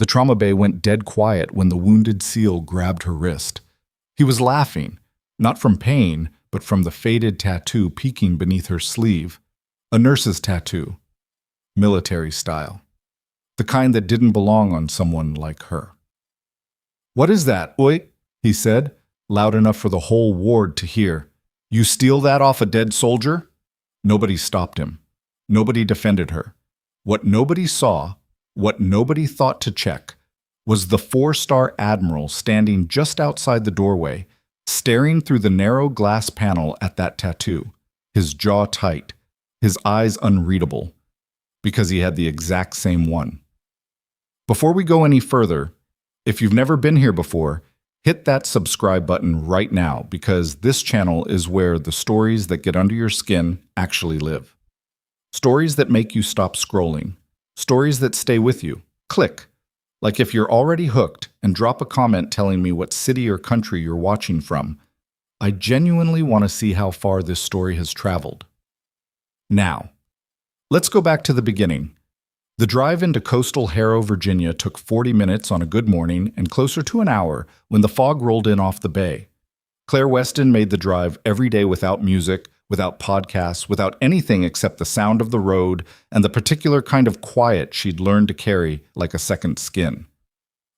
The trauma bay went dead quiet when the wounded SEAL grabbed her wrist. He was laughing, not from pain, but from the faded tattoo peeking beneath her sleeve. A nurse's tattoo. Military style. The kind that didn't belong on someone like her. "What is that, oi?" he said, loud enough for the whole ward to hear. "You steal that off a dead soldier?" Nobody stopped him. Nobody defended her. What nobody saw, what nobody thought to check, was the 4-star Admiral standing just outside the doorway, staring through the narrow glass panel at that tattoo, his jaw tight, his eyes unreadable, because he had the exact same one. Before we go any further, if you've never been here before, hit that subscribe button right now, because this channel is where the stories that get under your skin actually live. Stories that make you stop scrolling. Stories that stay with you. Click. Like if you're already hooked, and drop a comment telling me what city or country you're watching from. I genuinely want to see how far this story has traveled. Now, let's go back to the beginning. The drive into coastal Harrow, Virginia took 40 minutes on a good morning and closer to an hour when the fog rolled in off the bay. Claire Weston made the drive every day without music, without podcasts, without anything except the sound of the road and the particular kind of quiet she'd learned to carry like a second skin.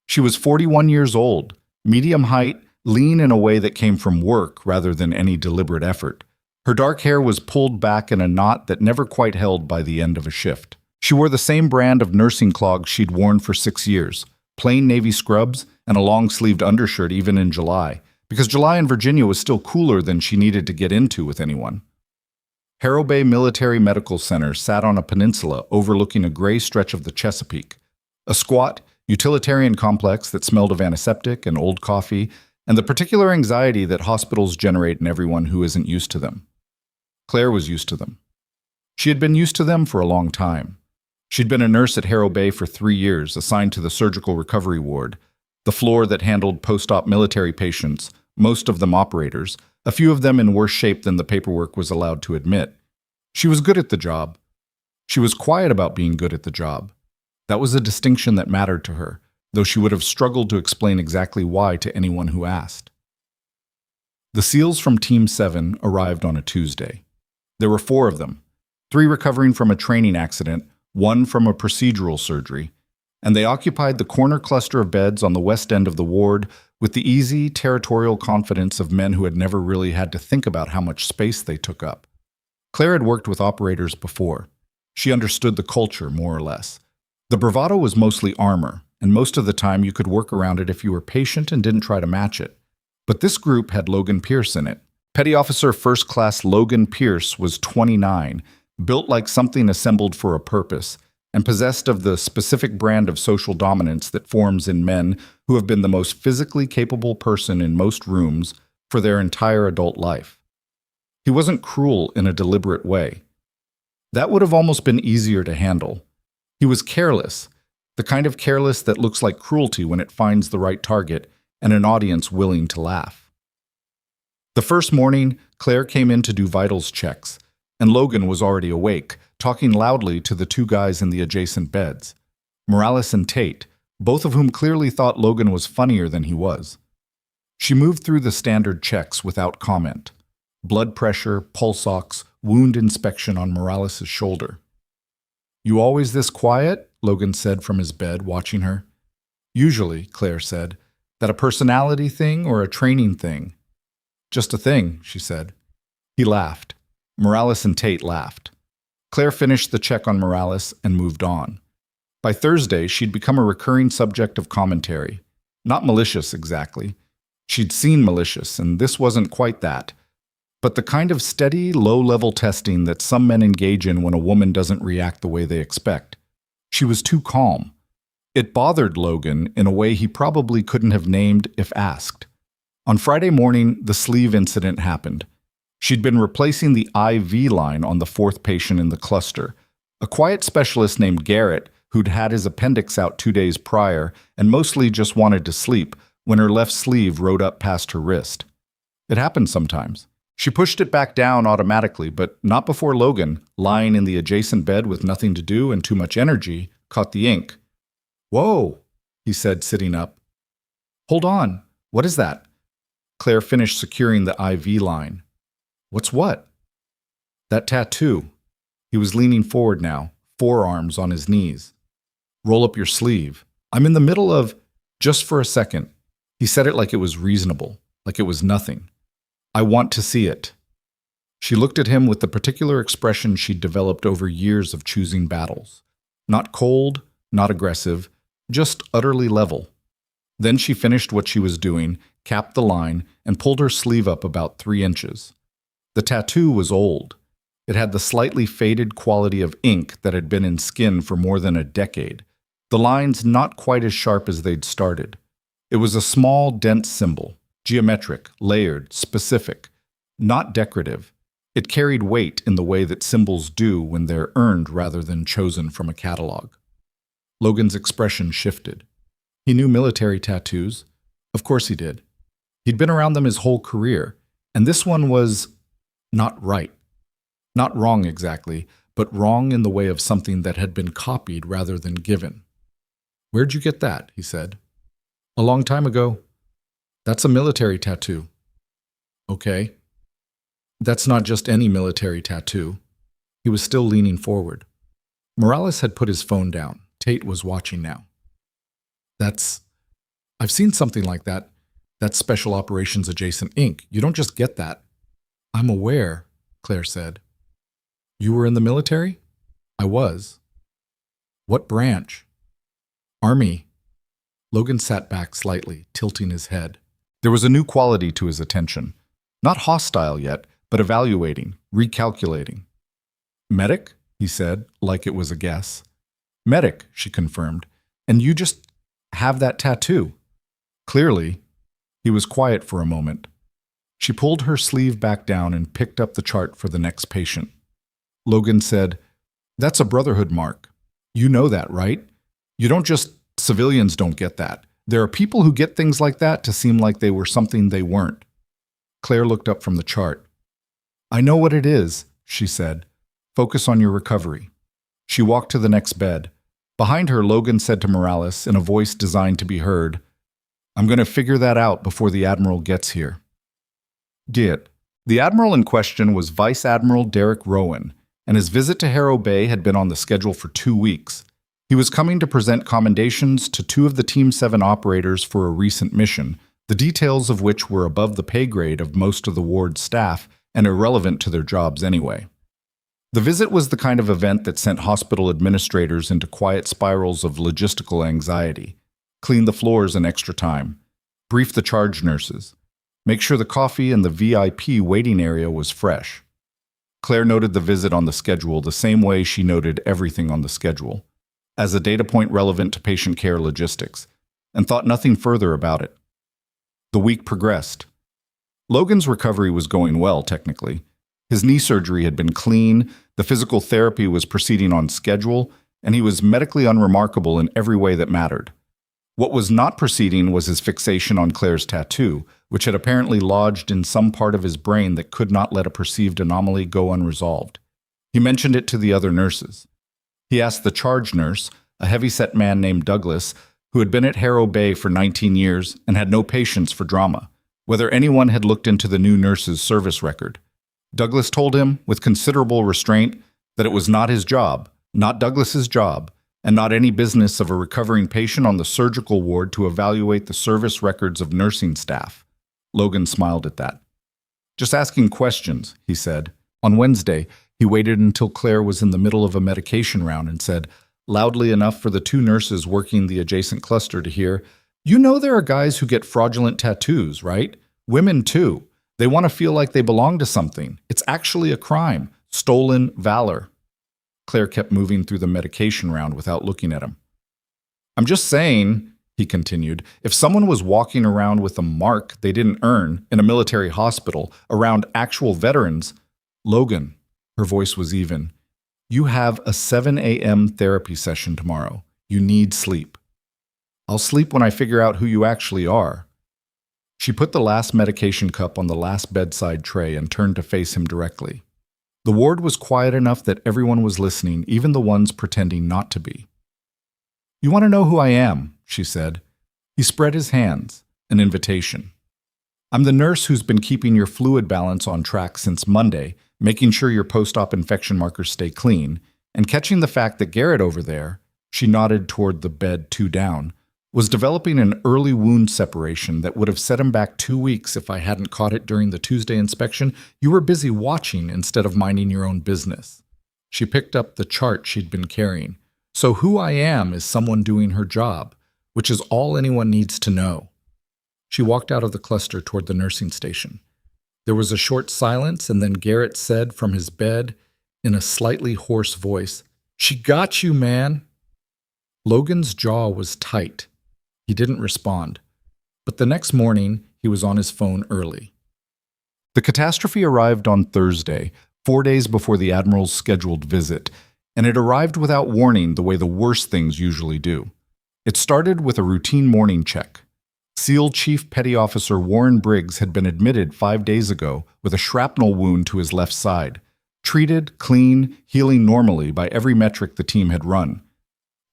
She was 41 years old, medium height, lean in a way that came from work rather than any deliberate effort. Her dark hair was pulled back in a knot that never quite held by the end of a shift. She wore the same brand of nursing clogs she'd worn for 6 years, plain navy scrubs and a long-sleeved undershirt even in July, because July in Virginia was still cooler than she needed to get into with anyone. Harrow Bay Military Medical Center sat on a peninsula overlooking a gray stretch of the Chesapeake, a squat, utilitarian complex that smelled of antiseptic and old coffee and the particular anxiety that hospitals generate in everyone who isn't used to them. Claire was used to them. She had been used to them for a long time. She'd been a nurse at Harrow Bay for 3 years, assigned to the surgical recovery ward, the floor that handled post-op military patients, most of them operators, a few of them in worse shape than the paperwork was allowed to admit. She was good at the job. She was quiet about being good at the job. That was a distinction that mattered to her, though she would have struggled to explain exactly why to anyone who asked. The SEALs from Team 7 arrived on a Tuesday. There were 4 of them, 3 recovering from a training accident, 1 from a procedural surgery, and they occupied the corner cluster of beds on the west end of the ward with the easy, territorial confidence of men who had never really had to think about how much space they took up. Claire had worked with operators before. She understood the culture, more or less. The bravado was mostly armor, and most of the time you could work around it if you were patient and didn't try to match it. But this group had Logan Pierce in it. Petty Officer First Class Logan Pierce was 29, built like something assembled for a purpose, and possessed of the specific brand of social dominance that forms in men who have been the most physically capable person in most rooms for their entire adult life. He wasn't cruel in a deliberate way. That would have almost been easier to handle. He was careless, the kind of careless that looks like cruelty when it finds the right target and an audience willing to laugh. The first morning, Claire came in to do vitals checks, and Logan was already awake, talking loudly to the 2 guys in the adjacent beds, Morales and Tate, both of whom clearly thought Logan was funnier than he was. She moved through the standard checks without comment. Blood pressure, pulse ox, wound inspection on Morales' shoulder. "You always this quiet?" Logan said from his bed, watching her. "Usually," Claire said. "That a personality thing or a training thing?" "Just a thing," she said. He laughed. Morales and Tate laughed. Claire finished the check on Morales and moved on. By Thursday, she'd become a recurring subject of commentary. Not malicious, exactly. She'd seen malicious, and this wasn't quite that. But the kind of steady, low-level testing that some men engage in when a woman doesn't react the way they expect. She was too calm. It bothered Logan in a way he probably couldn't have named if asked. On Friday morning, the sleeve incident happened. She'd been replacing the IV line on the 4th patient in the cluster, a quiet specialist named Garrett who'd had his appendix out 2 days prior and mostly just wanted to sleep when her left sleeve rode up past her wrist. It happened sometimes. She pushed it back down automatically, but not before Logan, lying in the adjacent bed with nothing to do and too much energy, caught the ink. "Whoa!" he said, sitting up. Hold on. What is that? Claire finished securing the IV line. What's what? That tattoo. He was leaning forward now, forearms on his knees. Roll up your sleeve. I'm in the middle of... Just for a second. He said it like it was reasonable, like it was nothing. I want to see it. She looked at him with the particular expression she'd developed over years of choosing battles. Not cold, not aggressive, just utterly level. Then she finished what she was doing, capped the line, and pulled her sleeve up about 3 inches. The tattoo was old. It had the slightly faded quality of ink that had been in skin for more than a decade, the lines not quite as sharp as they'd started. It was a small, dense symbol, geometric, layered, specific, not decorative. It carried weight in the way that symbols do when they're earned rather than chosen from a catalog. Logan's expression shifted. He knew military tattoos. Of course he did. He'd been around them his whole career, and this one was not right. Not wrong exactly, but wrong in the way of something that had been copied rather than given. Where'd you get that? He said. A long time ago. That's a military tattoo. Okay. That's not just any military tattoo. He was still leaning forward. Morales had put his phone down. Tate was watching now. I've seen something like that. That's Special Operations Adjacent ink. You don't just get that. I'm aware, Claire said. You were in the military? I was. What branch? Army. Logan sat back slightly, tilting his head. There was a new quality to his attention. Not hostile yet, but evaluating, recalculating. Medic? He said, like it was a guess. Medic, she confirmed. And you just have that tattoo. Clearly. He was quiet for a moment. She pulled her sleeve back down and picked up the chart for the next patient. Logan said, That's a Brotherhood mark. You know that, right? You don't just... Civilians don't get that. There are people who get things like that to seem like they were something they weren't. Claire looked up from the chart. I know what it is, she said. Focus on your recovery. She walked to the next bed. Behind her, Logan said to Morales in a voice designed to be heard, I'm going to figure that out before the Admiral gets here. Get. The Admiral in question was Vice Admiral Derek Rowan, and his visit to Harrow Bay had been on the schedule for 2 weeks. He was coming to present commendations to 2 of the Team 7 operators for a recent mission, the details of which were above the pay grade of most of the ward's staff and irrelevant to their jobs anyway. The visit was the kind of event that sent hospital administrators into quiet spirals of logistical anxiety. Clean the floors in extra time. Brief the charge nurses. Make sure the coffee in the VIP waiting area was fresh. Claire noted the visit on the schedule the same way she noted everything on the schedule, as a data point relevant to patient care logistics, and thought nothing further about it. The week progressed. Logan's recovery was going well, technically. His knee surgery had been clean, the physical therapy was proceeding on schedule, and he was medically unremarkable in every way that mattered. What was not proceeding was his fixation on Claire's tattoo, which had apparently lodged in some part of his brain that could not let a perceived anomaly go unresolved. He mentioned it to the other nurses. He asked the charge nurse, a heavy-set man named Douglas, who had been at Harrow Bay for 19 years and had no patience for drama, whether anyone had looked into the new nurse's service record. Douglas told him, with considerable restraint, that it was not his job, not Douglas's job, and not any business of a recovering patient on the surgical ward to evaluate the service records of nursing staff. Logan smiled at that. Just asking questions, he said. On Wednesday, he waited until Claire was in the middle of a medication round and said, loudly enough for the 2 nurses working the adjacent cluster to hear, You know there are guys who get fraudulent tattoos, right? Women too. They want to feel like they belong to something. It's actually a crime. Stolen valor. Claire kept moving through the medication round without looking at him. I'm just saying, he continued, if someone was walking around with a mark they didn't earn in a military hospital around actual veterans, Logan, her voice was even, you have a 7 a.m. therapy session tomorrow. You need sleep. I'll sleep when I figure out who you actually are. She put the last medication cup on the last bedside tray and turned to face him directly. The ward was quiet enough that everyone was listening, even the ones pretending not to be. You want to know who I am, she said. He spread his hands, an invitation. I'm the nurse who's been keeping your fluid balance on track since Monday, making sure your post-op infection markers stay clean, and catching the fact that Garrett over there, she nodded toward the bed 2 down, was developing an early wound separation that would have set him back 2 weeks if I hadn't caught it during the Tuesday inspection. You were busy watching instead of minding your own business. She picked up the chart she'd been carrying. So who I am is someone doing her job, which is all anyone needs to know. She walked out of the cluster toward the nursing station. There was a short silence, and then Garrett said from his bed in a slightly hoarse voice, "She got you, man." Logan's jaw was tight. He didn't respond, but the next morning he was on his phone early. The catastrophe arrived on Thursday, 4 days before the Admiral's scheduled visit, and it arrived without warning the way the worst things usually do. It started with a routine morning check. SEAL Chief Petty Officer Warren Briggs had been admitted 5 days ago with a shrapnel wound to his left side, treated, clean, healing normally by every metric the team had run.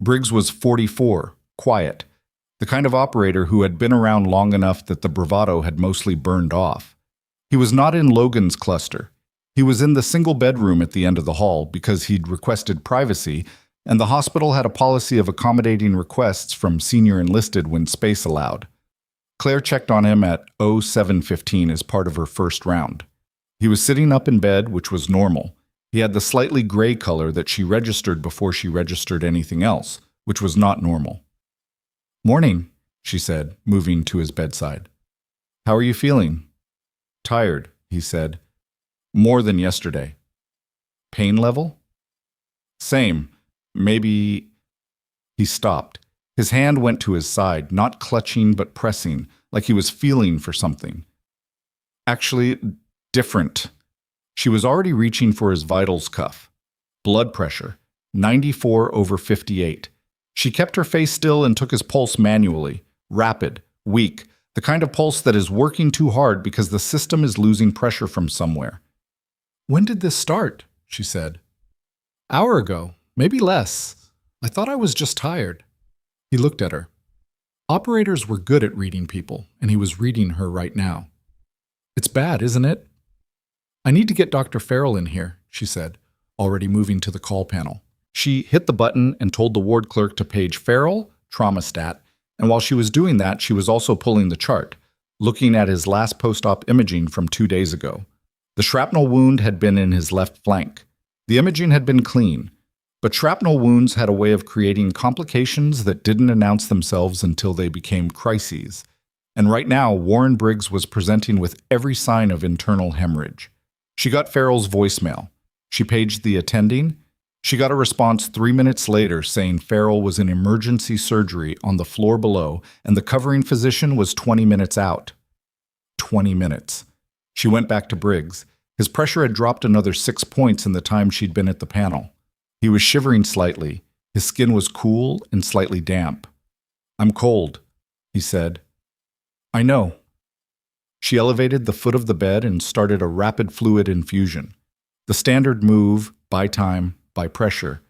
Briggs was 44, quiet, the kind of operator who had been around long enough that the bravado had mostly burned off. He was not in Logan's cluster. He was in the single bedroom at the end of the hall because he'd requested privacy, and the hospital had a policy of accommodating requests from senior enlisted when space allowed. Claire checked on him at 07:15 as part of her first round. He was sitting up in bed, which was normal. He had the slightly gray color that she registered before she registered anything else, which was not normal. "Morning," she said, moving to his bedside. "How are you feeling?" "Tired," he said. "More than yesterday." "Pain level?" "Same. Maybe—" He stopped. His hand went to his side, not clutching but pressing, like he was feeling for something. "Actually, different." She was already reaching for his vitals cuff. Blood pressure, 94/58. She kept her face still and took his pulse manually, rapid, weak, the kind of pulse that is working too hard because the system is losing pressure from somewhere. "When did this start?" she said. "Hour ago, maybe less. I thought I was just tired." He looked at her. Operators were good at reading people, and he was reading her right now. "It's bad, isn't it?" "I need to get Dr. Farrell in here," she said, already moving to the call panel. She hit the button and told the ward clerk to page Farrell, trauma stat, and while she was doing that, she was also pulling the chart, looking at his last post-op imaging from 2 days ago. The shrapnel wound had been in his left flank. The imaging had been clean, but shrapnel wounds had a way of creating complications that didn't announce themselves until they became crises. And right now, Warren Briggs was presenting with every sign of internal hemorrhage. She got Farrell's voicemail. She paged the attending. She got a response 3 minutes later saying Farrell was in emergency surgery on the floor below and the covering physician was 20 minutes out. 20 minutes. She went back to Briggs. His pressure had dropped another 6 points in the time she'd been at the panel. He was shivering slightly. His skin was cool and slightly damp. "I'm cold," he said. "I know." She elevated the foot of the bed and started a rapid fluid infusion. The standard move, by time, by pressure,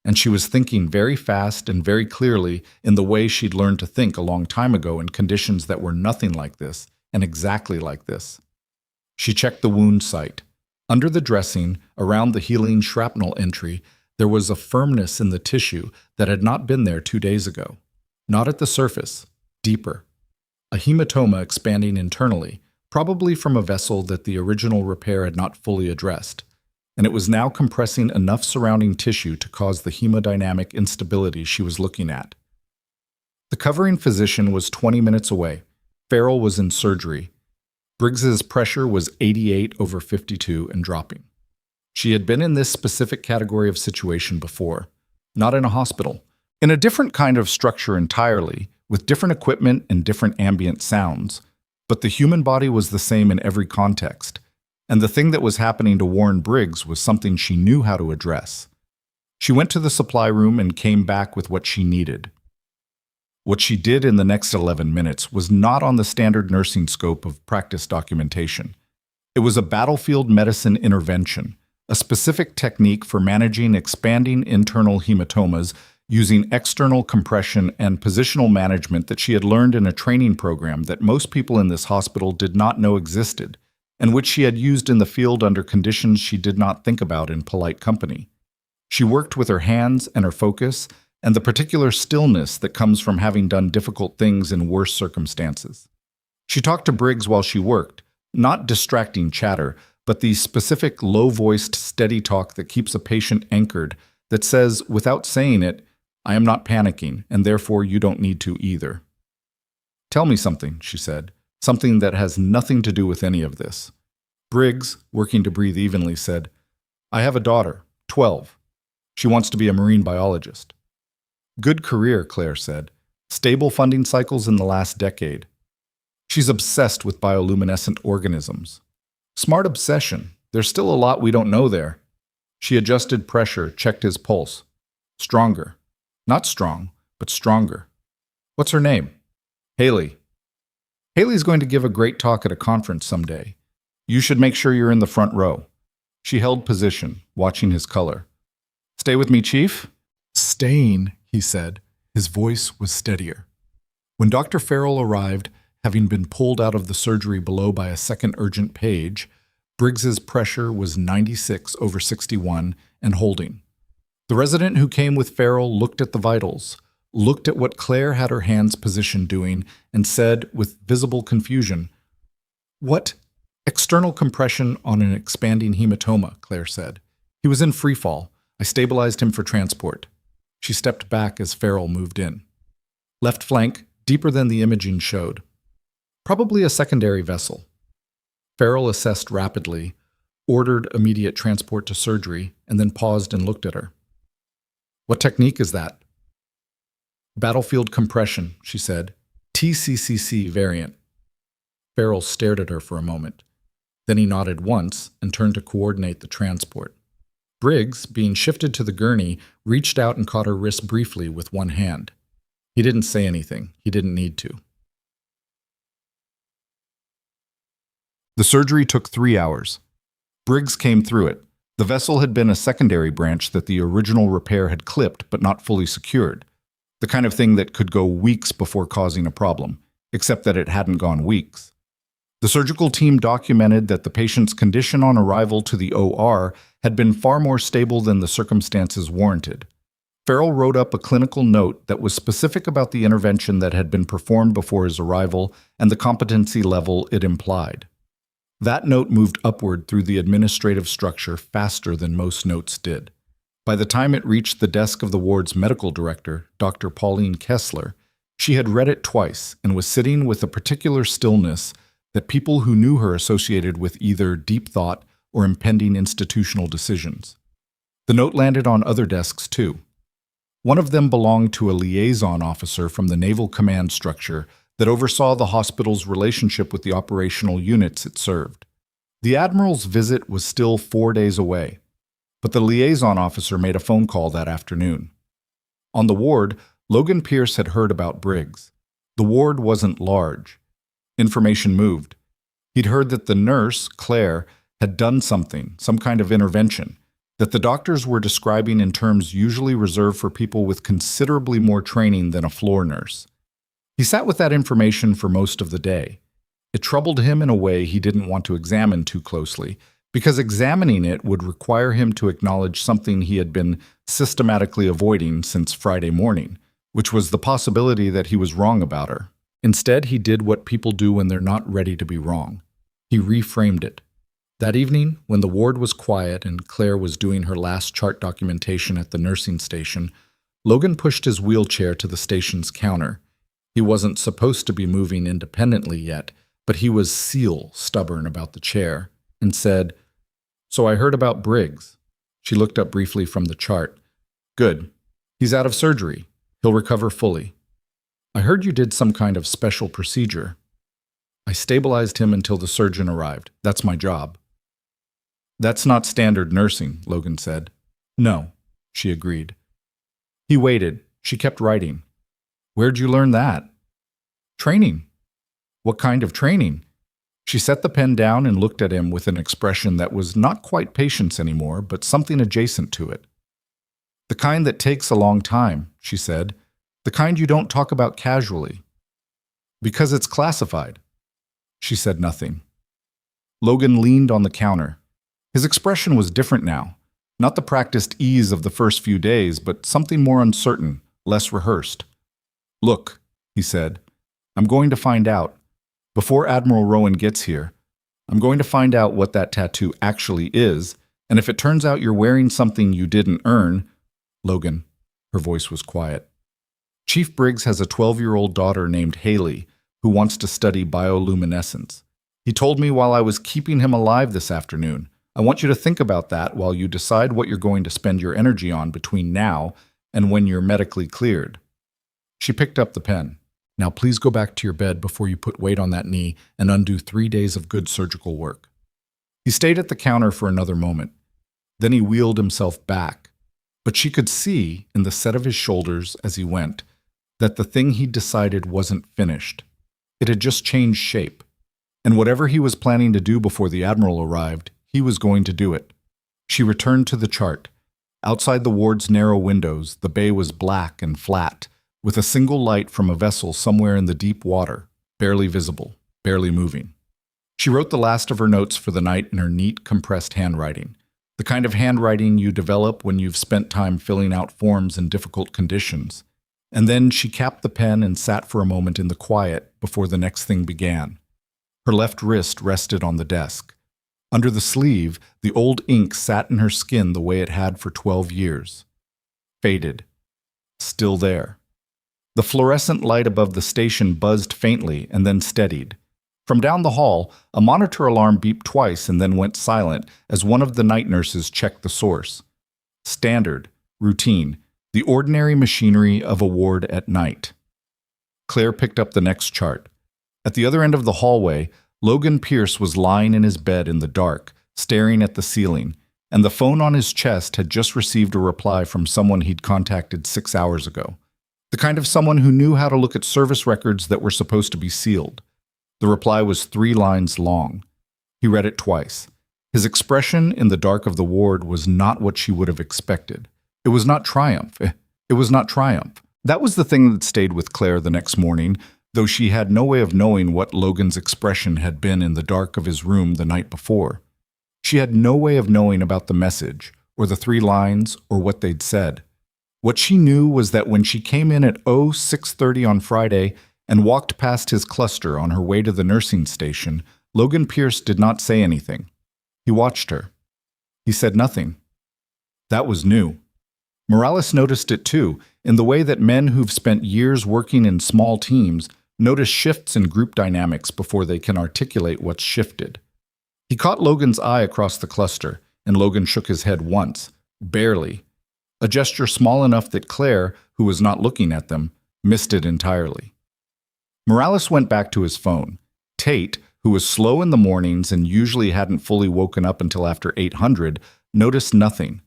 and she was thinking very fast and very clearly in the way she'd learned to think a long time ago in conditions that were nothing like this and exactly like this. She checked the wound site. Under the dressing, around the healing shrapnel entry, there was a firmness in the tissue that had not been there 2 days ago. Not at the surface, deeper. A hematoma expanding internally, probably from a vessel that the original repair had not fully addressed, and it was now compressing enough surrounding tissue to cause the hemodynamic instability she was looking at. The covering physician was 20 minutes away. Farrell was in surgery. Briggs's pressure was 88/52 and dropping. She had been in this specific category of situation before, not in a hospital, in a different kind of structure entirely, with different equipment and different ambient sounds, but the human body was the same in every context. And the thing that was happening to Warren Briggs was something she knew how to address. She went to the supply room and came back with what she needed. What she did in the next 11 minutes was not on the standard nursing scope of practice documentation. It was a battlefield medicine intervention, a specific technique for managing expanding internal hematomas using external compression and positional management that she had learned in a training program that most people in this hospital did not know existed, and which she had used in the field under conditions she did not think about in polite company. She worked with her hands and her focus, and the particular stillness that comes from having done difficult things in worse circumstances. She talked to Briggs while she worked, not distracting chatter, but the specific low-voiced, steady talk that keeps a patient anchored, that says, without saying it, I am not panicking, and therefore you don't need to either. Tell me something, she said, something that has nothing to do with any of this. Briggs, working to breathe evenly, said, I have a daughter, 12. She wants to be a marine biologist. Good career, Claire said. Stable funding cycles in the last decade. She's obsessed with bioluminescent organisms. Smart obsession. There's still a lot we don't know there. She adjusted pressure, checked his pulse. Stronger. Not strong, but stronger. What's her name? Haley. Haley's going to give a great talk at a conference someday. You should make sure you're in the front row. She held position, watching his color. Stay with me, Chief? Staying, he said. His voice was steadier. When Dr. Farrell arrived, having been pulled out of the surgery below by a second urgent page, Briggs's pressure was 96/61 and holding. The resident who came with Farrell looked at the vitals, looked at what Claire had her hands positioned doing, and said with visible confusion, What? External compression on an expanding hematoma, Claire said. He was in free fall. I stabilized him for transport. She stepped back as Farrell moved in. Left flank, deeper than the imaging showed. Probably a secondary vessel. Farrell assessed rapidly, ordered immediate transport to surgery, and then paused and looked at her. What technique is that? Battlefield compression, she said. TCCC variant. Farrell stared at her for a moment. Then he nodded once and turned to coordinate the transport. Briggs, being shifted to the gurney, reached out and caught her wrist briefly with one hand. He didn't say anything. He didn't need to. The surgery took 3 hours. Briggs came through it. The vessel had been a secondary branch that the original repair had clipped but not fully secured. The kind of thing that could go weeks before causing a problem, except that it hadn't gone weeks. The surgical team documented that the patient's condition on arrival to the OR had been far more stable than the circumstances warranted. Farrell wrote up a clinical note that was specific about the intervention that had been performed before his arrival and the competency level it implied. That note moved upward through the administrative structure faster than most notes did. By the time it reached the desk of the ward's medical director, Dr. Pauline Kessler, she had read it twice and was sitting with a particular stillness that people who knew her associated with either deep thought or impending institutional decisions. The note landed on other desks too. One of them belonged to a liaison officer from the Naval Command structure that oversaw the hospital's relationship with the operational units it served. The Admiral's visit was still 4 days away, but the liaison officer made a phone call that afternoon. On the ward, Logan Pierce had heard about Briggs. The ward wasn't large. Information moved. He'd heard that the nurse, Claire, had done something, some kind of intervention, that the doctors were describing in terms usually reserved for people with considerably more training than a floor nurse. He sat with that information for most of the day. It troubled him in a way he didn't want to examine too closely, because examining it would require him to acknowledge something he had been systematically avoiding since Friday morning, which was the possibility that he was wrong about her. Instead, he did what people do when they're not ready to be wrong. He reframed it. That evening, when the ward was quiet and Claire was doing her last chart documentation at the nursing station, Logan pushed his wheelchair to the station's counter. He wasn't supposed to be moving independently yet, but he was stubborn about the chair, and said, So I heard about Briggs. She looked up briefly from the chart. Good. He's out of surgery. He'll recover fully. I heard you did some kind of special procedure. I stabilized him until the surgeon arrived. That's my job. That's not standard nursing, Logan said. No, she agreed. He waited. She kept writing. Where'd you learn that? Training. What kind of training? She set the pen down and looked at him with an expression that was not quite patience anymore, but something adjacent to it. The kind that takes a long time, she said. The kind you don't talk about casually. Because it's classified. She said nothing. Logan leaned on the counter. His expression was different now. Not the practiced ease of the first few days, but something more uncertain, less rehearsed. Look, he said, I'm going to find out. Before Admiral Rowan gets here, I'm going to find out what that tattoo actually is, and if it turns out you're wearing something you didn't earn, Logan, her voice was quiet. Chief Briggs has a 12-year-old daughter named Haley who wants to study bioluminescence. He told me while I was keeping him alive this afternoon. I want you to think about that while you decide what you're going to spend your energy on between now and when you're medically cleared. She picked up the pen. Now please go back to your bed before you put weight on that knee and undo 3 days of good surgical work. He stayed at the counter for another moment. Then he wheeled himself back. But she could see, in the set of his shoulders as he went, that the thing he'd decided wasn't finished. It had just changed shape. And whatever he was planning to do before the Admiral arrived, he was going to do it. She returned to the chart. Outside the ward's narrow windows, the bay was black and flat, with a single light from a vessel somewhere in the deep water, barely visible, barely moving. She wrote the last of her notes for the night in her neat, compressed handwriting, the kind of handwriting you develop when you've spent time filling out forms in difficult conditions. And then she capped the pen and sat for a moment in the quiet before the next thing began. Her left wrist rested on the desk. Under the sleeve, the old ink sat in her skin the way it had for 12 years. Faded. Still there. The fluorescent light above the station buzzed faintly and then steadied. From down the hall, a monitor alarm beeped twice and then went silent as one of the night nurses checked the source. Standard, routine, the ordinary machinery of a ward at night. Claire picked up the next chart. At the other end of the hallway, Logan Pierce was lying in his bed in the dark, staring at the ceiling, and the phone on his chest had just received a reply from someone he'd contacted 6 hours ago. The kind of someone who knew how to look at service records that were supposed to be sealed. The reply was 3 lines long. He read it twice. His expression in the dark of the ward was not what she would have expected. It was not triumph. It was not triumph. That was the thing that stayed with Claire the next morning, though she had no way of knowing what Logan's expression had been in the dark of his room the night before. She had no way of knowing about the message, or the 3 lines, or what they'd said. What she knew was that when she came in at 6:30 on Friday and walked past his cluster on her way to the nursing station, Logan Pierce did not say anything. He watched her. He said nothing. That was new. Morales noticed it too, in the way that men who've spent years working in small teams notice shifts in group dynamics before they can articulate what's shifted. He caught Logan's eye across the cluster, and Logan shook his head once, barely, a gesture small enough that Claire, who was not looking at them, missed it entirely. Morales went back to his phone. Tate, who was slow in the mornings and usually hadn't fully woken up until after 800, noticed nothing.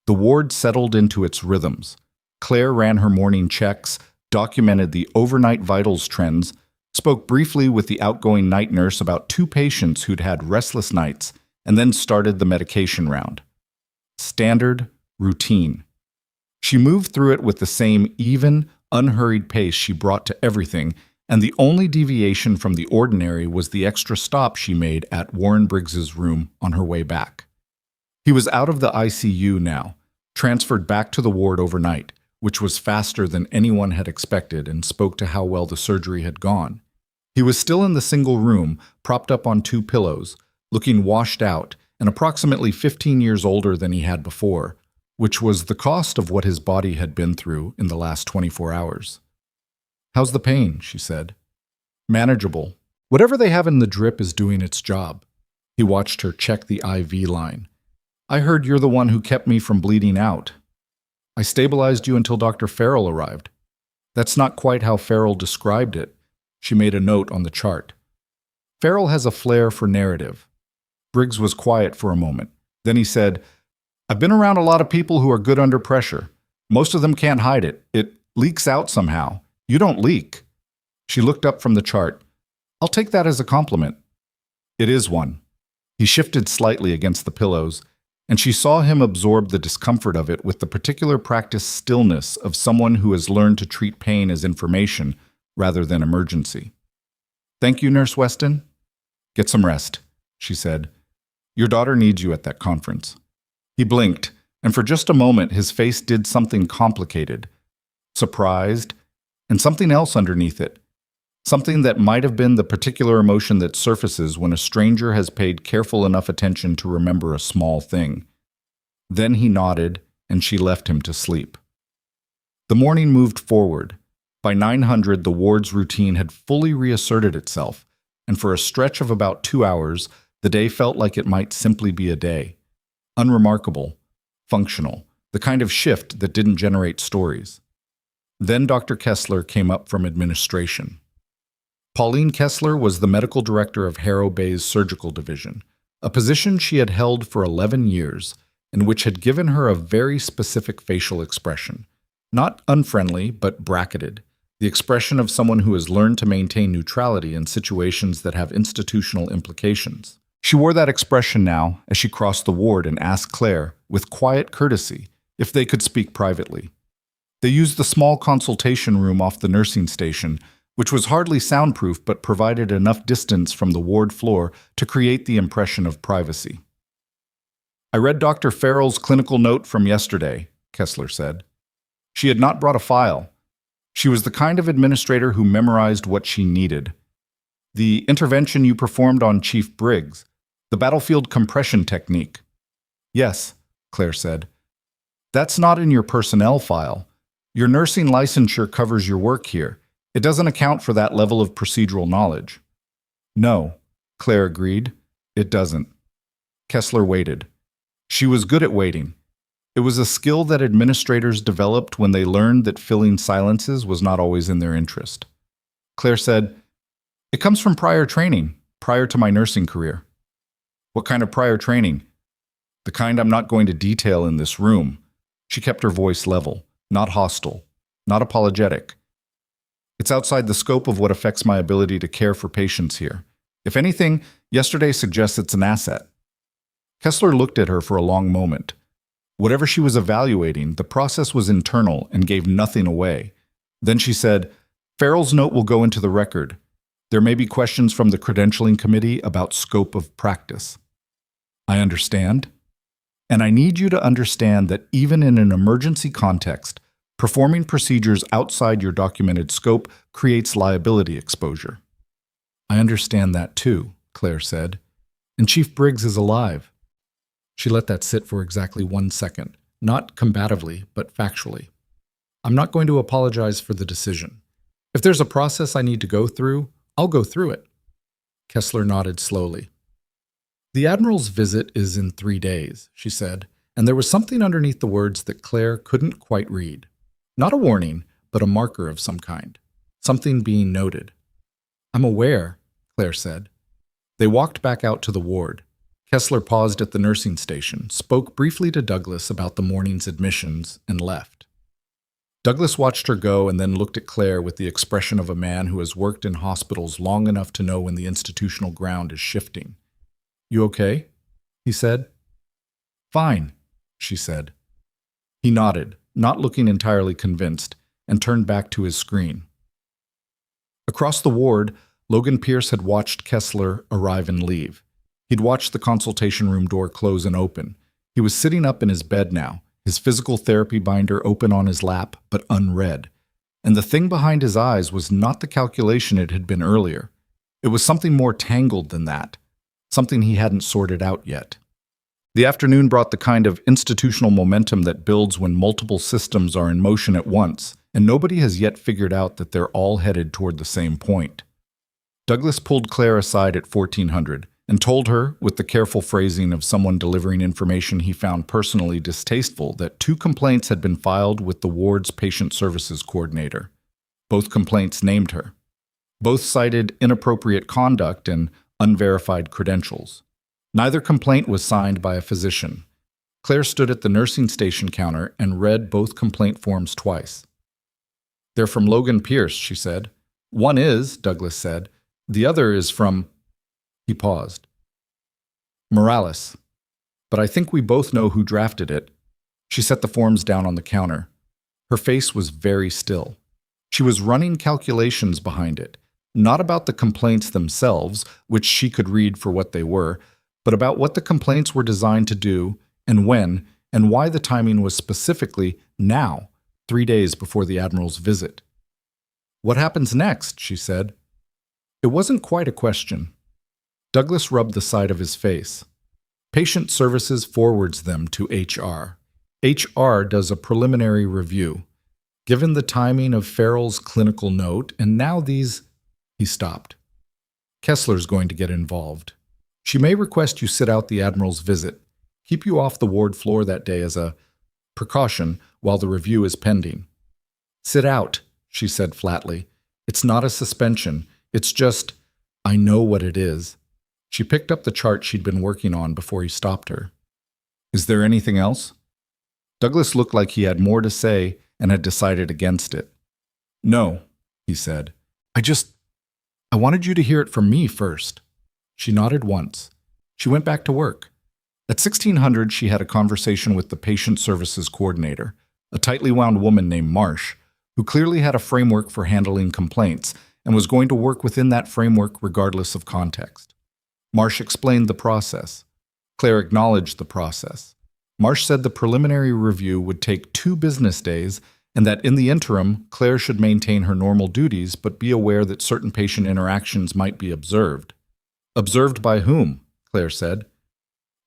The ward settled into its rhythms. Claire ran her morning checks, documented the overnight vitals trends, spoke briefly with the outgoing night nurse about 2 patients who'd had restless nights, and then started the medication round. Standard, routine. She moved through it with the same even, unhurried pace she brought to everything, and the only deviation from the ordinary was the extra stop she made at Warren Briggs's room on her way back. He was out of the ICU now, transferred back to the ward overnight, which was faster than anyone had expected and spoke to how well the surgery had gone. He was still in the single room, propped up on 2 pillows, looking washed out and approximately 15 years older than he had before, which was the cost of what his body had been through in the last 24 hours. "How's the pain?" she said. "Manageable. Whatever they have in the drip is doing its job." He watched her check the IV line. "I heard you're the one who kept me from bleeding out." "I stabilized you until Dr. Farrell arrived." "That's not quite how Farrell described it." She made a note on the chart. "Farrell has a flair for narrative." Briggs was quiet for a moment. Then he said, "I've been around a lot of people who are good under pressure. Most of them can't hide it. It leaks out somehow. You don't leak." She looked up from the chart. "I'll take that as a compliment." "It is one." He shifted slightly against the pillows. and she saw him absorb the discomfort of it with the particular practiced stillness of someone who has learned to treat pain as information rather than emergency. "Thank you, Nurse Weston. Get some rest," she said. "Your daughter needs you at that conference." He blinked, and for just a moment his face did something complicated, surprised, and something else underneath it. Something that might have been the particular emotion that surfaces when a stranger has paid careful enough attention to remember a small thing. Then he nodded, and she left him to sleep. The morning moved forward. By 900, the ward's routine had fully reasserted itself, and for a stretch of about 2 hours, the day felt like it might simply be a day. Unremarkable, functional, the kind of shift that didn't generate stories. Then Dr. Kessler came up from administration. Pauline Kessler was the medical director of Harrow Bay's surgical division, a position she had held for 11 years, and which had given her a very specific facial expression. Not unfriendly, but bracketed, the expression of someone who has learned to maintain neutrality in situations that have institutional implications. She wore that expression now as she crossed the ward and asked Claire, with quiet courtesy, if they could speak privately. They used the small consultation room off the nursing station, which was hardly soundproof but provided enough distance from the ward floor to create the impression of privacy. "I read Dr. Farrell's clinical note from yesterday," Kessler said. She had not brought a file. She was the kind of administrator who memorized what she needed. "The intervention you performed on Chief Briggs, the battlefield compression technique." "Yes," Claire said. "That's not in your personnel file. Your nursing licensure covers your work here. It doesn't account for that level of procedural knowledge." "No," Claire agreed. "It doesn't." Kessler waited. She was good at waiting. It was a skill that administrators developed when they learned that filling silences was not always in their interest. Claire said, "It comes from prior training, prior to my nursing career." "What kind of prior training?" "The kind I'm not going to detail in this room." She kept her voice level, not hostile, not apologetic. "It's outside the scope of what affects my ability to care for patients here. If anything, yesterday suggests it's an asset." Kessler looked at her for a long moment. Whatever she was evaluating, the process was internal and gave nothing away. Then she said, "Farrell's note will go into the record. There may be questions from the credentialing committee about scope of practice." "I understand. And I need you to understand that even in an emergency context, performing procedures outside your documented scope creates liability exposure." "I understand that too," Claire said. "And Chief Briggs is alive." She let that sit for exactly 1 second, not combatively, but factually. "I'm not going to apologize for the decision. If there's a process I need to go through, I'll go through it." Kessler nodded slowly. "The Admiral's visit is in 3 days," she said, and there was something underneath the words that Claire couldn't quite read. Not a warning, but a marker of some kind. Something being noted. "I'm aware," Claire said. They walked back out to the ward. Kessler paused at the nursing station, spoke briefly to Douglas about the morning's admissions, and left. Douglas watched her go and then looked at Claire with the expression of a man who has worked in hospitals long enough to know when the institutional ground is shifting. "You okay?" he said. "Fine," she said. He nodded, not looking entirely convinced, and turned back to his screen. Across the ward, Logan Pierce had watched Kessler arrive and leave. He'd watched the consultation room door close and open. He was sitting up in his bed now, his physical therapy binder open on his lap, but unread. And the thing behind his eyes was not the calculation it had been earlier. It was something more tangled than that, something he hadn't sorted out yet. The afternoon brought the kind of institutional momentum that builds when multiple systems are in motion at once, and nobody has yet figured out that they're all headed toward the same point. Douglas pulled Claire aside at 1400 and told her, with the careful phrasing of someone delivering information he found personally distasteful, that 2 complaints had been filed with the ward's patient services coordinator. Both complaints named her. Both cited inappropriate conduct and unverified credentials. Neither complaint was signed by a physician. Claire stood at the nursing station counter and read both complaint forms twice. "They're from Logan Pierce," she said. "One is," Douglas said. "The other is from..." He paused. "Morales. but I think we both know who drafted it." She set the forms down on the counter. Her face was very still. She was running calculations behind it, not about the complaints themselves, which she could read for what they were, but about what the complaints were designed to do and when, and why the timing was specifically now, 3 days before the Admiral's visit. "What happens next?" she said. It wasn't quite a question. Douglas rubbed the side of his face. "Patient Services forwards them to HR. HR does a preliminary review. Given the timing of Farrell's clinical note, and now these—" He stopped. "Kessler's going to get involved. She may request you sit out the Admiral's visit, keep you off the ward floor that day as a precaution while the review is pending." "Sit out," she said flatly. "It's not a suspension. It's just, I know what it is." She picked up the chart she'd been working on before he stopped her. "Is there anything else?" Douglas looked like he had more to say and had decided against it. "No," he said. I wanted you to hear it from me first." She nodded once. She went back to work. At 1600, she had a conversation with the patient services coordinator, a tightly wound woman named Marsh, who clearly had a framework for handling complaints and was going to work within that framework regardless of context. Marsh explained the process. Claire acknowledged the process. Marsh said the preliminary review would take 2 business days and that in the interim, Claire should maintain her normal duties but be aware that certain patient interactions might be observed. "Observed by whom?" Claire said.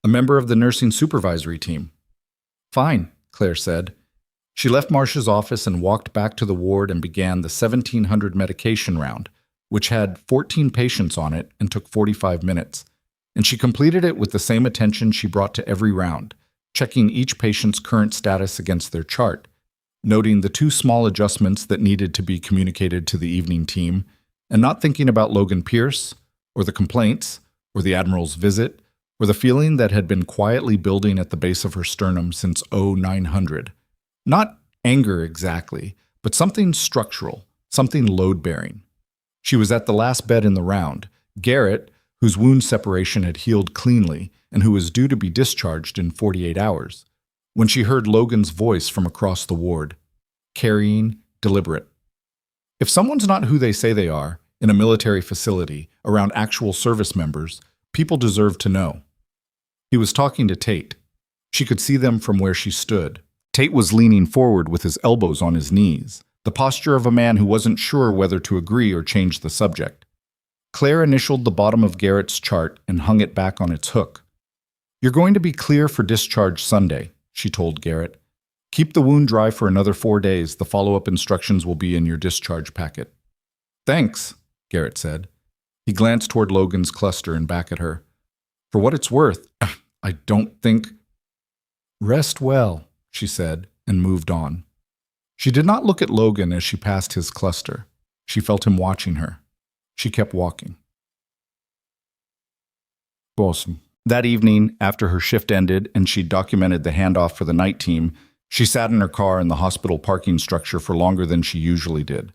"A member of the nursing supervisory team." "Fine," Claire said. She left Marsh's office and walked back to the ward and began the 1700 medication round, which had 14 patients on it and took 45 minutes. And she completed it with the same attention she brought to every round, checking each patient's current status against their chart, noting the 2 small adjustments that needed to be communicated to the evening team, and not thinking about Logan Pierce, or the complaints, or the Admiral's visit, or the feeling that had been quietly building at the base of her sternum since 0900. Not anger exactly, but something structural, something load-bearing. She was at the last bed in the round, Garrett, whose wound separation had healed cleanly and who was due to be discharged in 48 hours, when she heard Logan's voice from across the ward, carrying, deliberate. If someone's not who they say they are, in a military facility, around actual service members, people deserve to know. He was talking to Tate. She could see them from where she stood. Tate was leaning forward with his elbows on his knees, the posture of a man who wasn't sure whether to agree or change the subject. Claire initialed the bottom of Garrett's chart and hung it back on its hook. "You're going to be clear for discharge Sunday," she told Garrett. "Keep the wound dry for another 4 days. The follow-up instructions will be in your discharge packet." "Thanks," Garrett said. He glanced toward Logan's cluster and back at her. "For what it's worth, I don't think—" "Rest well," she said, and moved on. She did not look at Logan as she passed his cluster. She felt him watching her. She kept walking. Awesome. That evening, after her shift ended and she documented the handoff for the night team, she sat in her car in the hospital parking structure for longer than she usually did.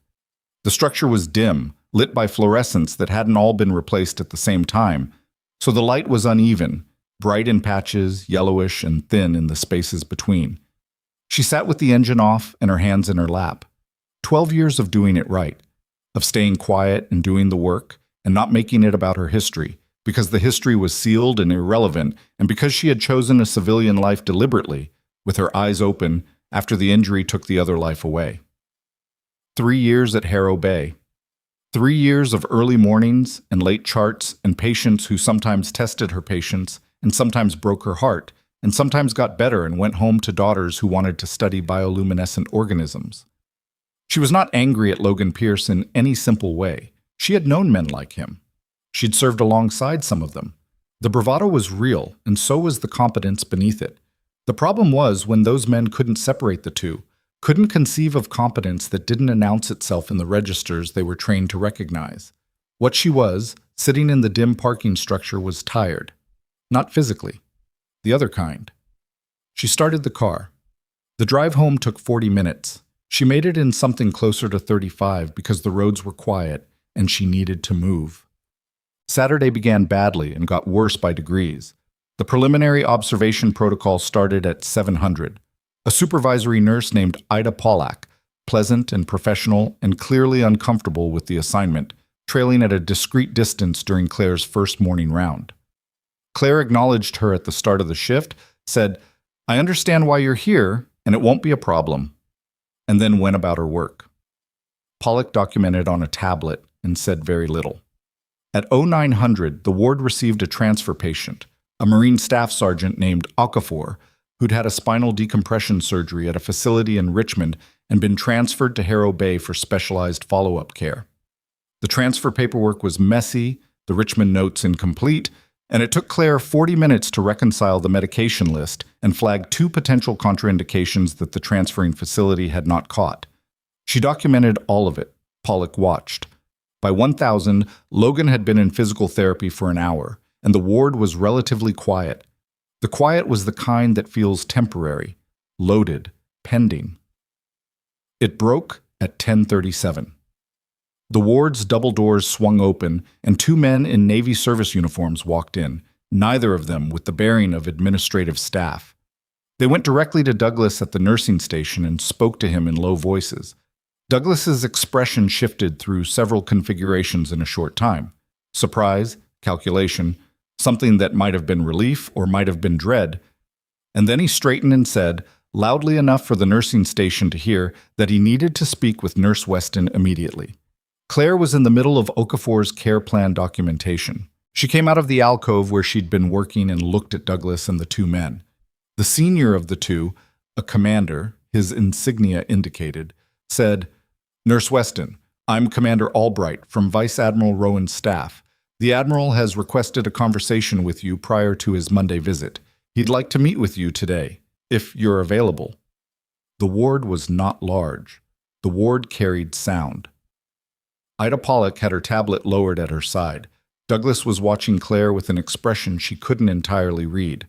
The structure was dim, lit by fluorescents that hadn't all been replaced at the same time, so the light was uneven, bright in patches, yellowish and thin in the spaces between. She sat with the engine off and her hands in her lap. 12 years of doing it right, of staying quiet and doing the work, and not making it about her history, because the history was sealed and irrelevant, and because she had chosen a civilian life deliberately, with her eyes open, after the injury took the other life away. 3 years at Harrow Bay. 3 years of early mornings and late charts and patients who sometimes tested her patience and sometimes broke her heart and sometimes got better and went home to daughters who wanted to study bioluminescent organisms. She was not angry at Logan Pierce in any simple way. She had known men like him. She'd served alongside some of them. The bravado was real, and so was the competence beneath it. The problem was when those men couldn't separate the two, couldn't conceive of competence that didn't announce itself in the registers they were trained to recognize. What she was, sitting in the dim parking structure, was tired. Not physically. The other kind. She started the car. The drive home took 40 minutes. She made it in something closer to 35 because the roads were quiet and she needed to move. Saturday began badly and got worse by degrees. The preliminary observation protocol started at 700. A supervisory nurse named Ida Pollack, pleasant and professional and clearly uncomfortable with the assignment, trailing at a discreet distance during Claire's first morning round. Claire acknowledged her at the start of the shift, said, "I understand why you're here, and it won't be a problem," and then went about her work. Pollack documented on a tablet and said very little. At 0900, the ward received a transfer patient, a Marine Staff Sergeant named Okafor, who'd had a spinal decompression surgery at a facility in Richmond and been transferred to Harrow Bay for specialized follow-up care. The transfer paperwork was messy, the Richmond notes incomplete, and it took Claire 40 minutes to reconcile the medication list and flag 2 potential contraindications that the transferring facility had not caught. She documented all of it. Pollack watched. By 1000, Logan had been in physical therapy for an hour, and the ward was relatively quiet. The quiet was the kind that feels temporary, loaded, pending. It broke at 10:37. The ward's double doors swung open, and 2 men in Navy service uniforms walked in, neither of them with the bearing of administrative staff. They went directly to Douglas at the nursing station and spoke to him in low voices. Douglas's expression shifted through several configurations in a short time. Surprise, calculation, something that might have been relief or might have been dread. And then he straightened and said, loudly enough for the nursing station to hear, that he needed to speak with Nurse Weston immediately. Claire was in the middle of Okafor's care plan documentation. She came out of the alcove where she'd been working and looked at Douglas and the 2 men. The senior of the 2, a commander, his insignia indicated, said, "Nurse Weston, I'm Commander Albright from Vice Admiral Rowan's staff. The Admiral has requested a conversation with you prior to his Monday visit. He'd like to meet with you today, if you're available." The ward was not large. The ward carried sound. Ida Pollack had her tablet lowered at her side. Douglas was watching Claire with an expression she couldn't entirely read.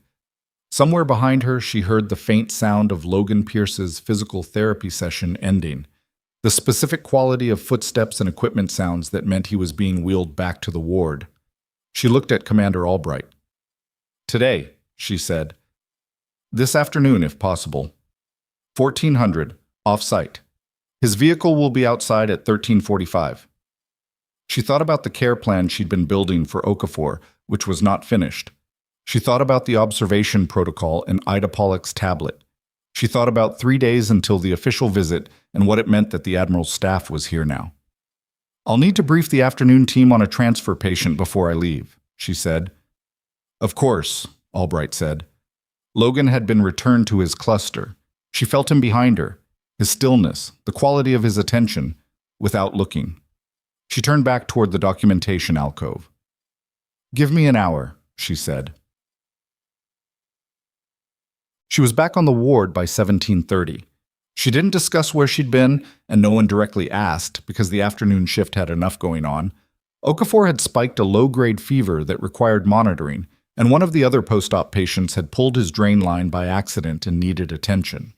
Somewhere behind her, she heard the faint sound of Logan Pierce's physical therapy session ending. The specific quality of footsteps and equipment sounds that meant he was being wheeled back to the ward. She looked at Commander Albright. "Today," she said. "This afternoon, if possible. 1400, off-site. His vehicle will be outside at 1345. She thought about the care plan she'd been building for Okafor, which was not finished. She thought about the observation protocol and Ida Pollack's tablet. She thought about 3 days until the official visit and what it meant that the Admiral's staff was here now. "I'll need to brief the afternoon team on a transfer patient before I leave," she said. "Of course," Albright said. Logan had been returned to his cluster. She felt him behind her, his stillness, the quality of his attention, without looking. She turned back toward the documentation alcove. "Give me an hour," she said. She was back on the ward by 1730. She didn't discuss where she'd been, and no one directly asked because the afternoon shift had enough going on. Okafor had spiked a low-grade fever that required monitoring, and one of the other post-op patients had pulled his drain line by accident and needed attention.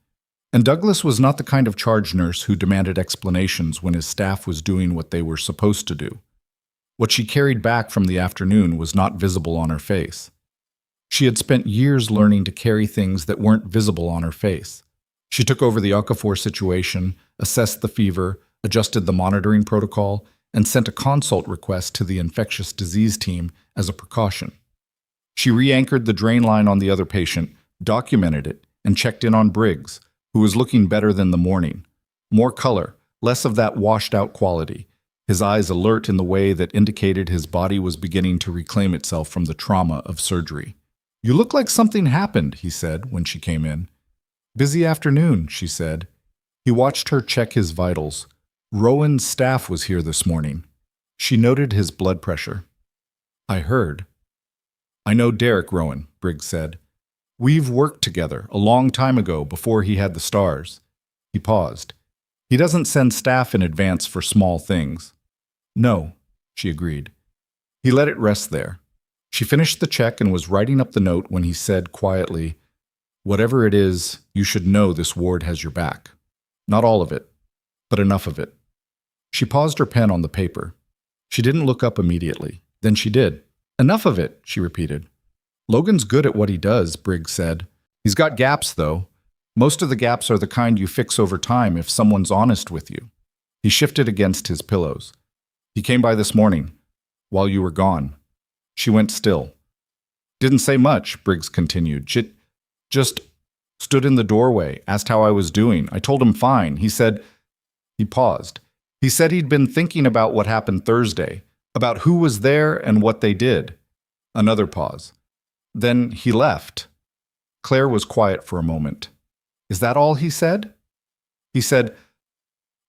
And Douglas was not the kind of charge nurse who demanded explanations when his staff was doing what they were supposed to do. What she carried back from the afternoon was not visible on her face. She had spent years learning to carry things that weren't visible on her face. She took over the Okafor situation, assessed the fever, adjusted the monitoring protocol, and sent a consult request to the infectious disease team as a precaution. She re-anchored the drain line on the other patient, documented it, and checked in on Briggs, who was looking better than the morning. More color, less of that washed-out quality, his eyes alert in the way that indicated his body was beginning to reclaim itself from the trauma of surgery. "You look like something happened," he said when she came in. "Busy afternoon," she said. He watched her check his vitals. Rowan's staff was here this morning. She noted his blood pressure. "I heard." "I know Derek Rowan," Briggs said. "We've worked together a long time ago before he had the stars." He paused. "He doesn't send staff in advance for small things." "No," she agreed. He let it rest there. She finished the check and was writing up the note when he said quietly, "Whatever it is, you should know this ward has your back. Not all of it, but enough of it." She paused her pen on the paper. She didn't look up immediately. Then she did. "Enough of it," she repeated. Logan's good at what he does, Briggs said. He's got gaps, though. Most of the gaps are the kind you fix over time if someone's honest with you. He shifted against his pillows. He came by this morning, while you were gone. She went still. Didn't say much, Briggs continued. Just stood in the doorway, asked how I was doing. I told him fine. He paused. He said he'd been thinking about what happened Thursday, about who was there and what they did. Another pause. Then he left. Claire was quiet for a moment. Is that all he said? He said,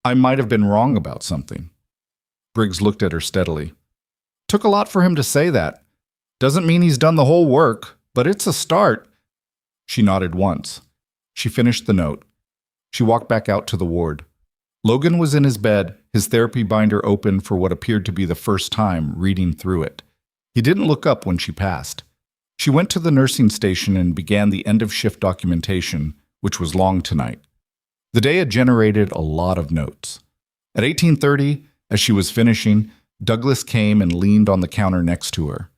I might have been wrong about something. Briggs looked at her steadily. Took a lot for him to say that. Doesn't mean he's done the whole work, but it's a start. She nodded once. She finished the note. She walked back out to the ward. Logan was in his bed, his therapy binder open for what appeared to be the first time, reading through it. He didn't look up when she passed. She went to the nursing station and began the end-of-shift documentation, which was long tonight. The day had generated a lot of notes. At 18:30, as she was finishing, Douglas came and leaned on the counter next to her.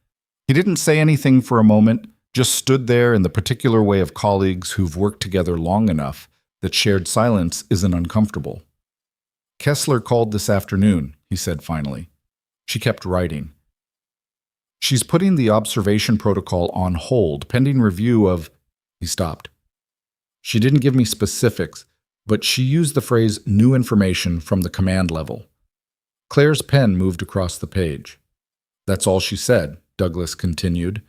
He didn't say anything for a moment, just stood there in the particular way of colleagues who've worked together long enough that shared silence isn't uncomfortable. Kessler called this afternoon, he said finally. She kept writing. She's putting the observation protocol on hold, pending review of... He stopped. She didn't give me specifics, but she used the phrase new information from the command level. Claire's pen moved across the page. That's all she said, Douglas continued,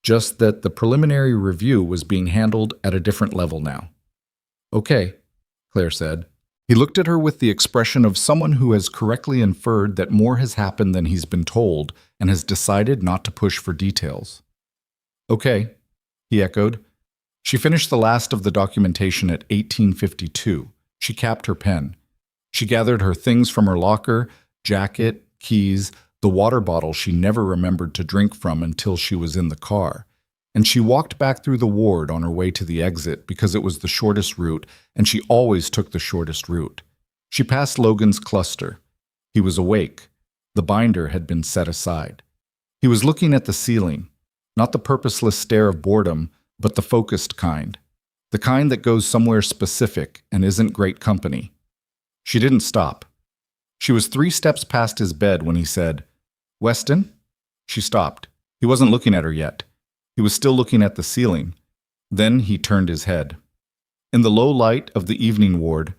just that the preliminary review was being handled at a different level now. Okay, Claire said. He looked at her with the expression of someone who has correctly inferred that more has happened than he's been told and has decided not to push for details. Okay, he echoed. She finished the last of the documentation at 18:52. She capped her pen. She gathered her things from her locker, jacket, keys, the water bottle she never remembered to drink from until she was in the car. And she walked back through the ward on her way to the exit because it was the shortest route, and she always took the shortest route. She passed Logan's cluster. He was awake. The binder had been set aside. He was looking at the ceiling, not the purposeless stare of boredom, but the focused kind. The kind that goes somewhere specific and isn't great company. She didn't stop. She was 3 steps past his bed when he said, Weston? She stopped. He wasn't looking at her yet. He was still looking at the ceiling. Then he turned his head. In the low light of the evening ward,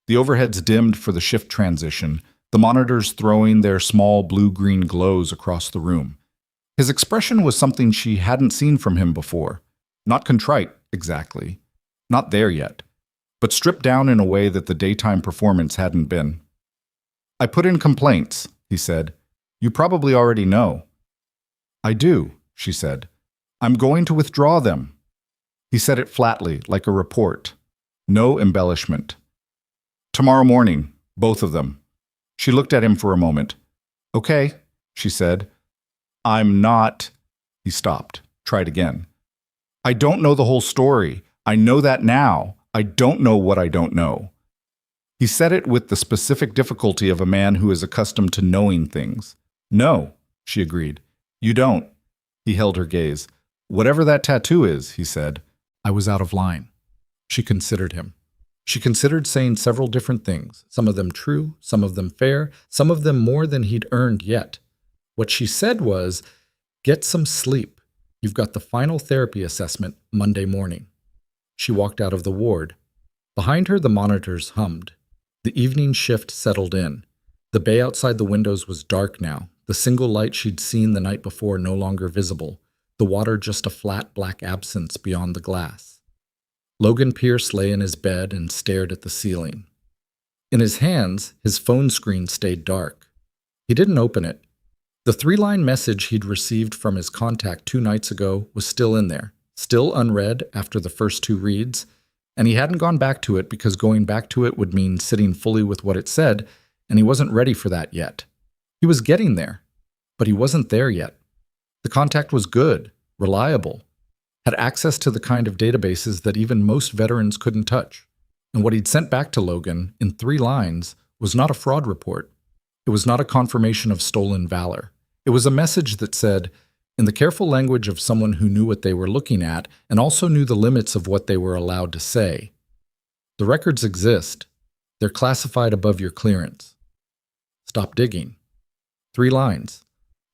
the overheads dimmed for the shift transition, the monitors throwing their small blue-green glows across the room. His expression was something she hadn't seen from him before. Not contrite, exactly. Not there yet. But stripped down in a way that the daytime performance hadn't been. I put in complaints, he said. You probably already know. I do, she said. I'm going to withdraw them. He said it flatly, like a report. No embellishment. Tomorrow morning, both of them. She looked at him for a moment. Okay, she said. I'm not... He stopped. Tried again. I don't know the whole story. I know that now. I don't know what I don't know. He said it with the specific difficulty of a man who is accustomed to knowing things. No, she agreed. You don't. He held her gaze. Whatever that tattoo is, he said. I was out of line. She considered him. She considered saying several different things, some of them true, some of them fair, some of them more than he'd earned yet. What she said was, get some sleep. You've got the final therapy assessment Monday morning. She walked out of the ward. Behind her, the monitors hummed. The evening shift settled in. The bay outside the windows was dark now, the single light she'd seen the night before no longer visible, the water just a flat black absence beyond the glass. Logan Pierce lay in his bed and stared at the ceiling. In his hands, his phone screen stayed dark. He didn't open it. The 3-line message he'd received from his contact 2 nights ago was still in there, still unread after the first 2 reads, and he hadn't gone back to it because going back to it would mean sitting fully with what it said, and he wasn't ready for that yet. He was getting there, but he wasn't there yet. The contact was good, reliable, had access to the kind of databases that even most veterans couldn't touch. And what he'd sent back to Logan in 3 lines was not a fraud report. It was not a confirmation of stolen valor. It was a message that said, in the careful language of someone who knew what they were looking at and also knew the limits of what they were allowed to say. The records exist. They're classified above your clearance. Stop digging. 3 lines.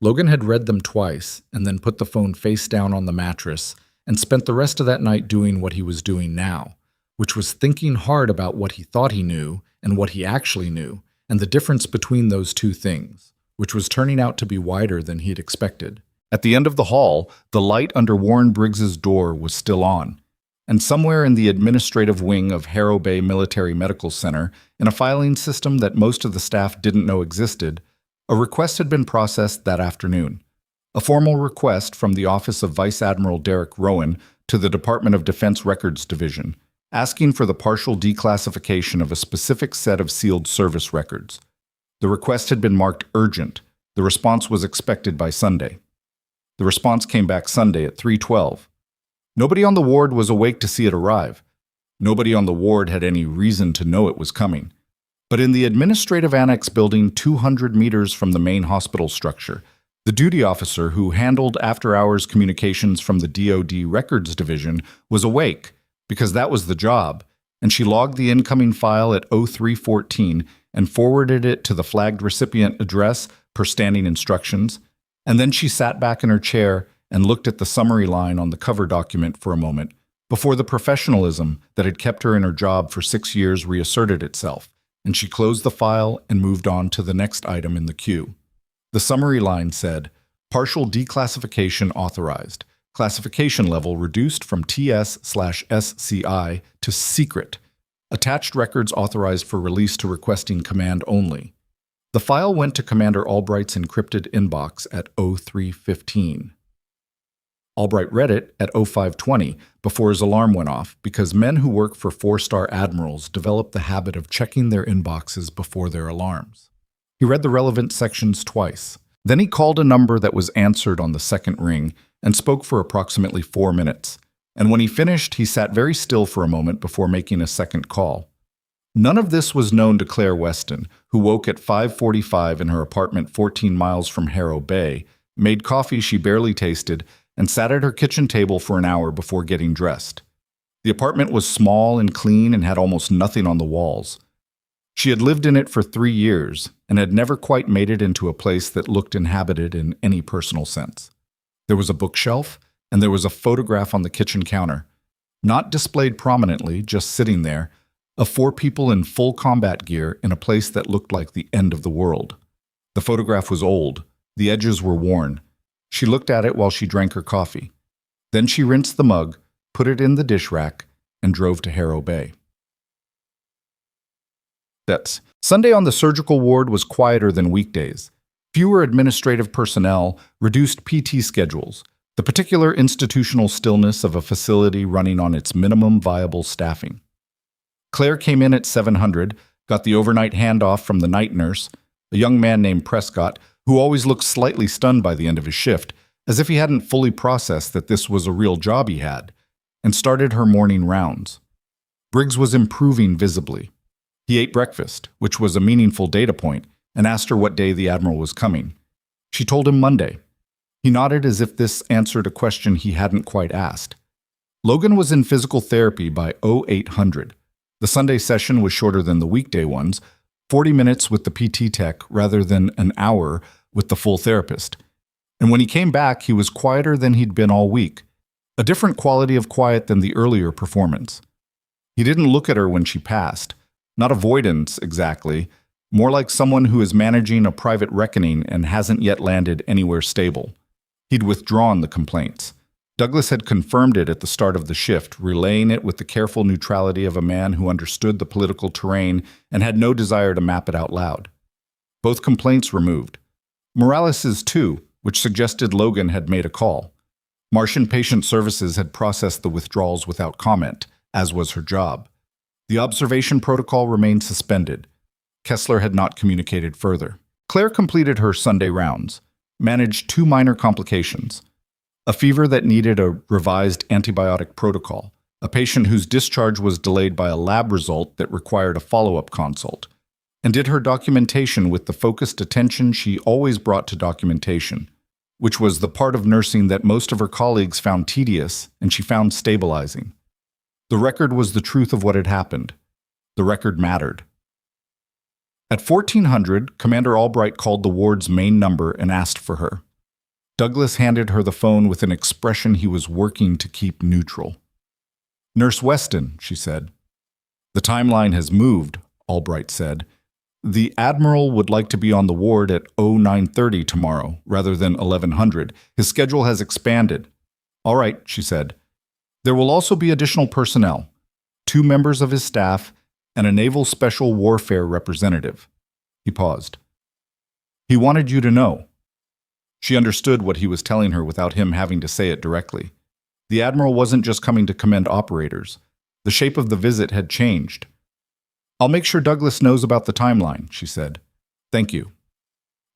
Logan had read them twice and then put the phone face down on the mattress and spent the rest of that night doing what he was doing now, which was thinking hard about what he thought he knew and what he actually knew, and the difference between those two things, which was turning out to be wider than he'd expected. At the end of the hall, the light under Warren Briggs's door was still on, and somewhere in the administrative wing of Harrow Bay Military Medical Center, in a filing system that most of the staff didn't know existed, a request had been processed that afternoon. A formal request from the office of Vice Admiral Derek Rowan to the Department of Defense Records Division, asking for the partial declassification of a specific set of sealed service records. The request had been marked urgent. The response was expected by Sunday. The response came back Sunday at 3:12. Nobody on the ward was awake to see it arrive. Nobody on the ward had any reason to know it was coming. But in the administrative annex building 200 meters from the main hospital structure, the duty officer who handled after-hours communications from the DoD Records Division was awake, because that was the job, and she logged the incoming file at 0314 and forwarded it to the flagged recipient address per standing instructions, and then she sat back in her chair and looked at the summary line on the cover document for a moment before the professionalism that had kept her in her job for 6 years reasserted itself, and she closed the file and moved on to the next item in the queue. The summary line said, "Partial declassification authorized. Classification level reduced from TS/SCI to secret. Attached records authorized for release to requesting command only." The file went to Commander Albright's encrypted inbox at 0315. Albright read it at 0520 before his alarm went off, because men who work for 4-star admirals develop the habit of checking their inboxes before their alarms. He read the relevant sections twice. Then he called a number that was answered on the second ring and spoke for approximately 4 minutes. And when he finished, he sat very still for a moment before making a second call. None of this was known to Claire Weston, who woke at 5:45 in her apartment 14 miles from Harrow Bay, made coffee she barely tasted, and sat at her kitchen table for an hour before getting dressed. The apartment was small and clean and had almost nothing on the walls. She had lived in it for 3 years and had never quite made it into a place that looked inhabited in any personal sense. There was a bookshelf, and there was a photograph on the kitchen counter, not displayed prominently, just sitting there, of 4 people in full combat gear in a place that looked like the end of the world. The photograph was old. The edges were worn. She looked at it while she drank her coffee. Then she rinsed the mug, put it in the dish rack, and drove to Harrow Bay. Sunday on the surgical ward was quieter than weekdays. Fewer administrative personnel, reduced PT schedules, the particular institutional stillness of a facility running on its minimum viable staffing. Claire came in at 700, got the overnight handoff from the night nurse, a young man named Prescott, who always looked slightly stunned by the end of his shift, as if he hadn't fully processed that this was a real job he had, and started her morning rounds. Briggs was improving visibly. He ate breakfast, which was a meaningful data point, and asked her what day the Admiral was coming. She told him Monday. He nodded as if this answered a question he hadn't quite asked. Logan was in physical therapy by 0800. The Sunday session was shorter than the weekday ones, 40 minutes with the PT tech rather than an hour with the full therapist. And when he came back, he was quieter than he'd been all week, a different quality of quiet than the earlier performance. He didn't look at her when she passed. Not avoidance, exactly, more like someone who is managing a private reckoning and hasn't yet landed anywhere stable. He'd withdrawn the complaints. Douglas had confirmed it at the start of the shift, relaying it with the careful neutrality of a man who understood the political terrain and had no desire to map it out loud. Both complaints removed. Morales's too, which suggested Logan had made a call. Martian Patient Services had processed the withdrawals without comment, as was her job. The observation protocol remained suspended. Kessler had not communicated further. Claire completed her Sunday rounds, managed 2 minor complications. A fever that needed a revised antibiotic protocol, a patient whose discharge was delayed by a lab result that required a follow-up consult, and did her documentation with the focused attention she always brought to documentation. which was the part of nursing that most of her colleagues found tedious and she found stabilizing. The record was the truth of what had happened. The record mattered. At 1400, Commander Albright called the ward's main number and asked for her. Douglas handed her the phone with an expression he was working to keep neutral. "Nurse Weston," she said. "The timeline has moved," Albright said. "The Admiral would like to be on the ward at 0930 tomorrow, rather than 1100. His schedule has expanded." "All right," she said. "There will also be additional personnel, 2 members of his staff and a Naval Special Warfare representative." He paused. "He wanted you to know." She understood what he was telling her without him having to say it directly. The Admiral wasn't just coming to commend operators. The shape of the visit had changed. "I'll make sure Douglas knows about the timeline," she said. "Thank you."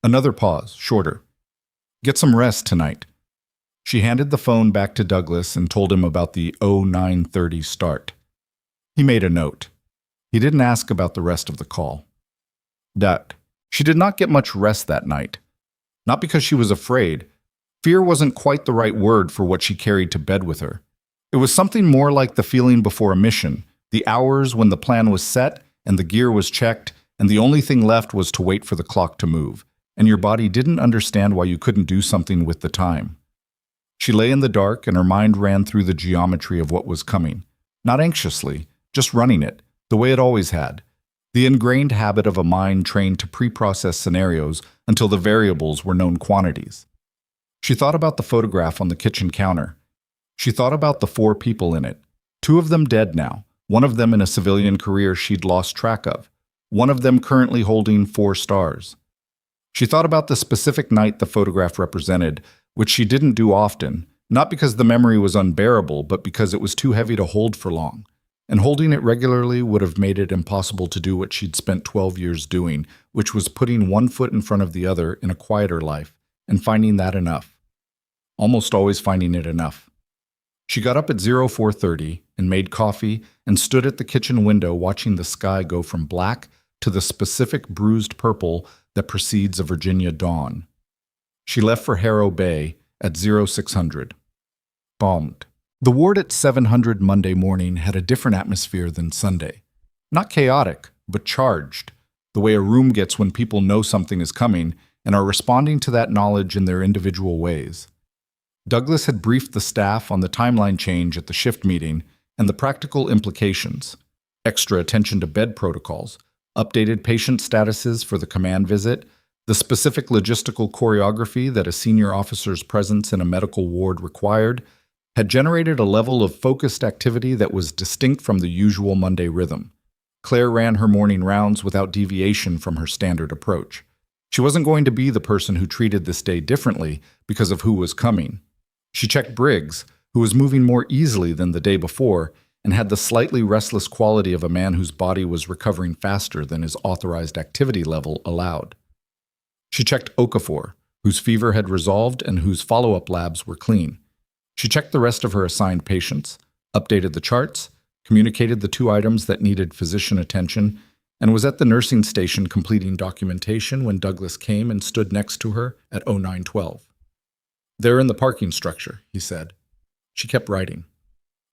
Another pause, shorter. "Get some rest tonight." She handed the phone back to Douglas and told him about the 0930 start. He made a note. He didn't ask about the rest of the call. She did not get much rest that night. Not because she was afraid. Fear wasn't quite the right word for what she carried to bed with her. It was something more like the feeling before a mission, the hours when the plan was set and the gear was checked, and the only thing left was to wait for the clock to move, and your body didn't understand why you couldn't do something with the time. She lay in the dark, and her mind ran through the geometry of what was coming, not anxiously, just running it, the way it always had, the ingrained habit of a mind trained to pre-process scenarios until the variables were known quantities. She thought about the photograph on the kitchen counter. She thought about the 4 people in it, 2 of them dead now, one of them in a civilian career she'd lost track of, one of them currently holding 4 stars. She thought about the specific night the photograph represented, which she didn't do often, not because the memory was unbearable, but because it was too heavy to hold for long. And holding it regularly would have made it impossible to do what she'd spent 12 years doing, which was putting one foot in front of the other in a quieter life, and finding that enough. Almost always finding it enough. She got up at 0430 and made coffee and stood at the kitchen window watching the sky go from black to the specific bruised purple that precedes a Virginia dawn. She left for Harrow Bay at 0600. Bombed. The ward at 700 Monday morning had a different atmosphere than Sunday. Not chaotic, but charged, the way a room gets when people know something is coming and are responding to that knowledge in their individual ways. Douglas had briefed the staff on the timeline change at the shift meeting and the practical implications, extra attention to bed protocols, updated patient statuses for the command visit, the specific logistical choreography that a senior officer's presence in a medical ward required, had generated a level of focused activity that was distinct from the usual Monday rhythm. Claire ran her morning rounds without deviation from her standard approach. She wasn't going to be the person who treated this day differently because of who was coming. She checked Briggs, who was moving more easily than the day before and had the slightly restless quality of a man whose body was recovering faster than his authorized activity level allowed. She checked Okafor, whose fever had resolved and whose follow-up labs were clean. She checked the rest of her assigned patients, updated the charts, communicated the 2 items that needed physician attention, and was at the nursing station completing documentation when Douglas came and stood next to her at 0912. "They're in the parking structure," he said. She kept writing.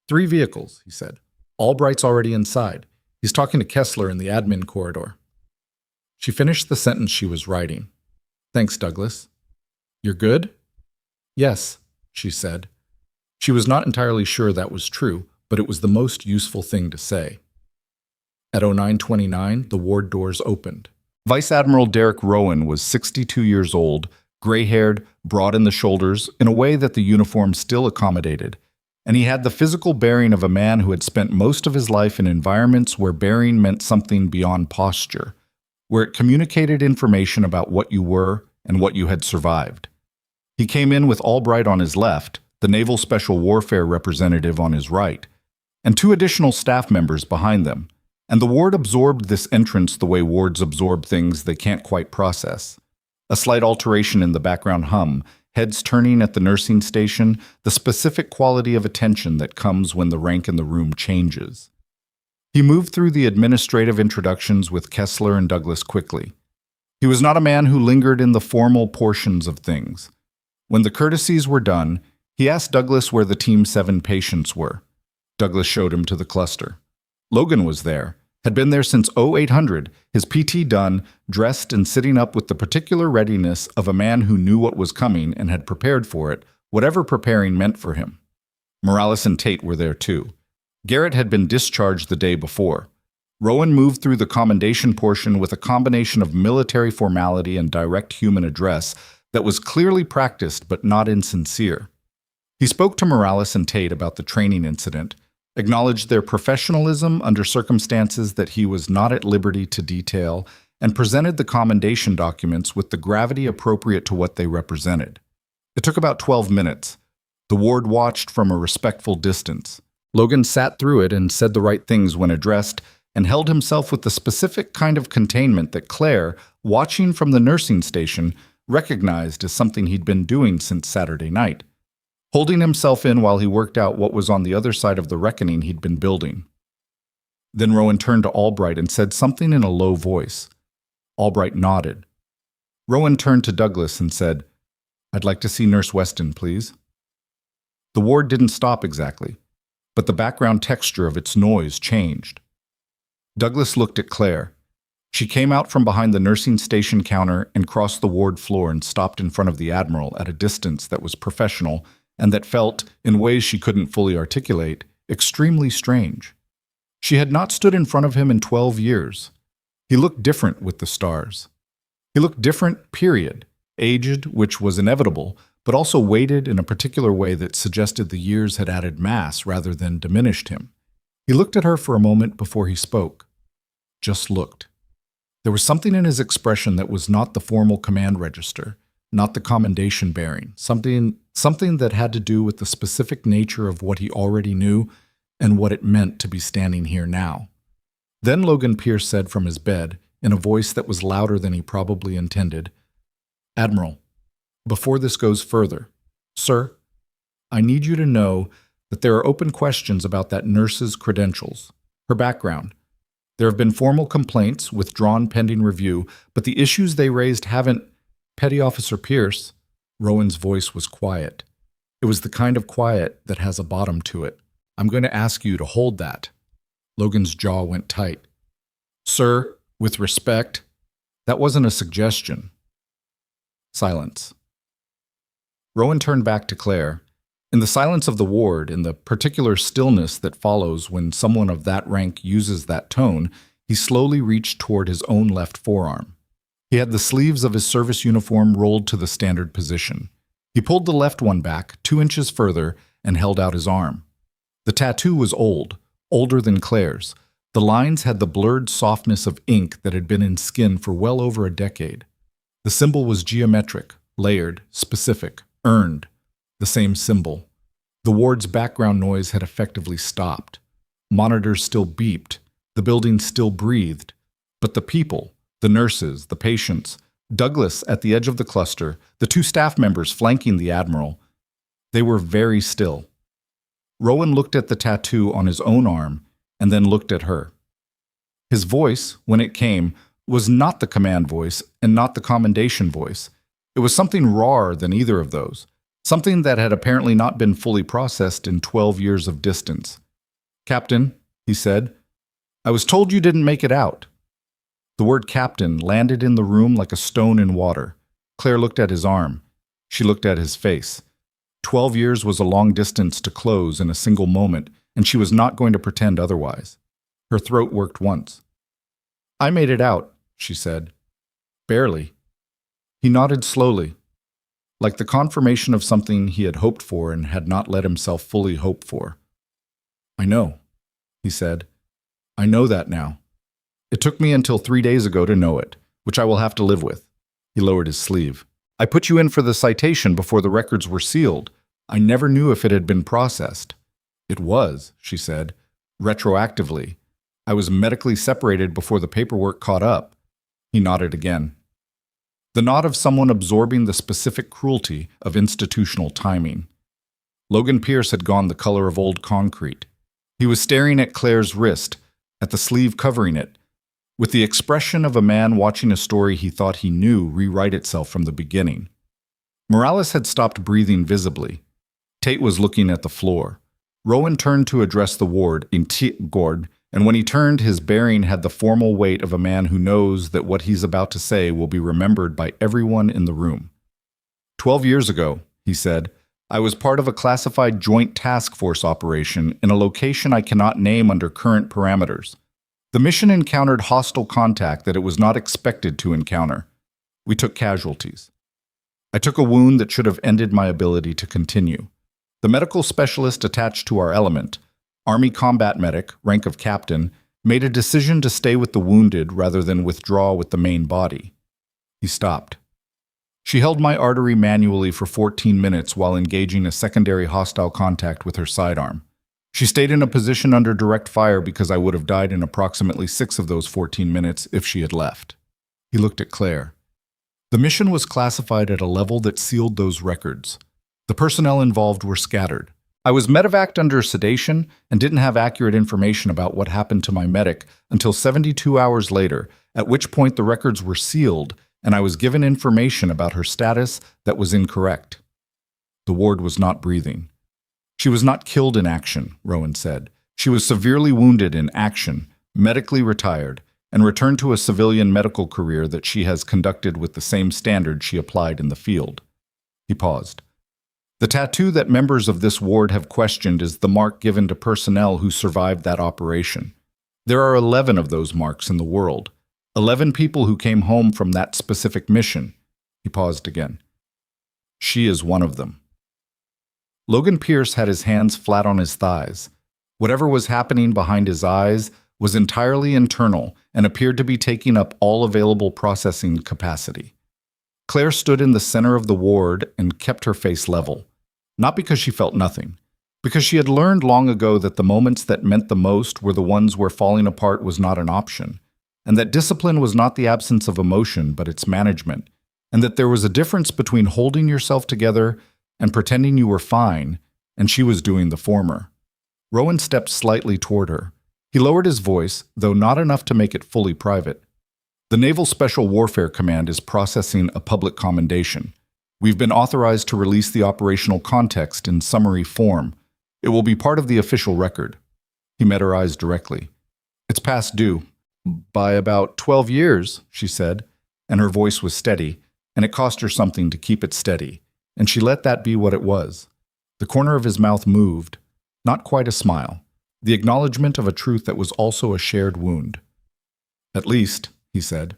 3 vehicles, he said. "Albright's already inside. He's talking to Kessler in the admin corridor." She finished the sentence she was writing. "Thanks, Douglas." "You're good?" "Yes," she said. She was not entirely sure that was true, but it was the most useful thing to say. At 0929, the ward doors opened. Vice Admiral Derek Rowan was 62 years old, gray-haired, broad in the shoulders, in a way that the uniform still accommodated, and he had the physical bearing of a man who had spent most of his life in environments where bearing meant something beyond posture, where it communicated information about what you were and what you had survived. He came in with Albright on his left, the Naval Special Warfare representative on his right, and 2 additional staff members behind them, and the ward absorbed this entrance the way wards absorb things they can't quite process. A slight alteration in the background hum, heads turning at the nursing station, the specific quality of attention that comes when the rank in the room changes. He moved through the administrative introductions with Kessler and Douglas quickly. He was not a man who lingered in the formal portions of things. When the courtesies were done, he asked Douglas where the Team 7 patients were. Douglas showed him to the cluster. Logan was there, had been there since 0800, his PT done, dressed and sitting up with the particular readiness of a man who knew what was coming and had prepared for it, whatever preparing meant for him. Morales and Tate were there too. Garrett had been discharged the day before. Rowan moved through the commendation portion with a combination of military formality and direct human address that was clearly practiced but not insincere. He spoke to Morales and Tate about the training incident, acknowledged their professionalism under circumstances that he was not at liberty to detail, and presented the commendation documents with the gravity appropriate to what they represented. It took about 12 minutes. The ward watched from a respectful distance. Logan sat through it and said the right things when addressed, and held himself with the specific kind of containment that Claire, watching from the nursing station, recognized as something he'd been doing since Saturday night, holding himself in while he worked out what was on the other side of the reckoning he'd been building. Then Rowan turned to Albright and said something in a low voice. Albright nodded. Rowan turned to Douglas and said, "I'd like to see Nurse Weston, please." The ward didn't stop exactly, but the background texture of its noise changed. Douglas looked at Claire. She came out from behind the nursing station counter and crossed the ward floor and stopped in front of the Admiral at a distance that was professional and that felt, in ways she couldn't fully articulate, extremely strange. She had not stood in front of him in 12 years. He looked different with the stars. He looked different, period. Aged, which was inevitable, but also weighted in a particular way that suggested the years had added mass rather than diminished him. He looked at her for a moment before he spoke. Just looked. There was something in his expression that was not the formal command register, not the commendation bearing, something that had to do with the specific nature of what he already knew and what it meant to be standing here now. Then Logan Pierce said from his bed, in a voice that was louder than he probably intended, "Admiral, before this goes further, sir, I need you to know that there are open questions about that nurse's credentials, her background. There have been formal complaints, withdrawn pending review, but the issues they raised haven't—" "Petty Officer Pierce," Rowan's voice was quiet. It was the kind of quiet that has a bottom to it. "I'm going to ask you to hold that." Logan's jaw went tight. "Sir, with respect, that wasn't a suggestion." Silence. Rowan turned back to Claire. In the silence of the ward, in the particular stillness that follows when someone of that rank uses that tone, he slowly reached toward his own left forearm. He had the sleeves of his service uniform rolled to the standard position. He pulled the left one back 2 inches further and held out his arm. The tattoo was old, older than Claire's. The lines had the blurred softness of ink that had been in skin for well over a decade. The symbol was geometric, layered, specific, earned. The same symbol. The ward's background noise had effectively stopped. Monitors still beeped. The building still breathed. But the people, the nurses, the patients, Douglas at the edge of the cluster, the 2 staff members flanking the Admiral, they were very still. Rowan looked at the tattoo on his own arm and then looked at her. His voice, when it came, was not the command voice and not the commendation voice. It was something rawer than either of those. Something that had apparently not been fully processed in 12 years of distance. "Captain," he said, "I was told you didn't make it out." The word captain landed in the room like a stone in water. Claire looked at his arm. She looked at his face. 12 years was a long distance to close in a single moment, and she was not going to pretend otherwise. Her throat worked once. "I made it out," she said. "Barely." He nodded slowly, like the confirmation of something he had hoped for and had not let himself fully hope for. "I know," he said. "I know that now. It took me until 3 days ago to know it, which I will have to live with." He lowered his sleeve. "I put you in for the citation before the records were sealed. I never knew if it had been processed." "It was," she said, "retroactively. I was medically separated before the paperwork caught up." He nodded again. The nod of someone absorbing the specific cruelty of institutional timing. Logan Pierce had gone the color of old concrete. He was staring at Claire's wrist, at the sleeve covering it, with the expression of a man watching a story he thought he knew rewrite itself from the beginning. Morales had stopped breathing visibly. Tate was looking at the floor. Rowan turned to address the ward in Gord, and when he turned, his bearing had the formal weight of a man who knows that what he's about to say will be remembered by everyone in the room. 12 years ago, he said, I was part of a classified joint task force operation in a location I cannot name under current parameters. The mission encountered hostile contact that it was not expected to encounter. We took casualties. I took a wound that should have ended my ability to continue. The medical specialist attached to our element, Army combat medic, rank of captain, made a decision to stay with the wounded rather than withdraw with the main body. He stopped. She held my artery manually for 14 minutes while engaging a secondary hostile contact with her sidearm. She stayed in a position under direct fire because I would have died in approximately 6 of those 14 minutes if she had left. He looked at Claire. The mission was classified at a level that sealed those records. The personnel involved were scattered. I was medevaced under sedation and didn't have accurate information about what happened to my medic until 72 hours later, at which point the records were sealed and I was given information about her status that was incorrect. The ward was not breathing. She was not killed in action, Rowan said. She was severely wounded in action, medically retired, and returned to a civilian medical career that she has conducted with the same standard she applied in the field. He paused. The tattoo that members of this ward have questioned is the mark given to personnel who survived that operation. There are 11 of those marks in the world. 11 people who came home from that specific mission. He paused again. She is one of them. Logan Pierce had his hands flat on his thighs. Whatever was happening behind his eyes was entirely internal and appeared to be taking up all available processing capacity. Claire stood in the center of the ward and kept her face level. Not because she felt nothing, because she had learned long ago that the moments that meant the most were the ones where falling apart was not an option, and that discipline was not the absence of emotion but its management, and that there was a difference between holding yourself together and pretending you were fine, and she was doing the former. Rowan stepped slightly toward her. He lowered his voice, though not enough to make it fully private. The Naval Special Warfare Command is processing a public commendation. We've been authorized to release the operational context in summary form. It will be part of the official record. He met her eyes directly. It's past due. By about 12 years, she said, and her voice was steady, and it cost her something to keep it steady, and she let that be what it was. The corner of his mouth moved, not quite a smile, the acknowledgement of a truth that was also a shared wound. At least, he said.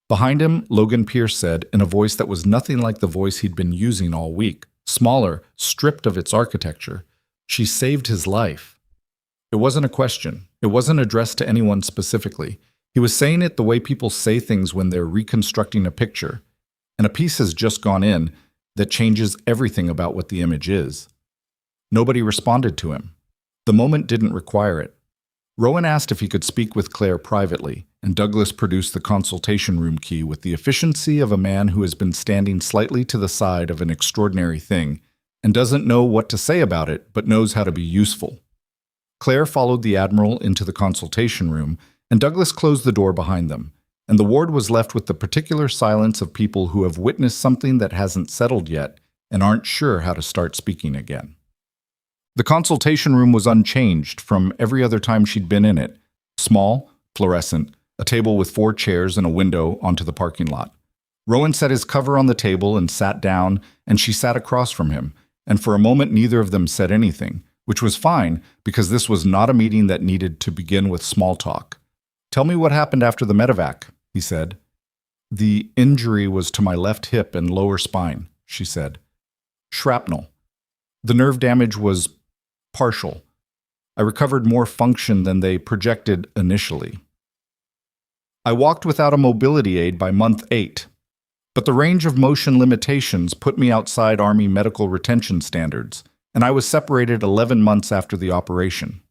Behind him, Logan Pierce said, in a voice that was nothing like the voice he'd been using all week, smaller, stripped of its architecture, she saved his life. It wasn't a question. It wasn't addressed to anyone specifically. He was saying it the way people say things when they're reconstructing a picture, and a piece has just gone in that changes everything about what the image is. Nobody responded to him. The moment didn't require it. Rowan asked if he could speak with Claire privately, and Douglas produced the consultation room key with the efficiency of a man who has been standing slightly to the side of an extraordinary thing and doesn't know what to say about it but knows how to be useful. Claire followed the Admiral into the consultation room, and Douglas closed the door behind them, and the ward was left with the particular silence of people who have witnessed something that hasn't settled yet and aren't sure how to start speaking again. The consultation room was unchanged from every other time she'd been in it. Small, fluorescent, a table with 4 chairs and a window onto the parking lot. Rowan set his cover on the table and sat down, and she sat across from him, and for a moment neither of them said anything, which was fine because this was not a meeting that needed to begin with small talk. "Tell me what happened after the medevac," he said. "The injury was to my left hip and lower spine," she said. "Shrapnel. The nerve damage was partial. I recovered more function than they projected initially. I walked without a mobility aid by month 8, but the range of motion limitations put me outside Army medical retention standards, and I was separated 11 months after the operation."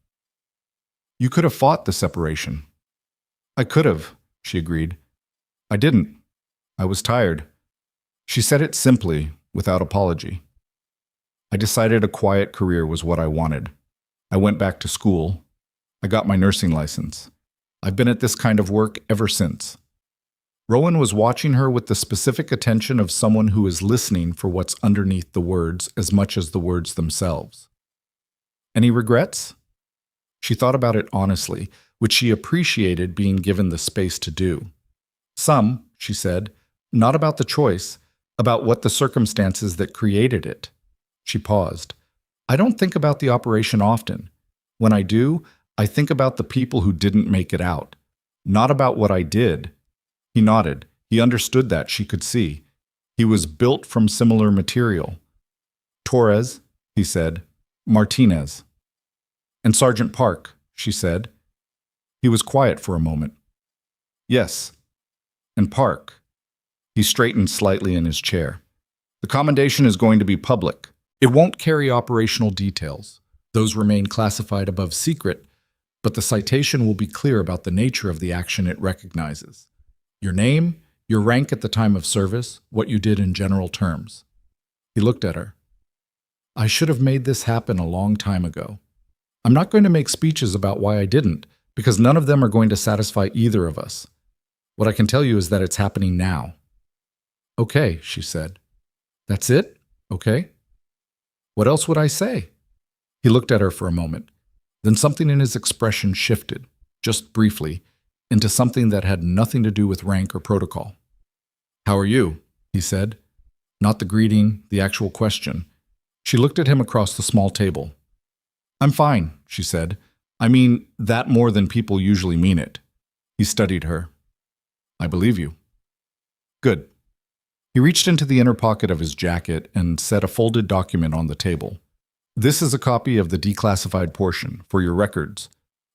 "You could have fought the separation." "I could have," she agreed. "I didn't. I was tired." She said it simply, without apology. "I decided a quiet career was what I wanted. I went back to school. I got my nursing license. I've been at this kind of work ever since." Rowan was watching her with the specific attention of someone who is listening for what's underneath the words as much as the words themselves. Any regrets? She thought about it honestly, which she appreciated being given the space to do. Some, she said, not about the choice, about what the circumstances that created it. She paused. I don't think about the operation often. When I do, I think about the people who didn't make it out, not about what I did. He nodded. He understood that, she could see. He was built from similar material. Torres, he said. Martinez. And Sergeant Park, she said. He was quiet for a moment. Yes. And Park. He straightened slightly in his chair. The commendation is going to be public. It won't carry operational details. Those remain classified above secret, but the citation will be clear about the nature of the action it recognizes. Your name, your rank at the time of service, what you did in general terms. He looked at her. I should have made this happen a long time ago. I'm not going to make speeches about why I didn't, because none of them are going to satisfy either of us. What I can tell you is that it's happening now. Okay, she said. That's it? Okay. What else would I say? He looked at her for a moment. Then something in his expression shifted, just briefly, into something that had nothing to do with rank or protocol. How are you? He said. Not the greeting, the actual question. She looked at him across the small table. I'm fine, she said. I mean that more than people usually mean it. He studied her. I believe you. Good. He reached into the inner pocket of his jacket and set a folded document on the table. This is a copy of the declassified portion, for your records.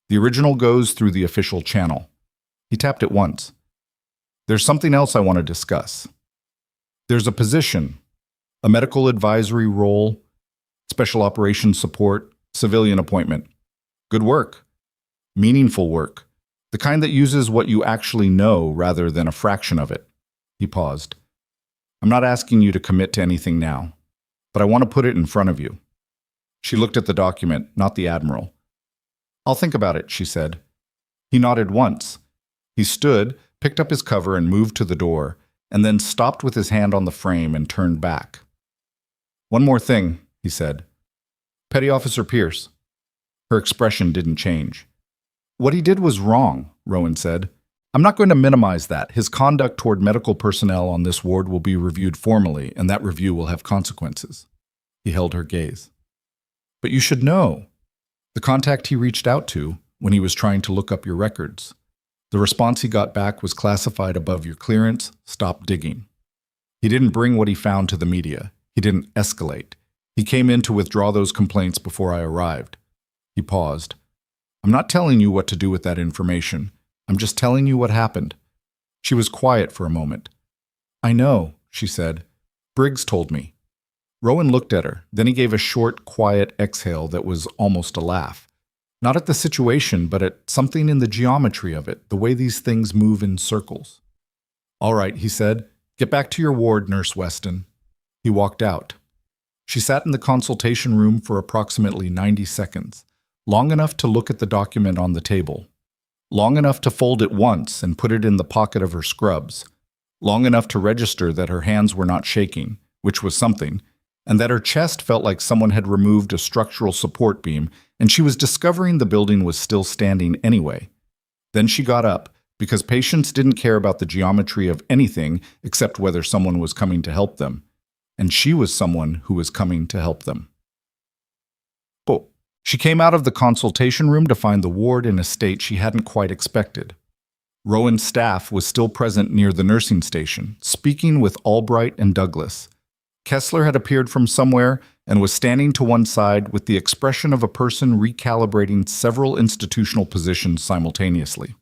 The original goes through the official channel. He tapped it once. There's something else I want to discuss. There's a position, a medical advisory role, special operations support, civilian appointment. Good work. Meaningful work. The kind that uses what you actually know rather than a fraction of it. He paused. I'm not asking you to commit to anything now, but I want to put it in front of you. She looked at the document, not the Admiral. I'll think about it, she said. He nodded once. He stood, picked up his cover and moved to the door, and then stopped with his hand on the frame and turned back. One more thing, he said. Petty Officer Pierce. Her expression didn't change. What he did was wrong, Rowan said. I'm not going to minimize that. His conduct toward medical personnel on this ward will be reviewed formally, and that review will have consequences. He held her gaze. But you should know. The contact he reached out to when he was trying to look up your records. The response he got back was classified above your clearance, stop digging. He didn't bring what he found to the media. He didn't escalate. He came in to withdraw those complaints before I arrived. He paused. I'm not telling you what to do with that information. I'm just telling you what happened. She was quiet for a moment. I know, she said. Briggs told me. Rowan looked at her. Then he gave a short, quiet exhale that was almost a laugh. Not at the situation, but at something in the geometry of it, the way these things move in circles. All right, he said. Get back to your ward, Nurse Weston. He walked out. She sat in the consultation room for approximately 90 seconds, long enough to look at the document on the table. Long enough to fold it once and put it in the pocket of her scrubs. Long enough to register that her hands were not shaking, which was something, and that her chest felt like someone had removed a structural support beam, and she was discovering the building was still standing anyway. Then she got up, because patients didn't care about the geometry of anything except whether someone was coming to help them, and she was someone who was coming to help them. Oh. She came out of the consultation room to find the ward in a state she hadn't quite expected. Rowan's staff was still present near the nursing station, speaking with Albright and Douglas. Kessler had appeared from somewhere and was standing to one side with the expression of a person recalibrating several institutional positions simultaneously.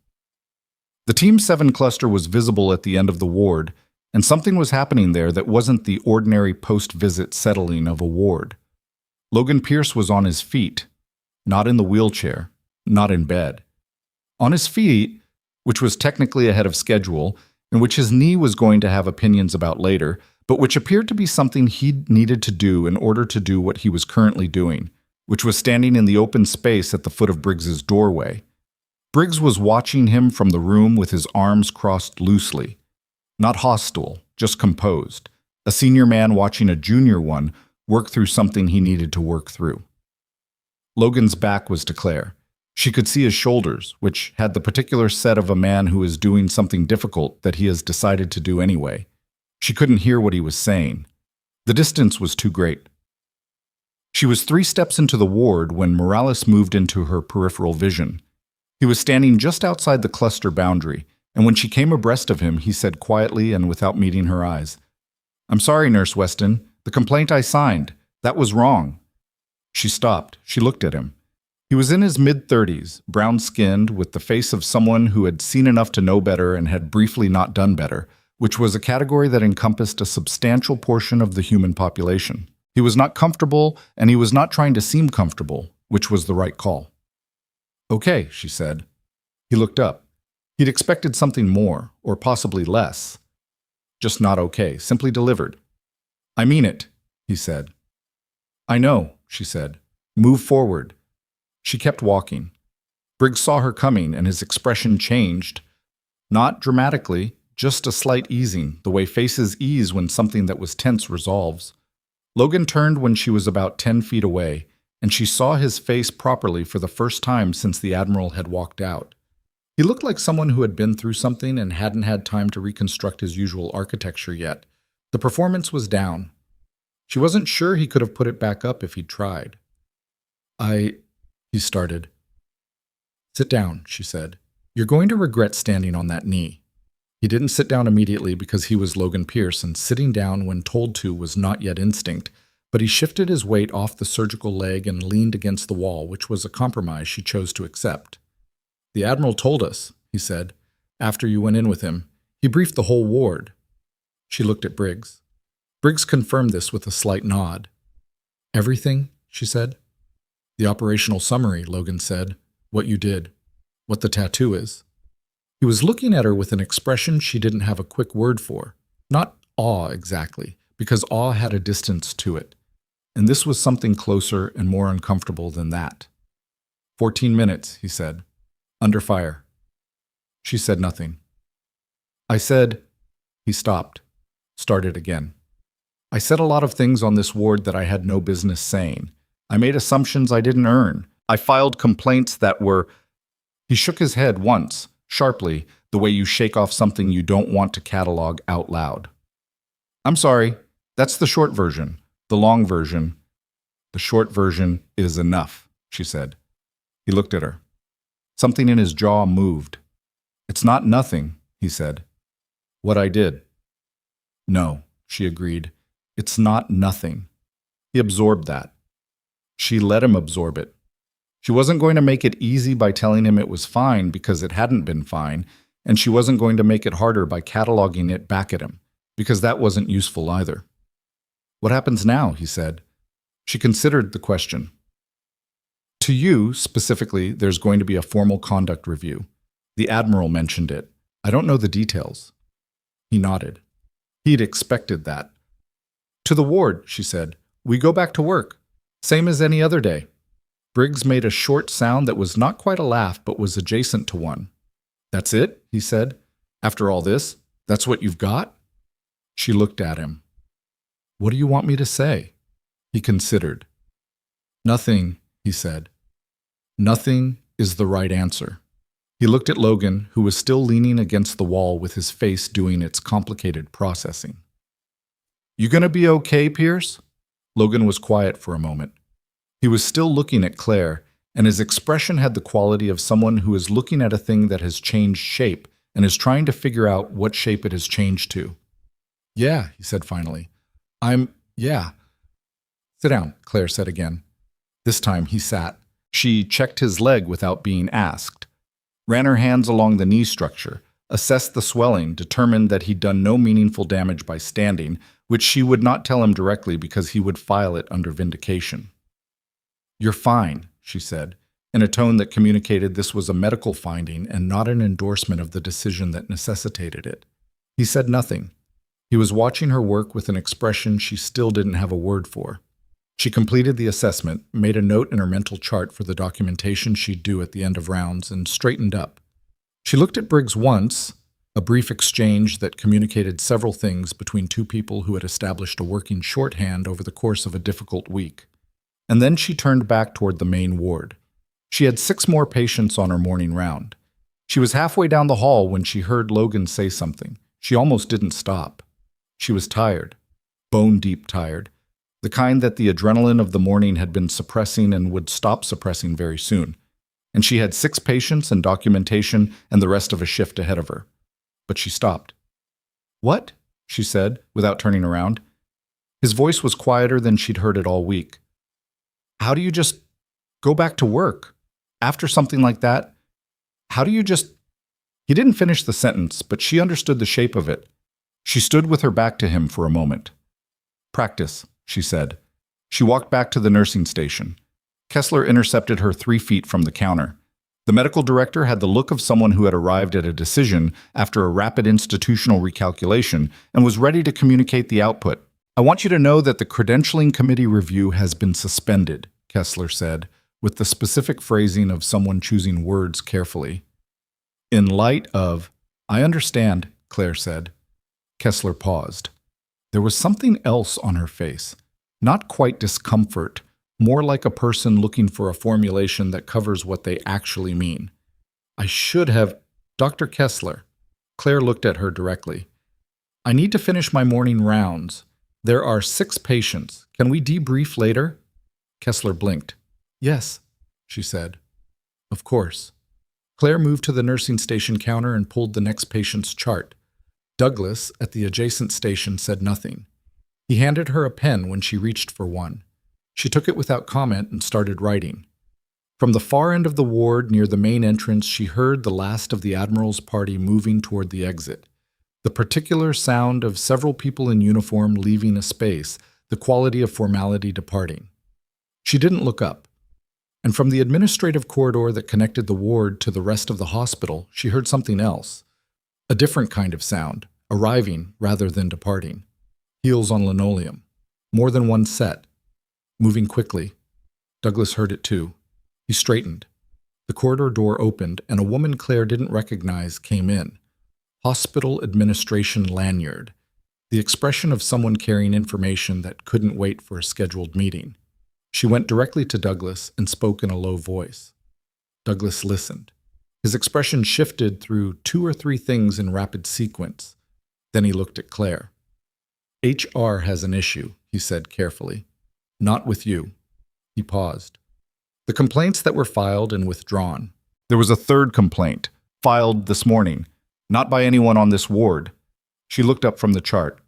The Team 7 cluster was visible at the end of the ward, and something was happening there that wasn't the ordinary post-visit settling of a ward. Logan Pierce was on his feet. Not in the wheelchair, not in bed. On his feet, which was technically ahead of schedule, and which his knee was going to have opinions about later, but which appeared to be something he needed to do in order to do what he was currently doing, which was standing in the open space at the foot of Briggs's doorway. Briggs was watching him from the room with his arms crossed loosely. Not hostile, just composed. A senior man watching a junior one work through something he needed to work through. Logan's back was to Claire. She could see his shoulders, which had the particular set of a man who is doing something difficult that he has decided to do anyway. She couldn't hear what he was saying. The distance was too great. She was 3 steps into the ward when Morales moved into her peripheral vision. He was standing just outside the cluster boundary, and when she came abreast of him, he said quietly and without meeting her eyes, "I'm sorry, Nurse Weston. The complaint I signed. That was wrong." She stopped. She looked at him. He was in his mid-30s, brown-skinned, with the face of someone who had seen enough to know better and had briefly not done better, which was a category that encompassed a substantial portion of the human population. He was not comfortable, and he was not trying to seem comfortable, which was the right call. "Okay," she said. He looked up. He'd expected something more, or possibly less. Just not okay, simply delivered. "I mean it," he said. "I know," she said. "Move forward." She kept walking. Briggs saw her coming, and his expression changed. Not dramatically, just a slight easing, the way faces ease when something that was tense resolves. Logan turned when she was about 10 feet away, and she saw his face properly for the first time since the Admiral had walked out. He looked like someone who had been through something and hadn't had time to reconstruct his usual architecture yet. The performance was down. She wasn't sure he could have put it back up if he'd tried. He started. "Sit down," she said. "You're going to regret standing on that knee." He didn't sit down immediately because he was Logan Pierce, and sitting down when told to was not yet instinct, but he shifted his weight off the surgical leg and leaned against the wall, which was a compromise she chose to accept. "The Admiral told us," he said, "after you went in with him. He briefed the whole ward." She looked at Briggs. Briggs confirmed this with a slight nod. "Everything?" she said. "The operational summary," Logan said. "What you did. What the tattoo is." He was looking at her with an expression she didn't have a quick word for. Not awe exactly, because awe had a distance to it. And this was something closer and more uncomfortable than that. 14 minutes, he said. Under fire. She said nothing. "I said," he stopped, started again. "I said a lot of things on this ward that I had no business saying. I made assumptions I didn't earn. I filed complaints that were—" He shook his head once, sharply, the way you shake off something you don't want to catalog out loud. "I'm sorry. That's the short version. The long version." "The short version is enough," she said. He looked at her. Something in his jaw moved. "It's not nothing," he said. "What I did." "No," she agreed. "It's not nothing." He absorbed that. She let him absorb it. She wasn't going to make it easy by telling him it was fine because it hadn't been fine, and she wasn't going to make it harder by cataloging it back at him, because that wasn't useful either. "What happens now?" he said. She considered the question. "To you, specifically, there's going to be a formal conduct review. The Admiral mentioned it. I don't know the details." He nodded. He'd expected that. "To the ward," she said. "We go back to work. Same as any other day." Briggs made a short sound that was not quite a laugh, but was adjacent to one. "That's it?" he said. "After all this, that's what you've got?" She looked at him. "What do you want me to say?" He considered. "Nothing," he said. "Nothing is the right answer." He looked at Logan, who was still leaning against the wall with his face doing its complicated processing. "You gonna be okay, Pierce?" Logan was quiet for a moment. He was still looking at Claire, and his expression had the quality of someone who is looking at a thing that has changed shape and is trying to figure out what shape it has changed to. "Yeah," he said finally. Yeah." "Sit down," Claire said again. This time he sat. She checked his leg without being asked, ran her hands along the knee structure, assessed the swelling, determined that he'd done no meaningful damage by standing, which she would not tell him directly because he would file it under vindication. "You're fine," she said, in a tone that communicated this was a medical finding and not an endorsement of the decision that necessitated it. He said nothing. He was watching her work with an expression she still didn't have a word for. She completed the assessment, made a note in her mental chart for the documentation she'd do at the end of rounds, and straightened up. She looked at Briggs once, a brief exchange that communicated several things between two people who had established a working shorthand over the course of a difficult week. And then she turned back toward the main ward. She had 6 more patients on her morning round. She was halfway down the hall when she heard Logan say something. She almost didn't stop. She was tired, bone-deep tired, the kind that the adrenaline of the morning had been suppressing and would stop suppressing very soon. And she had 6 patients and documentation and the rest of a shift ahead of her. But she stopped. "What?" she said, without turning around. His voice was quieter than she'd heard it all week. "How do you just go back to work? After something like that? How do you just—" He didn't finish the sentence, but she understood the shape of it. She stood with her back to him for a moment. "Practice," she said. She walked back to the nursing station. Kessler intercepted her 3 feet from the counter. The medical director had the look of someone who had arrived at a decision after a rapid institutional recalculation and was ready to communicate the output. "I want you to know that the credentialing committee review has been suspended," Kessler said, with the specific phrasing of someone choosing words carefully. "In light of—" "I understand," Claire said. Kessler paused. There was something else on her face. Not quite discomfort, more like a person looking for a formulation that covers what they actually mean. "I should have—" "Dr. Kessler." Claire looked at her directly. "I need to finish my morning rounds. There are 6 patients. Can we debrief later?" Kessler blinked. "Yes," she said. "Of course." Claire moved to the nursing station counter and pulled the next patient's chart. Douglas, at the adjacent station, said nothing. He handed her a pen when she reached for one. She took it without comment and started writing. From the far end of the ward near the main entrance, she heard the last of the Admiral's party moving toward the exit. The particular sound of several people in uniform leaving a space, the quality of formality departing. She didn't look up. And from the administrative corridor that connected the ward to the rest of the hospital, she heard something else. A different kind of sound, arriving rather than departing. Heels on linoleum. More than one set. Moving quickly. Douglas heard it too. He straightened. The corridor door opened, and a woman Claire didn't recognize came in. Hospital administration lanyard. The expression of someone carrying information that couldn't wait for a scheduled meeting. She went directly to Douglas and spoke in a low voice. Douglas listened. His expression shifted through 2 or 3 things in rapid sequence. Then he looked at Claire. "HR has an issue," he said carefully. "Not with you." He paused. The complaints that were filed and withdrawn. There was a 3rd complaint, filed this morning, not by anyone on this ward. She looked up from the chart.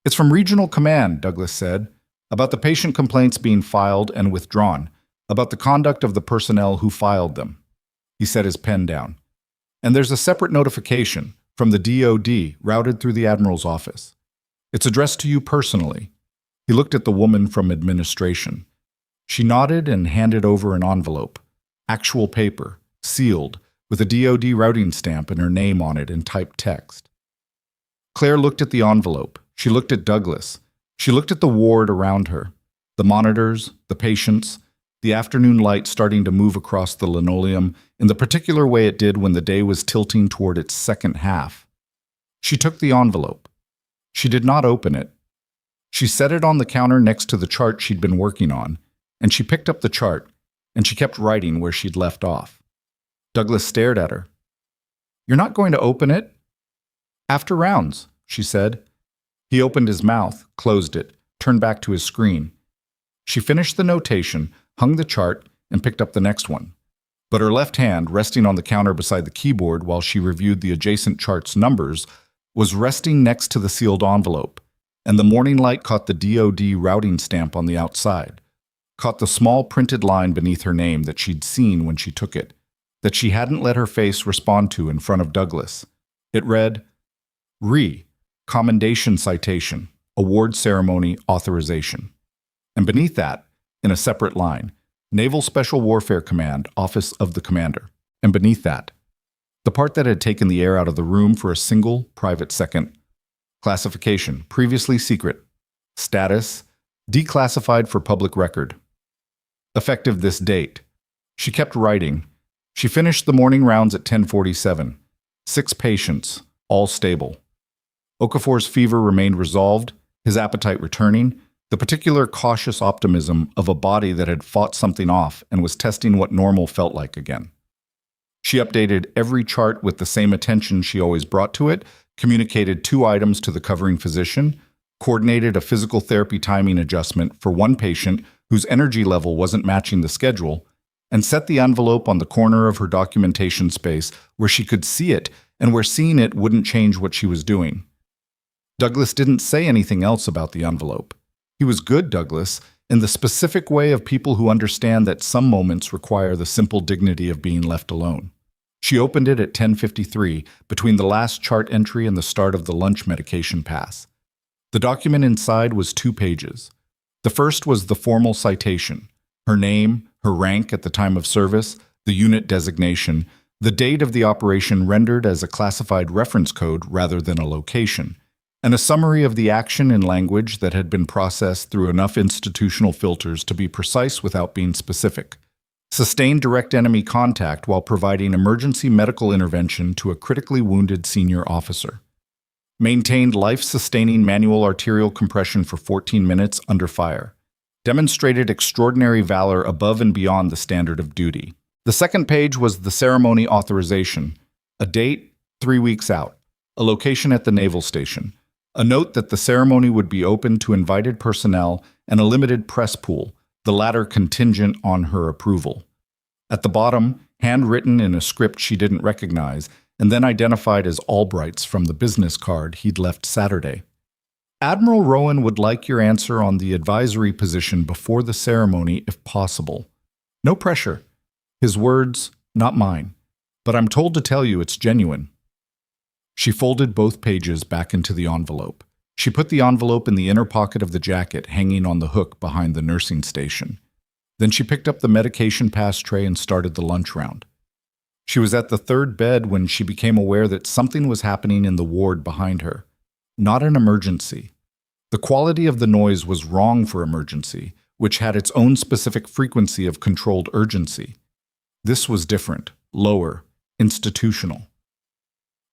"It's from Regional Command," Douglas said, "about the patient complaints being filed and withdrawn, about the conduct of the personnel who filed them." He set his pen down. "And there's a separate notification from the DOD routed through the Admiral's office. It's addressed to you personally." He looked at the woman from administration. She nodded and handed over an envelope. Actual paper, sealed, with a DOD routing stamp and her name on it in typed text. Claire looked at the envelope. She looked at Douglas. She looked at the ward around her. The monitors, the patients, the afternoon light starting to move across the linoleum in the particular way it did when the day was tilting toward its second half. She took the envelope. She did not open it. She set it on the counter next to the chart she'd been working on, and she picked up the chart, and she kept writing where she'd left off. Douglas stared at her. "You're not going to open it?" "After rounds," she said. He opened his mouth, closed it, turned back to his screen. She finished the notation, hung the chart, and picked up the next one. But her left hand, resting on the counter beside the keyboard while she reviewed the adjacent chart's numbers, was resting next to the sealed envelope, and the morning light caught the DOD routing stamp on the outside, caught the small printed line beneath her name that she'd seen when she took it, that she hadn't let her face respond to in front of Douglas. It read, Commendation Citation, Award Ceremony Authorization. And beneath that, in a separate line, Naval Special Warfare Command, Office of the Commander. And beneath that, the part that had taken the air out of the room for a single private second. Classification, previously secret. Status, declassified for public record. Effective this date. She kept writing. She finished the morning rounds at 10:47. 6 patients, all stable. Okafor's fever remained resolved, his appetite returning, the particular cautious optimism of a body that had fought something off and was testing what normal felt like again. She updated every chart with the same attention she always brought to it, communicated 2 items to the covering physician, coordinated a physical therapy timing adjustment for one patient whose energy level wasn't matching the schedule, and set the envelope on the corner of her documentation space where she could see it and where seeing it wouldn't change what she was doing. Douglas didn't say anything else about the envelope. He was good, Douglas, in the specific way of people who understand that some moments require the simple dignity of being left alone. She opened it at 10:53, between the last chart entry and the start of the lunch medication pass. The document inside was 2 pages. The first was the formal citation, her name, her rank at the time of service, the unit designation, the date of the operation rendered as a classified reference code rather than a location, and a summary of the action in language that had been processed through enough institutional filters to be precise without being specific. Sustained direct enemy contact while providing emergency medical intervention to a critically wounded senior officer. Maintained life-sustaining manual arterial compression for 14 minutes under fire. Demonstrated extraordinary valor above and beyond the standard of duty. The second page was the ceremony authorization. A date, 3 weeks out. A location at the naval station. A note that the ceremony would be open to invited personnel and a limited press pool, the latter contingent on her approval. At the bottom, handwritten in a script she didn't recognize, and then identified as Albright's from the business card he'd left Saturday. Admiral Rowan would like your answer on the advisory position before the ceremony if possible. No pressure. His words, not mine. But I'm told to tell you it's genuine. She folded both pages back into the envelope. She put the envelope in the inner pocket of the jacket hanging on the hook behind the nursing station. Then she picked up the medication pass tray and started the lunch round. She was at the 3rd bed when she became aware that something was happening in the ward behind her. Not an emergency. The quality of the noise was wrong for emergency, which had its own specific frequency of controlled urgency. This was different, lower, institutional.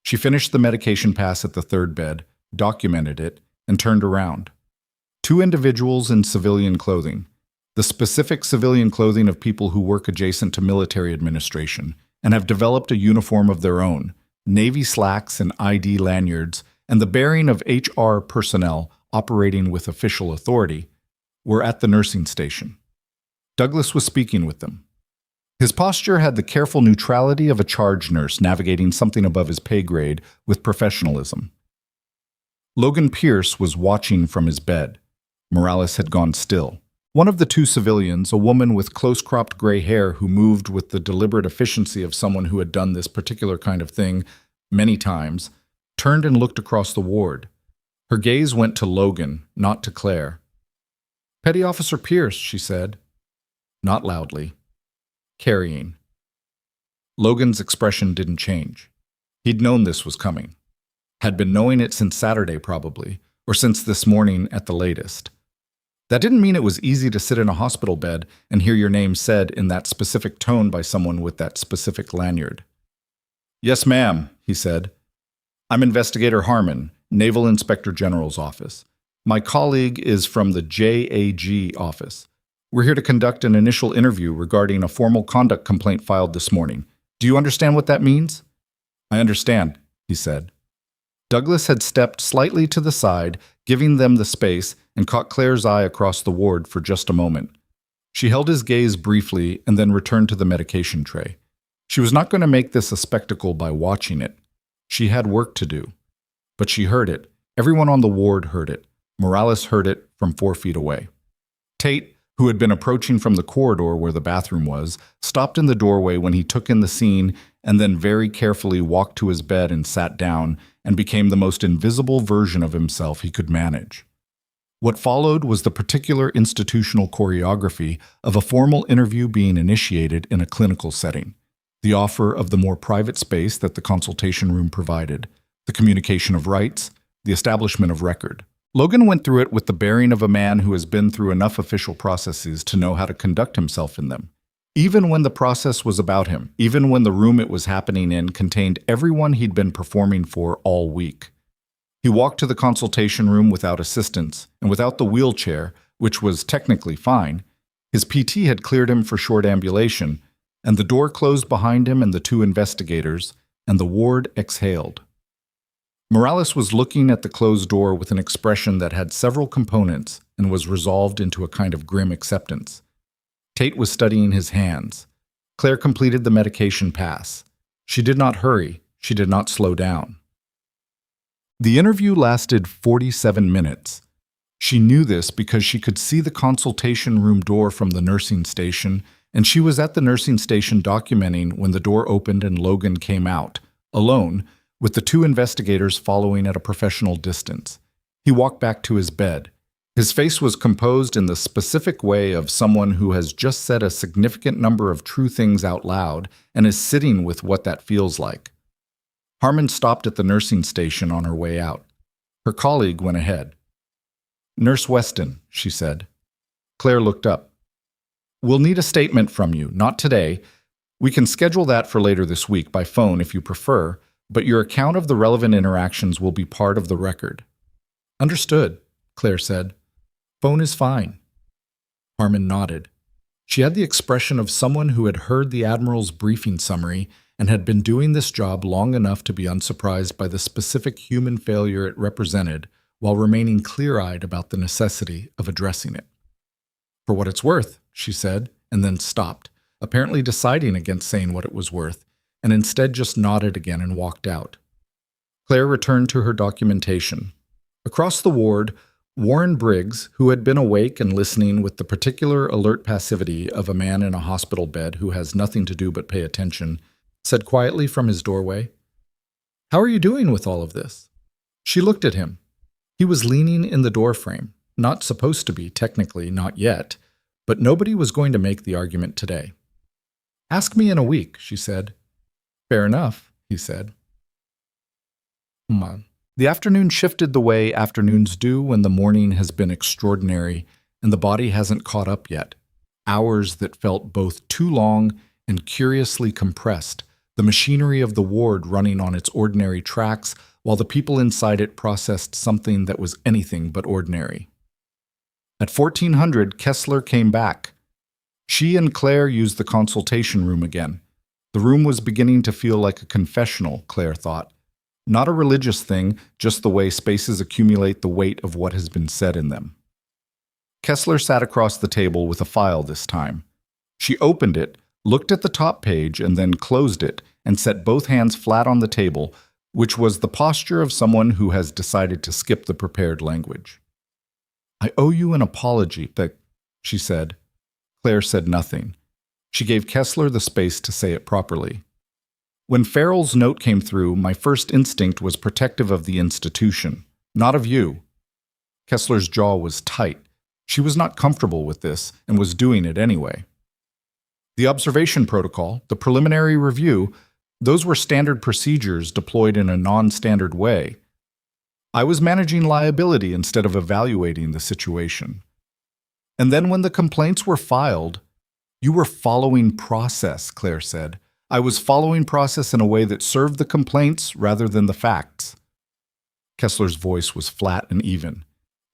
She finished the medication pass at the 3rd bed, documented it, and turned around. 2 individuals in civilian clothing, the specific civilian clothing of people who work adjacent to military administration and have developed a uniform of their own, Navy slacks and ID lanyards, and the bearing of HR personnel operating with official authority, were at the nursing station. Douglas was speaking with them. His posture had the careful neutrality of a charge nurse navigating something above his pay grade with professionalism. Logan Pierce was watching from his bed. Morales had gone still. One of the 2 civilians, a woman with close-cropped gray hair who moved with the deliberate efficiency of someone who had done this particular kind of thing many times, turned and looked across the ward. Her gaze went to Logan, not to Claire. "Petty Officer Pierce," she said. Not loudly. "Carrying." Logan's expression didn't change. He'd known this was coming. Had been knowing it since Saturday, probably, or since this morning at the latest. That didn't mean it was easy to sit in a hospital bed and hear your name said in that specific tone by someone with that specific lanyard. "Yes, ma'am," he said. "I'm Investigator Harmon, Naval Inspector General's office. My colleague is from the JAG office. We're here to conduct an initial interview regarding a formal conduct complaint filed this morning. Do you understand what that means?" "I understand," he said. Douglas had stepped slightly to the side, giving them the space, and caught Claire's eye across the ward for just a moment. She held his gaze briefly and then returned to the medication tray. She was not going to make this a spectacle by watching it. She had work to do. But she heard it. Everyone on the ward heard it. Morales heard it from 4 feet away. Tate, who had been approaching from the corridor where the bathroom was, stopped in the doorway when he took in the scene and then very carefully walked to his bed and sat down and became the most invisible version of himself he could manage. What followed was the particular institutional choreography of a formal interview being initiated in a clinical setting, the offer of the more private space that the consultation room provided, the communication of rights, the establishment of record. Logan went through it with the bearing of a man who has been through enough official processes to know how to conduct himself in them. Even when the process was about him, even when the room it was happening in contained everyone he'd been performing for all week. He walked to the consultation room without assistance, and without the wheelchair, which was technically fine. His PT had cleared him for short ambulation, and the door closed behind him and the two investigators, and the ward exhaled. Morales was looking at the closed door with an expression that had several components and was resolved into a kind of grim acceptance. Tate was studying his hands. Claire completed the medication pass. She did not hurry. She did not slow down. The interview lasted 47 minutes. She knew this because she could see the consultation room door from the nursing station, and she was at the nursing station documenting when the door opened and Logan came out, alone, with the two investigators following at a professional distance. He walked back to his bed. His face was composed in the specific way of someone who has just said a significant number of true things out loud and is sitting with what that feels like. Harmon stopped at the nursing station on her way out. Her colleague went ahead. "Nurse Weston," she said. Claire looked up. "We'll need a statement from you, not today. We can schedule that for later this week by phone if you prefer, but your account of the relevant interactions will be part of the record." "Understood," Claire said. "Phone is fine." Harmon nodded. She had the expression of someone who had heard the Admiral's briefing summary and had been doing this job long enough to be unsurprised by the specific human failure it represented, while remaining clear-eyed about the necessity of addressing it. "For what it's worth," she said, and then stopped, apparently deciding against saying what it was worth, and instead just nodded again and walked out. Claire returned to her documentation. Across the ward, Warren Briggs, who had been awake and listening with the particular alert passivity of a man in a hospital bed who has nothing to do but pay attention, said quietly from his doorway, "How are you doing with all of this?" She looked at him. He was leaning in the doorframe, not supposed to be, technically, not yet, but nobody was going to make the argument today. "Ask me in a week," she said. "Fair enough," he said. The afternoon shifted the way afternoons do when the morning has been extraordinary and the body hasn't caught up yet. Hours that felt both too long and curiously compressed, the machinery of the ward running on its ordinary tracks while the people inside it processed something that was anything but ordinary. At 1400, Kessler came back. She and Claire used the consultation room again. The room was beginning to feel like a confessional, Claire thought. Not a religious thing, just the way spaces accumulate the weight of what has been said in them. Kessler sat across the table with a file this time. She opened it, looked at the top page, and then closed it and set both hands flat on the table, which was the posture of someone who has decided to skip the prepared language. "I owe you an apology," she said. Claire said nothing. She gave Kessler the space to say it properly. "When Farrell's note came through, my first instinct was protective of the institution, not of you." Kessler's jaw was tight. She was not comfortable with this and was doing it anyway. "The observation protocol, the preliminary review, those were standard procedures deployed in a non-standard way. I was managing liability instead of evaluating the situation. And then when the complaints were filed, you were following process," Claire said. "I was following process in a way that served the complaints rather than the facts." Kessler's voice was flat and even.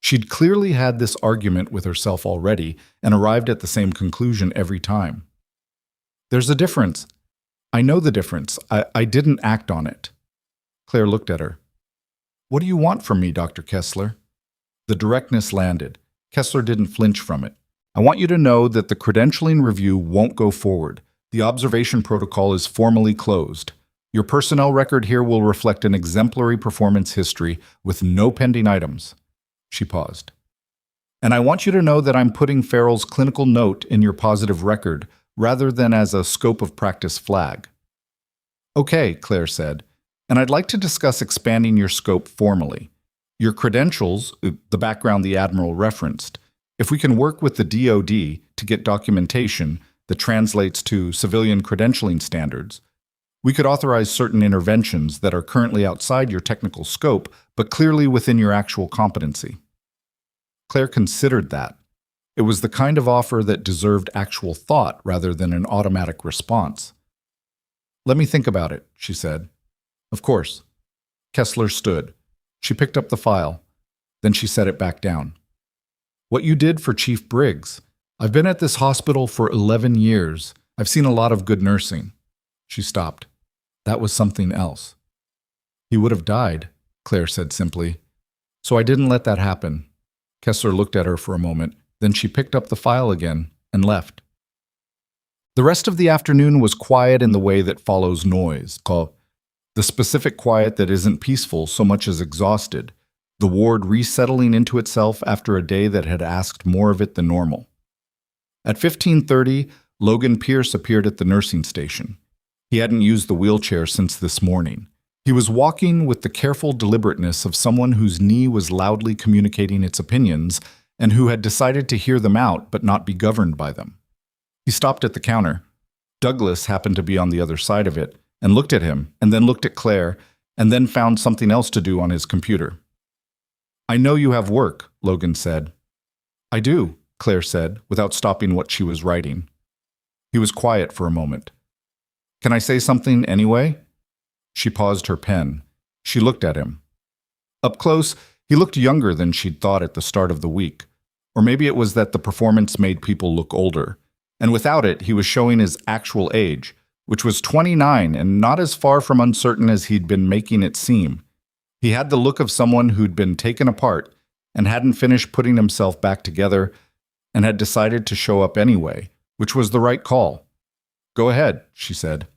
She'd clearly had this argument with herself already and arrived at the same conclusion every time. "There's a difference. I know the difference. I didn't act on it." Claire looked at her. "What do you want from me, Dr. Kessler?" The directness landed. Kessler didn't flinch from it. "I want you to know that the credentialing review won't go forward. The observation protocol is formally closed. Your personnel record here will reflect an exemplary performance history with no pending items." She paused. "And I want you to know that I'm putting Farrell's clinical note in your positive record rather than as a scope of practice flag." "Okay," Claire said, "and I'd like to discuss expanding your scope formally. Your credentials, the background the Admiral referenced, if we can work with the DoD to get documentation that translates to civilian credentialing standards, we could authorize certain interventions that are currently outside your technical scope, but clearly within your actual competency." Claire considered that. It was the kind of offer that deserved actual thought rather than an automatic response. "Let me think about it," she said. "Of course." Kessler stood. She picked up the file. Then she set it back down. "What you did for Chief Briggs. I've been at this hospital for 11 years. I've seen a lot of good nursing." She stopped. "That was something else." "He would have died," Claire said simply. "So I didn't let that happen." Kessler looked at her for a moment. Then she picked up the file again and left. The rest of the afternoon was quiet in the way that follows noise, the specific quiet that isn't peaceful so much as exhausted, the ward resettling into itself after a day that had asked more of it than normal. At 15:30, Logan Pierce appeared at the nursing station. He hadn't used the wheelchair since this morning. He was walking with the careful deliberateness of someone whose knee was loudly communicating its opinions and who had decided to hear them out but not be governed by them. He stopped at the counter. Douglas happened to be on the other side of it and looked at him and then looked at Claire and then found something else to do on his computer. "I know you have work," Logan said. "I do," Claire said, without stopping what she was writing. He was quiet for a moment. "Can I say something anyway?" She paused her pen. She looked at him. Up close, he looked younger than she'd thought at the start of the week. Or maybe it was that the performance made people look older. And without it, he was showing his actual age, which was 29 and not as far from uncertain as he'd been making it seem. He had the look of someone who'd been taken apart and hadn't finished putting himself back together and had decided to show up anyway, which was the right call. "Go ahead," she said.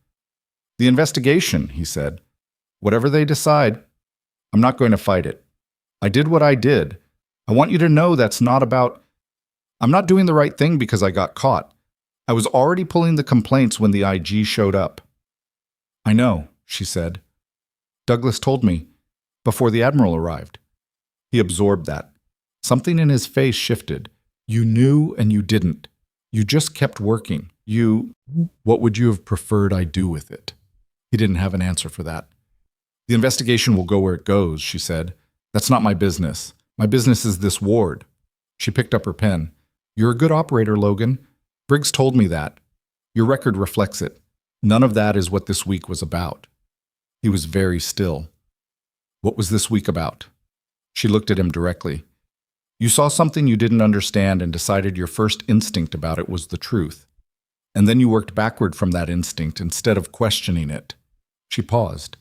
"The investigation," he said. "Whatever they decide, I'm not going to fight it. I did what I did. I want you to know that's not about... I'm not doing the right thing because I got caught. I was already pulling the complaints when the IG showed up." "I know," she said. "Douglas told me, before the Admiral arrived." He absorbed that. Something in his face shifted. "You knew and you didn't. You just kept working. What would you have preferred I do with it?" He didn't have an answer for that. "The investigation will go where it goes," she said. "That's not my business. My business is this ward." She picked up her pen. "You're a good operator, Logan. Briggs told me that. Your record reflects it. None of that is what this week was about." He was very still. "What was this week about?" She looked at him directly. "You saw something you didn't understand and decided your first instinct about it was the truth. And then you worked backward from that instinct instead of questioning it." She paused.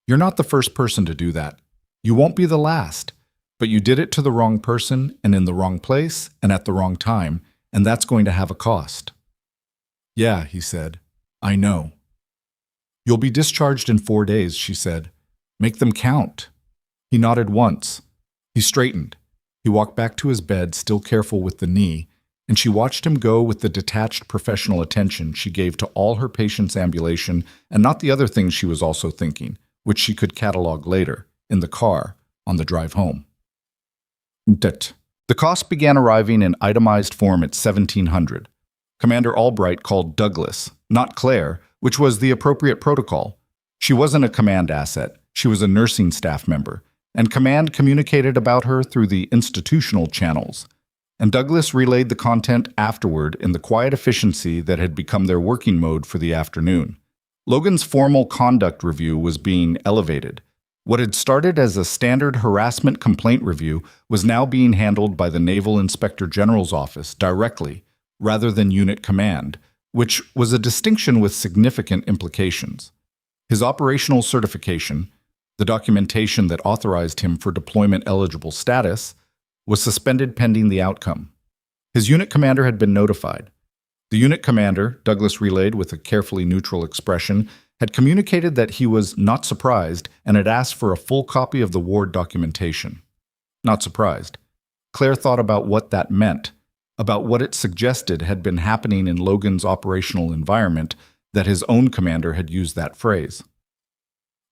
"You're not the first person to do that. You won't be the last. But you did it to the wrong person and in the wrong place and at the wrong time, and that's going to have a cost." "Yeah," he said. "I know." "You'll be discharged in 4 days," she said. "Make them count." He nodded once. He straightened. He walked back to his bed, still careful with the knee, and she watched him go with the detached professional attention she gave to all her patients' ambulation and not the other things she was also thinking, which she could catalog later, in the car, on the drive home. The cost began arriving in itemized form at 1700. Commander Albright called Douglas, not Claire, which was the appropriate protocol. She wasn't a command asset. She was a nursing staff member, and command communicated about her through the institutional channels. And Douglas relayed the content afterward in the quiet efficiency that had become their working mode for the afternoon. Logan's formal conduct review was being elevated. What had started as a standard harassment complaint review was now being handled by the Naval Inspector General's office directly, rather than unit command, which was a distinction with significant implications. His operational certification, the documentation that authorized him for deployment-eligible status, was suspended pending the outcome. His unit commander had been notified. The unit commander, Douglas relayed with a carefully neutral expression, had communicated that he was not surprised and had asked for a full copy of the ward documentation. Not surprised. Claire thought about what that meant, about what it suggested had been happening in Logan's operational environment, that his own commander had used that phrase.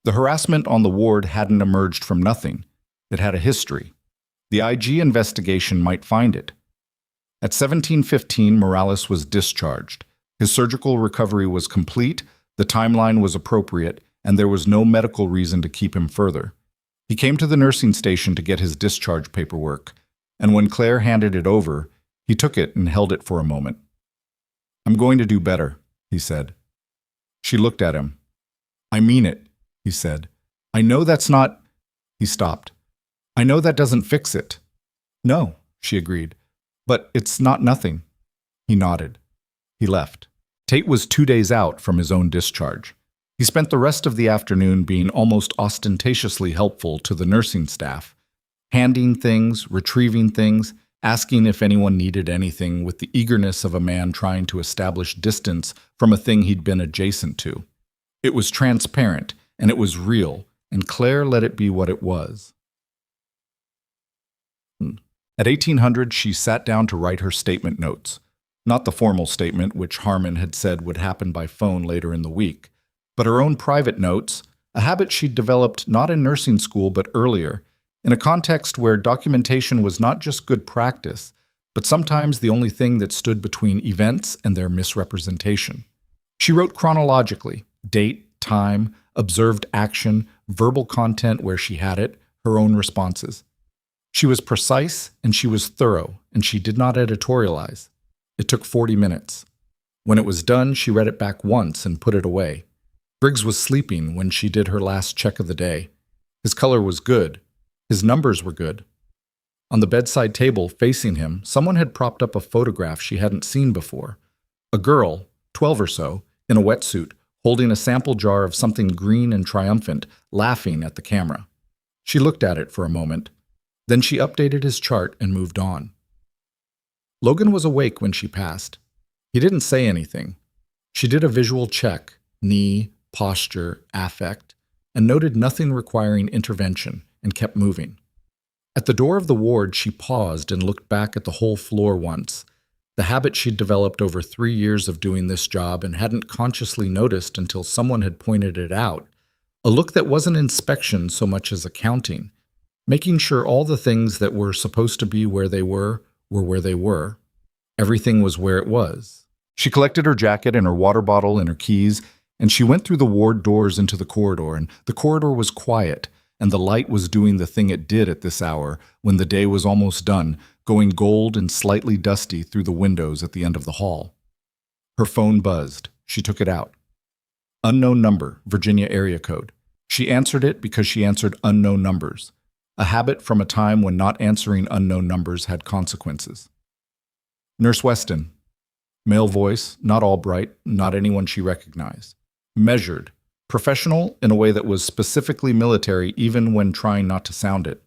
The harassment on the ward hadn't emerged from nothing. It had a history. The IG investigation might find it. At 17:15, Morales was discharged. His surgical recovery was complete, the timeline was appropriate, and there was no medical reason to keep him further. He came to the nursing station to get his discharge paperwork, and when Claire handed it over, He took it and held it for a moment. "I'm going to do better," he said. She looked at him. "I mean it," he said. "I know that's not—" He stopped. "I know that doesn't fix it." "No," she agreed. "But it's not nothing." He nodded. He left. Tate was 2 days out from his own discharge. He spent the rest of the afternoon being almost ostentatiously helpful to the nursing staff, handing things, retrieving things, asking if anyone needed anything with the eagerness of a man trying to establish distance from a thing he'd been adjacent to. It was transparent, and it was real, and Claire let it be what it was. At 1800, she sat down to write her statement notes. Not the formal statement, which Harmon had said would happen by phone later in the week, but her own private notes, a habit she'd developed not in nursing school but earlier, in a context where documentation was not just good practice, but sometimes the only thing that stood between events and their misrepresentation. She wrote chronologically, date, time, observed action, verbal content where she had it, her own responses. She was precise and she was thorough, and she did not editorialize. It took 40 minutes. When it was done, she read it back once and put it away. Briggs was sleeping when she did her last check of the day. His color was good. His numbers were good. On the bedside table, facing him, someone had propped up a photograph she hadn't seen before. A girl, 12 or so, in a wetsuit, holding a sample jar of something green and triumphant, laughing at the camera. She looked at it for a moment. Then she updated his chart and moved on. Logan was awake when she passed. He didn't say anything. She did a visual check, knee, posture, affect, and noted nothing requiring intervention, and kept moving. At the door of the ward, she paused and looked back at the whole floor once, the habit she'd developed over 3 years of doing this job and hadn't consciously noticed until someone had pointed it out, a look that wasn't inspection so much as accounting, making sure all the things that were supposed to be where they were where they were. Everything was where it was. She collected her jacket and her water bottle and her keys, and she went through the ward doors into the corridor, and the corridor was quiet, and the light was doing the thing it did at this hour when the day was almost done, going gold and slightly dusty through the windows at the end of the hall. Her phone buzzed. She took it out. Unknown number, Virginia area code. She answered it because she answered unknown numbers, a habit from a time when not answering unknown numbers had consequences. Nurse Weston. Male voice, not Albright, not anyone she recognized. Measured. Professional in a way that was specifically military even when trying not to sound it.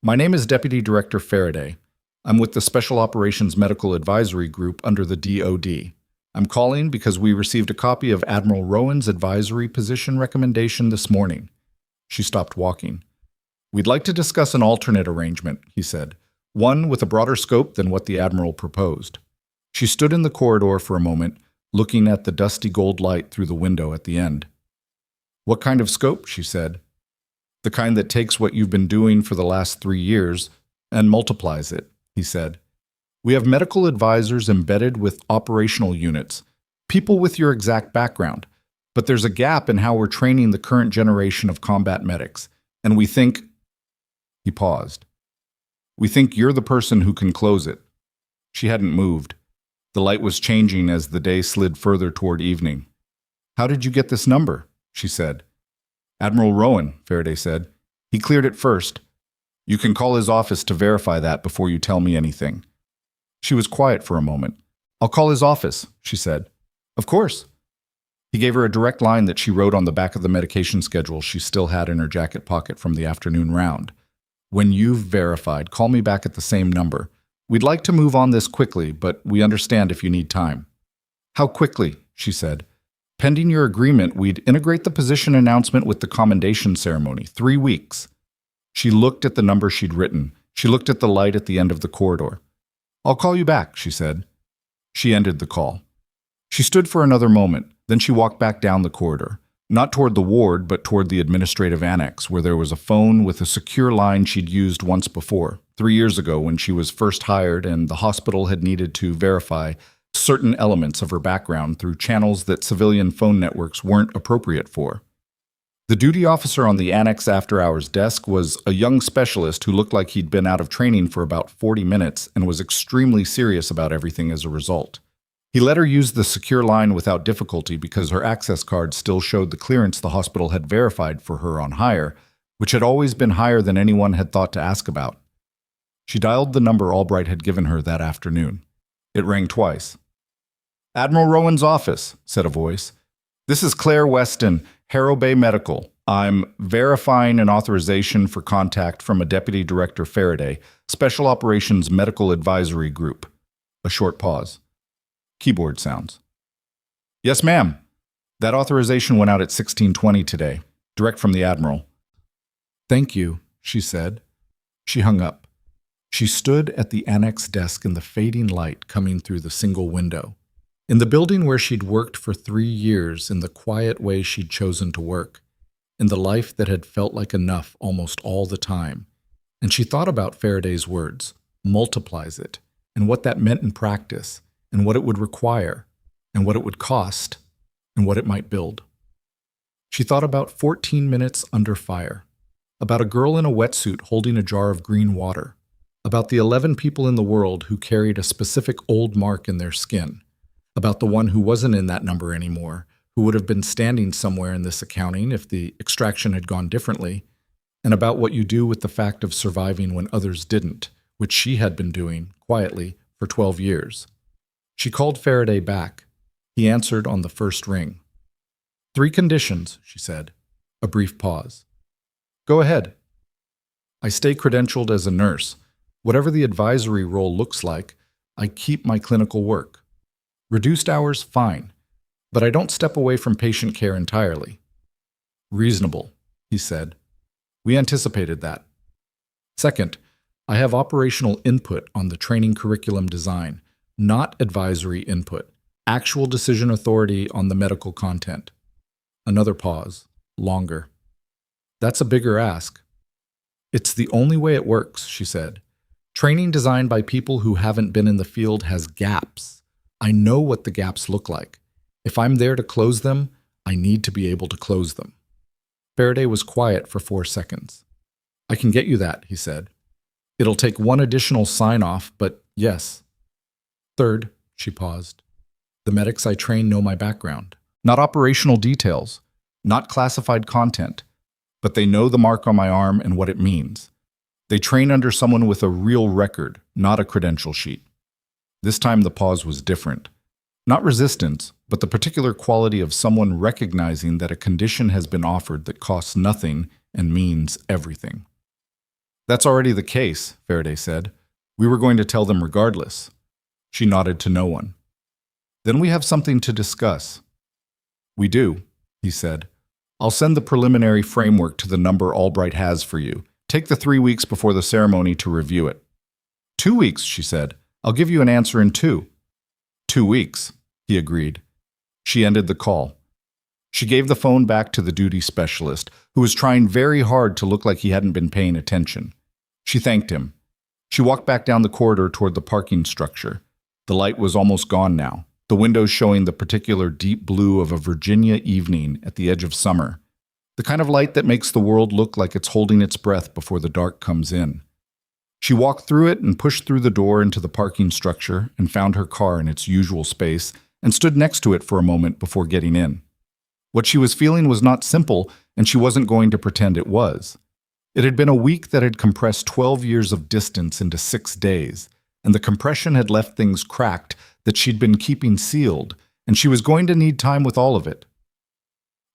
"My name is Deputy Director Faraday. I'm with the Special Operations Medical Advisory Group under the DoD. I'm calling because we received a copy of Admiral Rowan's advisory position recommendation this morning." She stopped walking. "We'd like to discuss an alternate arrangement," he said, "one with a broader scope than what the Admiral proposed." She stood in the corridor for a moment, looking at the dusty gold light through the window at the end. "What kind of scope?" she said. "The kind that takes what you've been doing for the last 3 years and multiplies it," he said. "We have medical advisors embedded with operational units, people with your exact background, but there's a gap in how we're training the current generation of combat medics, and we think—" He paused. "We think you're the person who can close it." She hadn't moved. The light was changing as the day slid further toward evening. "How did you get this number?" she said. "Admiral Rowan," Faraday said. "He cleared it first. You can call his office to verify that before you tell me anything." She was quiet for a moment. "I'll call his office," she said. "Of course." He gave her a direct line that she wrote on the back of the medication schedule she still had in her jacket pocket from the afternoon round. "When you've verified, call me back at the same number. We'd like to move on this quickly, but we understand if you need time." "How quickly?" she said. "Pending your agreement, we'd integrate the position announcement with the commendation ceremony. 3 weeks." She looked at the number she'd written. She looked at the light at the end of the corridor. "I'll call you back," she said. She ended the call. She stood for another moment, then she walked back down the corridor. Not toward the ward, but toward the administrative annex, where there was a phone with a secure line she'd used once before, 3 years ago when she was first hired and the hospital had needed to verify certain elements of her background through channels that civilian phone networks weren't appropriate for. The duty officer on the annex after-hours desk was a young specialist who looked like he'd been out of training for about 40 minutes and was extremely serious about everything as a result. He let her use the secure line without difficulty because her access card still showed the clearance the hospital had verified for her on hire, which had always been higher than anyone had thought to ask about. She dialed the number Albright had given her that afternoon. It rang twice. "Admiral Rowan's office," said a voice. "This is Claire Weston, Harrow Bay Medical. I'm verifying an authorization for contact from a Deputy Director Faraday, Special Operations Medical Advisory Group." A short pause. Keyboard sounds. "Yes, ma'am. That authorization went out at 16:20 today, direct from the Admiral." "Thank you," she said. She hung up. She stood at the annex desk in the fading light coming through the single window. In the building where she'd worked for 3 years, in the quiet way she'd chosen to work, in the life that had felt like enough almost all the time. And she thought about Faraday's words, multiplies it, and what that meant in practice, and what it would require, and what it would cost, and what it might build. She thought about 14 minutes under fire, about a girl in a wetsuit holding a jar of green water, about the 11 people in the world who carried a specific old mark in their skin, about the one who wasn't in that number anymore, who would have been standing somewhere in this accounting if the extraction had gone differently, and about what you do with the fact of surviving when others didn't, which she had been doing, quietly, for 12 years. She called Faraday back. He answered on the first ring. "3 conditions," she said. A brief pause. "Go ahead." "I stay credentialed as a nurse. Whatever the advisory role looks like, I keep my clinical work. Reduced hours, fine, but I don't step away from patient care entirely." "Reasonable," he said. "We anticipated that." "Second, I have operational input on the training curriculum design, not advisory input, actual decision authority on the medical content." Another pause, longer. "That's a bigger ask." "It's the only way it works," she said. "Training designed by people who haven't been in the field has gaps. I know what the gaps look like. If I'm there to close them, I need to be able to close them." Faraday was quiet for 4 seconds. "I can get you that," he said. "It'll take one additional sign-off, but yes." "Third," she paused, "the medics I train know my background. Not operational details, not classified content, but they know the mark on my arm and what it means. They train under someone with a real record, not a credential sheet." This time the pause was different. Not resistance, but the particular quality of someone recognizing that a condition has been offered that costs nothing and means everything. "That's already the case," Faraday said. "We were going to tell them regardless." She nodded to no one. "Then we have something to discuss." "We do," he said. "I'll send the preliminary framework to the number Albright has for you. Take the 3 weeks before the ceremony to review it." "2 weeks," she said. "I'll give you an answer in 2. 2 weeks, he agreed. She ended the call. She gave the phone back to the duty specialist, who was trying very hard to look like he hadn't been paying attention. She thanked him. She walked back down the corridor toward the parking structure. The light was almost gone now, the windows showing the particular deep blue of a Virginia evening at the edge of summer. The kind of light that makes the world look like it's holding its breath before the dark comes in. She walked through it and pushed through the door into the parking structure and found her car in its usual space and stood next to it for a moment before getting in. What she was feeling was not simple, and she wasn't going to pretend it was. It had been a week that had compressed 12 years of distance into 6 days, and the compression had left things cracked that she'd been keeping sealed, and she was going to need time with all of it.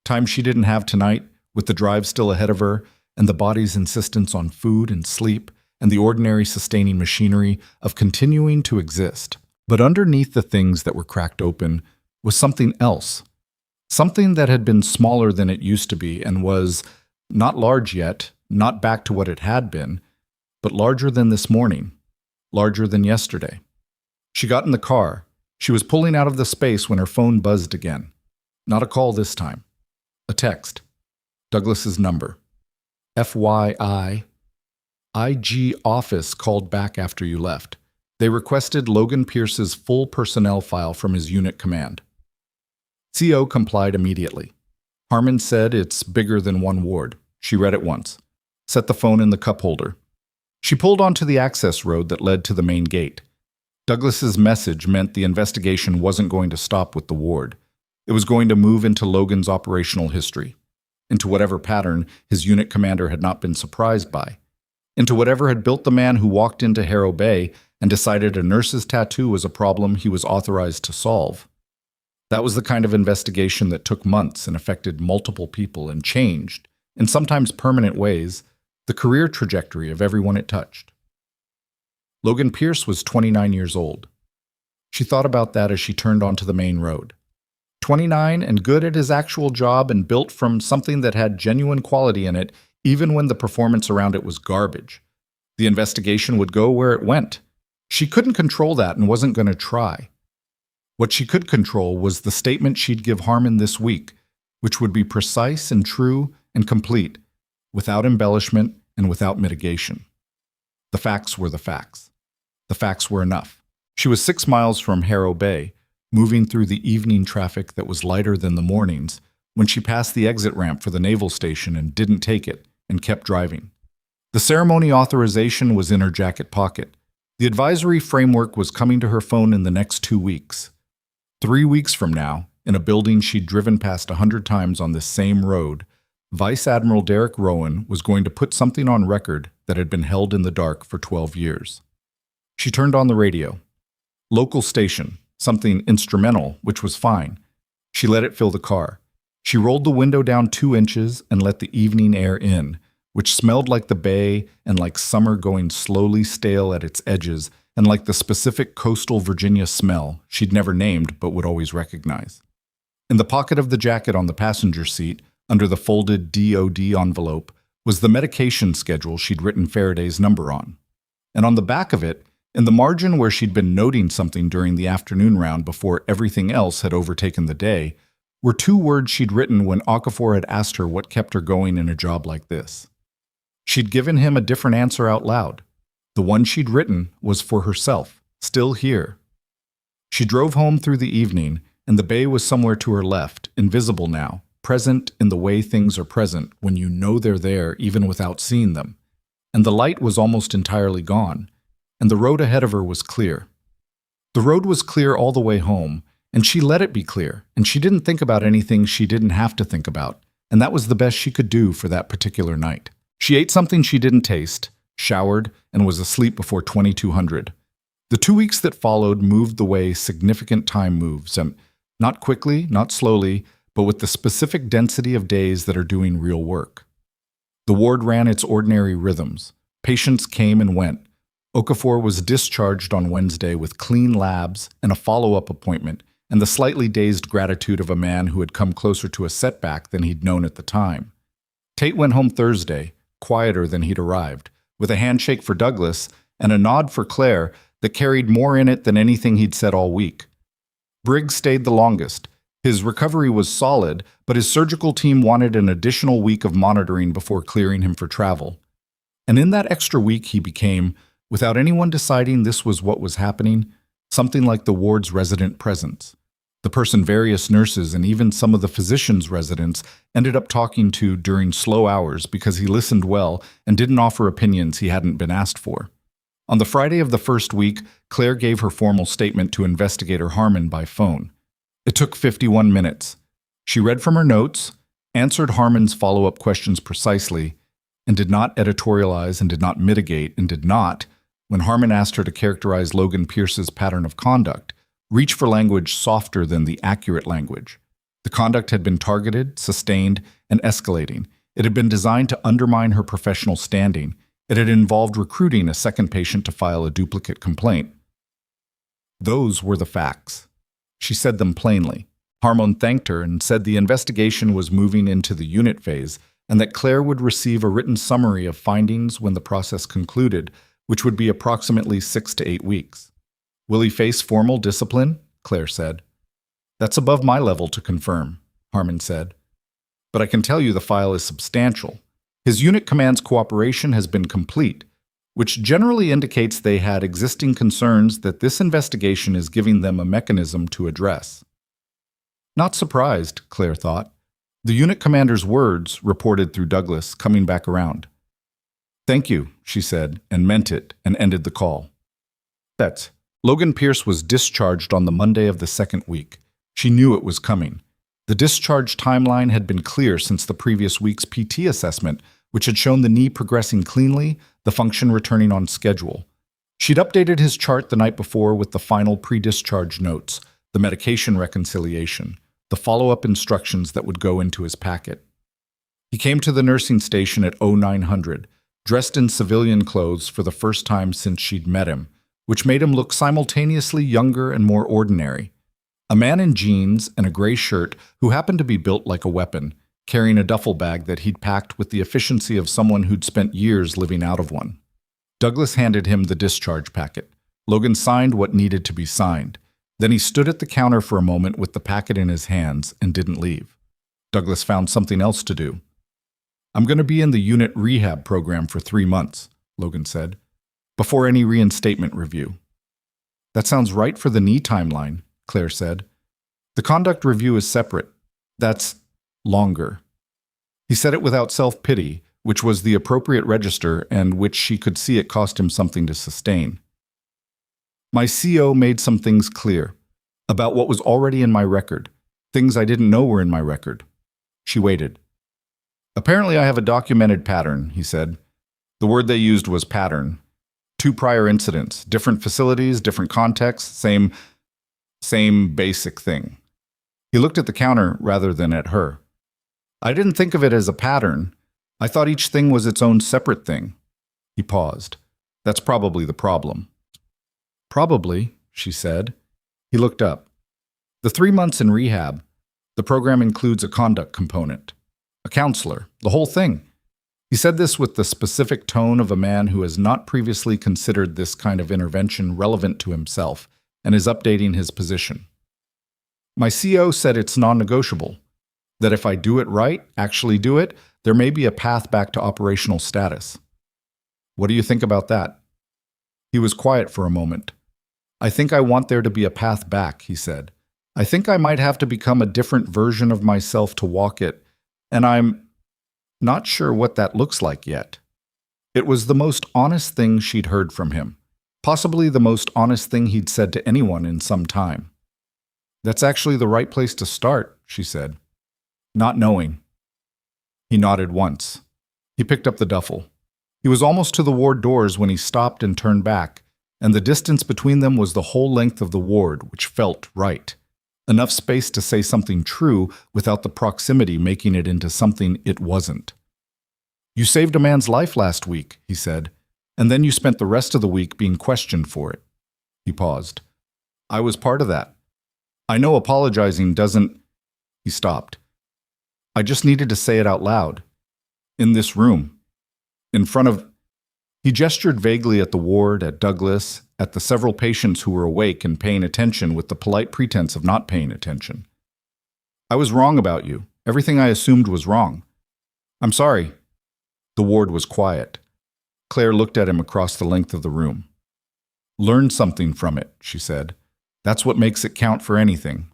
Time she didn't have tonight, with the drive still ahead of her, and the body's insistence on food and sleep, and the ordinary sustaining machinery of continuing to exist. But underneath the things that were cracked open was something else. Something that had been smaller than it used to be and was not large yet, not back to what it had been, but larger than this morning, larger than yesterday. She got in the car. She was pulling out of the space when her phone buzzed again. Not a call this time. A text. Douglas's number. FYI. IG office called back after you left. They requested Logan Pierce's full personnel file from his unit command. CO complied immediately. Harmon said it's bigger than one ward. She read it once. Set the phone in the cup holder. She pulled onto the access road that led to the main gate. Douglas's message meant the investigation wasn't going to stop with the ward. It was going to move into Logan's operational history, into whatever pattern his unit commander had not been surprised by, into whatever had built the man who walked into Harrow Bay and decided a nurse's tattoo was a problem he was authorized to solve. That was the kind of investigation that took months and affected multiple people and changed, in sometimes permanent ways, the career trajectory of everyone it touched. Logan Pierce was 29 years old. She thought about that as she turned onto the main road. 29 and good at his actual job and built from something that had genuine quality in it, even when the performance around it was garbage. The investigation would go where it went. She couldn't control that and wasn't going to try. What she could control was the statement she'd give Harmon this week, which would be precise and true and complete, without embellishment and without mitigation. The facts were the facts. The facts were enough. She was 6 miles from Harrow Bay, moving through the evening traffic that was lighter than the mornings, when she passed the exit ramp for the naval station and didn't take it and kept driving. The ceremony authorization was in her jacket pocket. The advisory framework was coming to her phone in the next 2 weeks. 3 weeks from now, in a building she'd driven past 100 times on this same road, Vice Admiral Derek Rowan was going to put something on record that had been held in the dark for 12 years. She turned on the radio. Local station, something instrumental, which was fine. She let it fill the car. She rolled the window down 2 inches and let the evening air in, which smelled like the bay and like summer going slowly stale at its edges and like the specific coastal Virginia smell she'd never named but would always recognize. In the pocket of the jacket on the passenger seat, under the folded DOD envelope, was the medication schedule she'd written Faraday's number on. And on the back of it, in the margin where she'd been noting something during the afternoon round before everything else had overtaken the day, were 2 words she'd written when Okafor had asked her what kept her going in a job like this. She'd given him a different answer out loud. The one she'd written was for herself, still here. She drove home through the evening, and the bay was somewhere to her left, invisible now, present in the way things are present when you know they're there even without seeing them. And the light was almost entirely gone, and the road ahead of her was clear. The road was clear all the way home, and she let it be clear, and she didn't think about anything she didn't have to think about, and that was the best she could do for that particular night. She ate something she didn't taste, showered, and was asleep before 2200. The 2 weeks that followed moved the way significant time moves, and not quickly, not slowly, but with the specific density of days that are doing real work. The ward ran its ordinary rhythms. Patients came and went. Okafor was discharged on Wednesday with clean labs and a follow-up appointment, and the slightly dazed gratitude of a man who had come closer to a setback than he'd known at the time. Tate went home Thursday, quieter than he'd arrived, with a handshake for Douglas and a nod for Claire that carried more in it than anything he'd said all week. Briggs stayed the longest. His recovery was solid, but his surgical team wanted an additional week of monitoring before clearing him for travel. And in that extra week he became, without anyone deciding this was what was happening, something like the ward's resident presence. The person various nurses and even some of the physicians' residents ended up talking to during slow hours because he listened well and didn't offer opinions he hadn't been asked for. On the Friday of the first week, Claire gave her formal statement to Investigator Harmon by phone. It took 51 minutes. She read from her notes, answered Harmon's follow-up questions precisely, and did not editorialize and did not mitigate and did not, when Harmon asked her to characterize Logan Pierce's pattern of conduct, reach for language softer than the accurate language. The conduct had been targeted, sustained, and escalating. It had been designed to undermine her professional standing. It had involved recruiting a second patient to file a duplicate complaint. Those were the facts. She said them plainly. Harmon thanked her and said the investigation was moving into the unit phase and that Claire would receive a written summary of findings when the process concluded, which would be approximately 6 to 8 weeks. Will he face formal discipline? Claire said. That's above my level to confirm, Harmon said. But I can tell you the file is substantial. His unit command's cooperation has been complete, which generally indicates they had existing concerns that this investigation is giving them a mechanism to address. Not surprised, Claire thought. The unit commander's words reported through Douglas, coming back around. "Thank you," she said, and meant it, and ended the call. That's Logan Pierce was discharged on the Monday of the second week. She knew it was coming. The discharge timeline had been clear since the previous week's PT assessment, which had shown the knee progressing cleanly, the function returning on schedule. She'd updated his chart the night before with the final pre-discharge notes, the medication reconciliation, the follow-up instructions that would go into his packet. He came to the nursing station at 0900, dressed in civilian clothes for the first time since she'd met him, which made him look simultaneously younger and more ordinary. A man in jeans and a gray shirt who happened to be built like a weapon, carrying a duffel bag that he'd packed with the efficiency of someone who'd spent years living out of one. Douglas handed him the discharge packet. Logan signed what needed to be signed. Then he stood at the counter for a moment with the packet in his hands and didn't leave. Douglas found something else to do. "I'm going to be in the unit rehab program for 3 months," Logan said, "before any reinstatement review." "That sounds right for the knee timeline," Claire said. "The conduct review is separate. That's longer." He said it without self-pity, which was the appropriate register and which she could see it cost him something to sustain. "My CO made some things clear about what was already in my record, things I didn't know were in my record." She waited. "Apparently I have a documented pattern," he said. The word they used was pattern. 2 prior incidents, different facilities, different contexts, same basic thing. He looked at the counter rather than at her. "I didn't think of it as a pattern. I thought each thing was its own separate thing." He paused. "That's probably the problem." "Probably," she said. He looked up. "The 3 months in rehab, the program includes a conduct component. A counselor, the whole thing." He said this with the specific tone of a man who has not previously considered this kind of intervention relevant to himself and is updating his position. "My CO said it's non-negotiable, that if I do it right, actually do it, there may be a path back to operational status." "What do you think about that?" He was quiet for a moment. "I think I want there to be a path back," he said. "I think I might have to become a different version of myself to walk it, and I'm not sure what that looks like yet." It was the most honest thing she'd heard from him, possibly the most honest thing he'd said to anyone in some time. "That's actually the right place to start," she said. "Not knowing." He nodded once. He picked up the duffel. He was almost to the ward doors when he stopped and turned back, and the distance between them was the whole length of the ward, which felt right. Enough space to say something true without the proximity making it into something it wasn't. "You saved a man's life last week," he said, "and then you spent the rest of the week being questioned for it." He paused. "I was part of that. I know apologizing doesn't—" He stopped. "I just needed to say it out loud. In this room. In front of—" He gestured vaguely at the ward, at Douglas, at the several patients who were awake and paying attention with the polite pretense of not paying attention. "I was wrong about you. Everything I assumed was wrong. I'm sorry." The ward was quiet. Claire looked at him across the length of the room. "Learn something from it," she said. "That's what makes it count for anything."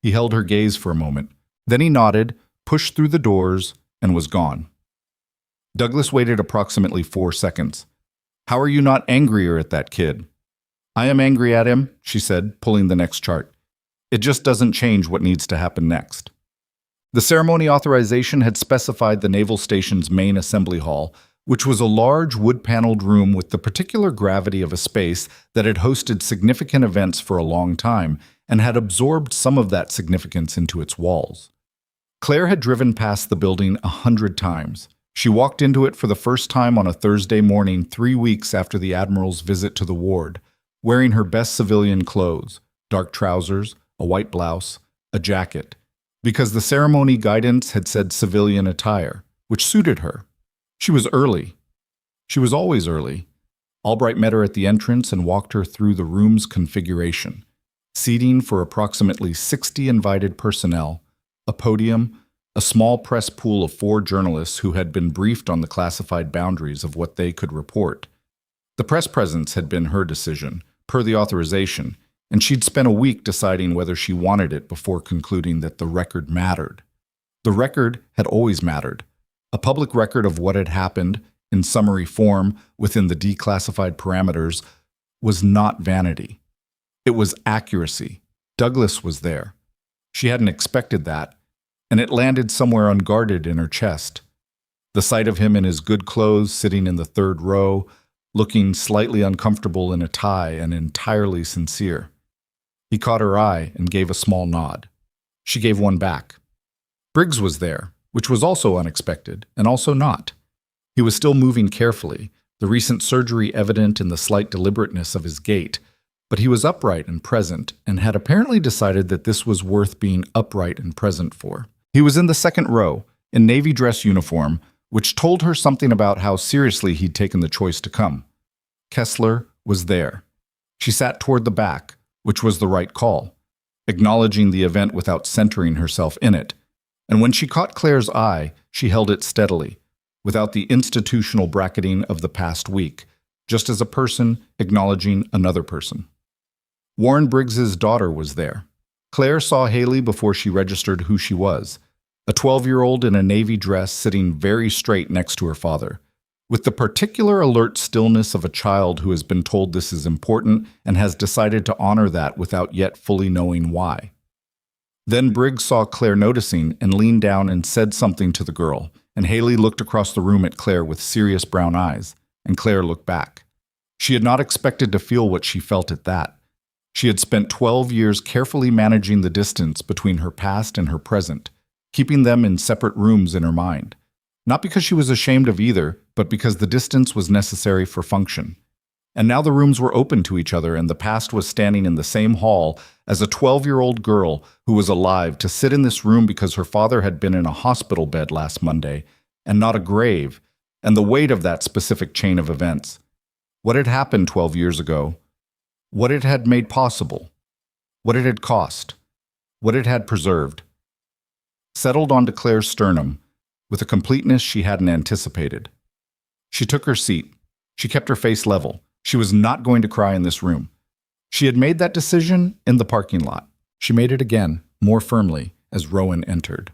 He held her gaze for a moment. Then he nodded, pushed through the doors, and was gone. Douglas waited approximately 4 seconds. "How are you not angrier at that kid?" "I am angry at him," she said, pulling the next chart. "It just doesn't change what needs to happen next." The ceremony authorization had specified the naval station's main assembly hall, which was a large wood-paneled room with the particular gravity of a space that had hosted significant events for a long time and had absorbed some of that significance into its walls. Claire had driven past the building 100 times. She walked into it for the first time on a Thursday morning 3 weeks after the Admiral's visit to the ward, wearing her best civilian clothes, dark trousers, a white blouse, a jacket, because the ceremony guidance had said civilian attire, which suited her. She was early. She was always early. Albright met her at the entrance and walked her through the room's configuration. Seating for approximately 60 invited personnel, a podium, a small press pool of 4 journalists who had been briefed on the classified boundaries of what they could report. The press presence had been her decision, per the authorization, and she'd spent a week deciding whether she wanted it before concluding that the record mattered. The record had always mattered. A public record of what had happened, in summary form within the declassified parameters, was not vanity. It was accuracy. Douglas was there. She hadn't expected that, and it landed somewhere unguarded in her chest. The sight of him in his good clothes, sitting in the third row, looking slightly uncomfortable in a tie and entirely sincere. He caught her eye and gave a small nod. She gave one back. Briggs was there, which was also unexpected, and also not. He was still moving carefully, the recent surgery evident in the slight deliberateness of his gait, but he was upright and present, and had apparently decided that this was worth being upright and present for. He was in the second row, in navy dress uniform, which told her something about how seriously he'd taken the choice to come. Kessler was there. She sat toward the back, which was the right call, acknowledging the event without centering herself in it. And when she caught Claire's eye, she held it steadily, without the institutional bracketing of the past week, just as a person acknowledging another person. Warren Briggs's daughter was there. Claire saw Haley before she registered who she was, a 12-year-old in a navy dress sitting very straight next to her father, with the particular alert stillness of a child who has been told this is important and has decided to honor that without yet fully knowing why. Then Briggs saw Claire noticing and leaned down and said something to the girl, and Haley looked across the room at Claire with serious brown eyes, and Claire looked back. She had not expected to feel what she felt at that. She had spent 12 years carefully managing the distance between her past and her present, keeping them in separate rooms in her mind. Not because she was ashamed of either, but because the distance was necessary for function. And now the rooms were open to each other, and the past was standing in the same hall as a 12-year-old girl who was alive to sit in this room because her father had been in a hospital bed last Monday, and not a grave, and the weight of that specific chain of events. What had happened 12 years ago, what it had made possible, what it had cost, what it had preserved, settled onto Claire's sternum with a completeness she hadn't anticipated. She took her seat. She kept her face level. She was not going to cry in this room. She had made that decision in the parking lot. She made it again, more firmly, as Rowan entered.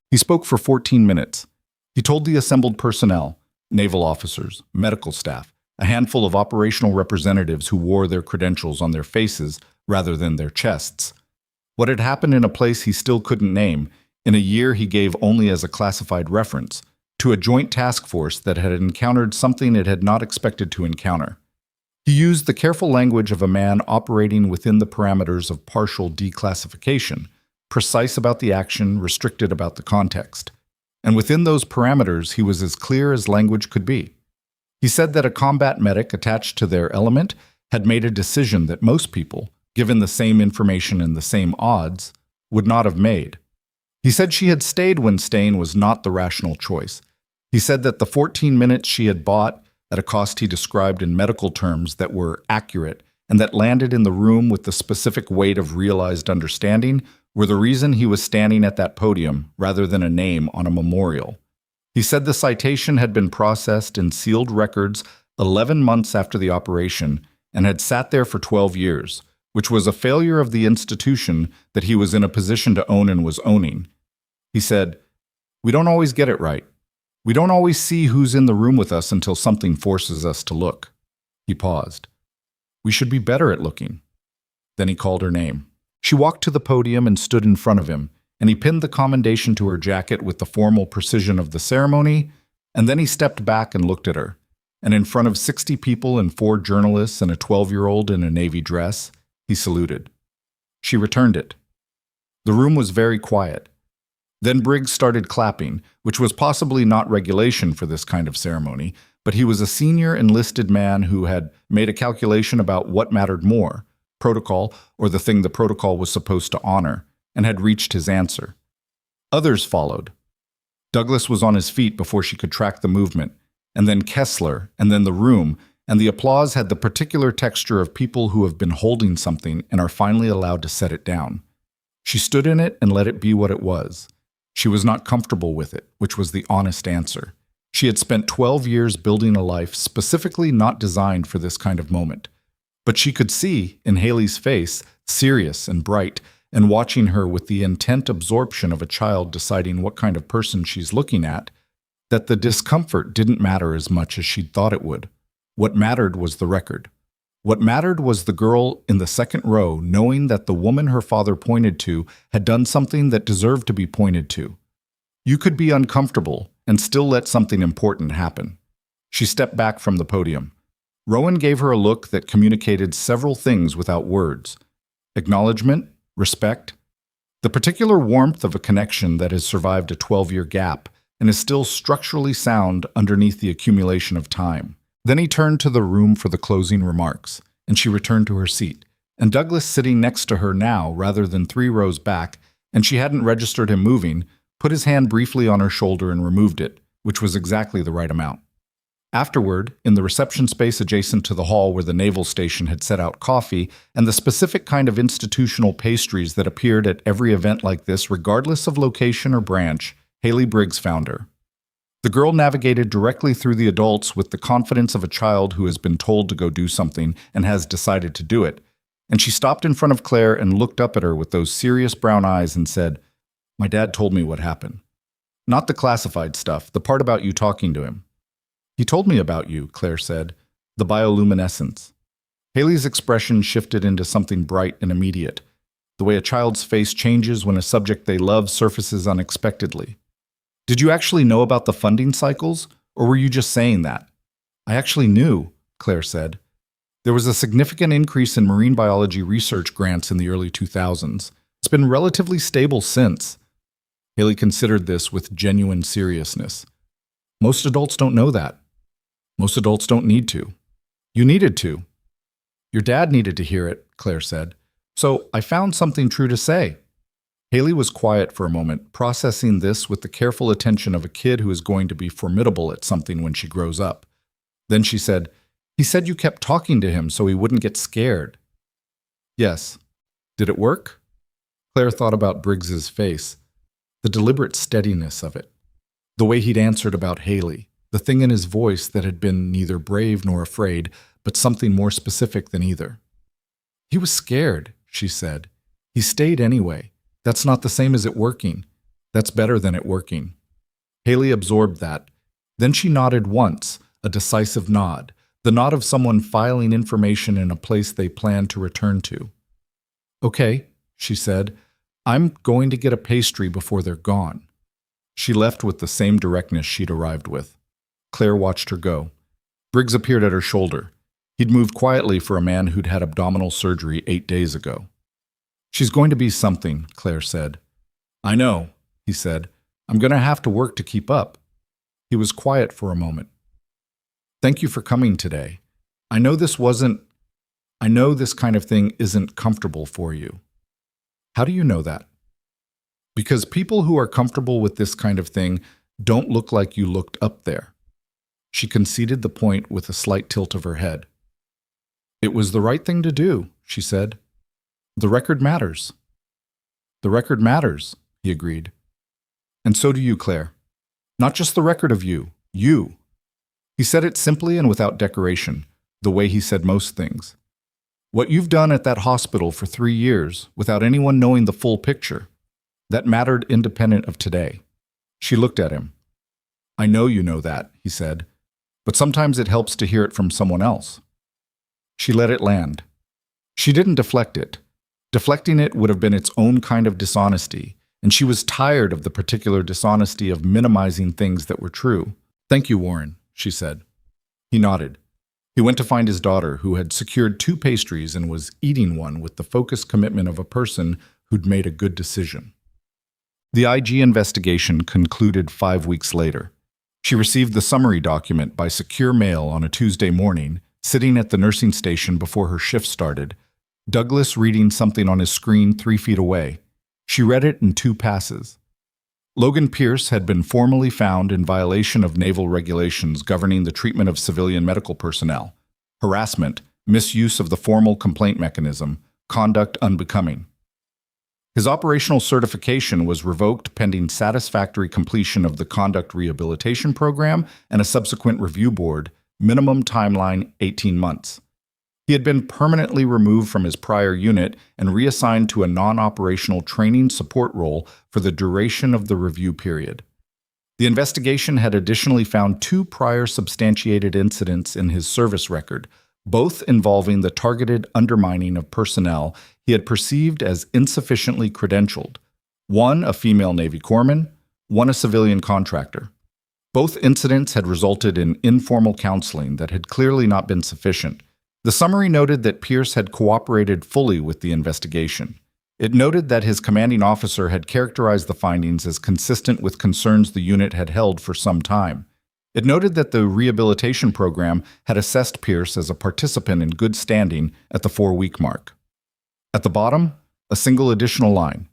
He spoke for 14 minutes. He told the assembled personnel, naval officers, medical staff, a handful of operational representatives who wore their credentials on their faces rather than their chests, what had happened in a place he still couldn't name, in a year he gave only as a classified reference, to a joint task force that had encountered something it had not expected to encounter. He used the careful language of a man operating within the parameters of partial declassification, precise about the action, restricted about the context. And within those parameters, he was as clear as language could be. He said that a combat medic attached to their element had made a decision that most people, given the same information and the same odds, would not have made. He said she had stayed when staying was not the rational choice. He said that the 14 minutes she had bought, at a cost he described in medical terms that were accurate and that landed in the room with the specific weight of realized understanding, were the reason he was standing at that podium rather than a name on a memorial. He said the citation had been processed in sealed records 11 months after the operation and had sat there for 12 years, which was a failure of the institution that he was in a position to own and was owning. He said, "We don't always get it right. We don't always see who's in the room with us until something forces us to look." He paused. "We should be better at looking." Then he called her name. She walked to the podium and stood in front of him, and he pinned the commendation to her jacket with the formal precision of the ceremony, and then he stepped back and looked at her. And in front of 60 people and 4 journalists and a 12-year-old in a navy dress, he saluted. She returned it. The room was very quiet. Then Briggs started clapping, which was possibly not regulation for this kind of ceremony, but he was a senior enlisted man who had made a calculation about what mattered more, protocol or the thing the protocol was supposed to honor, and had reached his answer. Others followed. Douglas was on his feet before she could track the movement, and then Kessler, and then the room, and the applause had the particular texture of people who have been holding something and are finally allowed to set it down. She stood in it and let it be what it was. She was not comfortable with it, which was the honest answer. She had spent 12 years building a life specifically not designed for this kind of moment. But she could see, in Haley's face, serious and bright, and watching her with the intent absorption of a child deciding what kind of person she's looking at, that the discomfort didn't matter as much as she'd thought it would. What mattered was the record. What mattered was the girl in the second row knowing that the woman her father pointed to had done something that deserved to be pointed to. You could be uncomfortable and still let something important happen. She stepped back from the podium. Rowan gave her a look that communicated several things without words: acknowledgement, respect, the particular warmth of a connection that has survived a 12-year gap and is still structurally sound underneath the accumulation of time. Then he turned to the room for the closing remarks, and she returned to her seat. And Douglas, sitting next to her now rather than 3 rows back, and she hadn't registered him moving, put his hand briefly on her shoulder and removed it, which was exactly the right amount. Afterward, in the reception space adjacent to the hall where the naval station had set out coffee and the specific kind of institutional pastries that appeared at every event like this regardless of location or branch, Haley Briggs found her. The girl navigated directly through the adults with the confidence of a child who has been told to go do something and has decided to do it, and she stopped in front of Claire and looked up at her with those serious brown eyes and said, "My dad told me what happened. Not the classified stuff, the part about you talking to him." "He told me about you," Claire said, "the bioluminescence." Haley's expression shifted into something bright and immediate, the way a child's face changes when a subject they love surfaces unexpectedly. "Did you actually know about the funding cycles, or were you just saying that?" "I actually knew," Claire said. "There was a significant increase in marine biology research grants in the early 2000s. It's been relatively stable since." Haley considered this with genuine seriousness. "Most adults don't know that. Most adults don't need to. You needed to." "Your dad needed to hear it," Claire said. "So I found something true to say." Haley was quiet for a moment, processing this with the careful attention of a kid who is going to be formidable at something when she grows up. Then she said, "He said you kept talking to him so he wouldn't get scared." "Yes. Did it work?" Claire thought about Briggs's face, the deliberate steadiness of it, the way he'd answered about Haley, the thing in his voice that had been neither brave nor afraid, but something more specific than either. "He was scared," she said. "He stayed anyway. That's not the same as it working. That's better than it working." Haley absorbed that. Then she nodded once, a decisive nod, the nod of someone filing information in a place they plan to return to. "Okay," she said, "I'm going to get a pastry before they're gone." She left with the same directness she'd arrived with. Claire watched her go. Briggs appeared at her shoulder. He'd moved quietly for a man who'd had abdominal surgery 8 days ago. "She's going to be something," Claire said. "I know," he said. "I'm going to have to work to keep up." He was quiet for a moment. "Thank you for coming today. I know this kind of thing isn't comfortable for you." "How do you know that?" "Because people who are comfortable with this kind of thing don't look like you looked up there." She conceded the point with a slight tilt of her head. "It was the right thing to do," she said. "The record matters." "The record matters," he agreed. "And so do you, Claire. Not just the record of you, you." He said it simply and without decoration, the way he said most things. "What you've done at that hospital for 3 years, without anyone knowing the full picture, that mattered independent of today." She looked at him. "I know you know that," he said, "but sometimes it helps to hear it from someone else." She let it land. She didn't deflect it. Deflecting it would have been its own kind of dishonesty, and she was tired of the particular dishonesty of minimizing things that were true. "Thank you, Warren," she said. He nodded. He went to find his daughter, who had secured 2 pastries and was eating one with the focused commitment of a person who'd made a good decision. The IG investigation concluded 5 weeks later. She received the summary document by secure mail on a Tuesday morning, sitting at the nursing station before her shift started, Douglas reading something on his screen 3 feet away. She read it in 2 passes. Logan Pierce had been formally found in violation of naval regulations governing the treatment of civilian medical personnel, harassment, misuse of the formal complaint mechanism, conduct unbecoming. His operational certification was revoked pending satisfactory completion of the conduct rehabilitation program and a subsequent review board, minimum timeline 18 months. He had been permanently removed from his prior unit and reassigned to a non-operational training support role for the duration of the review period. The investigation had additionally found 2 prior substantiated incidents in his service record, both involving the targeted undermining of personnel he had perceived as insufficiently credentialed. One, a female Navy corpsman, one, a civilian contractor. Both incidents had resulted in informal counseling that had clearly not been sufficient. The summary noted that Pierce had cooperated fully with the investigation. It noted that his commanding officer had characterized the findings as consistent with concerns the unit had held for some time. It noted that the rehabilitation program had assessed Pierce as a participant in good standing at the 4-week mark. At the bottom, a single additional line.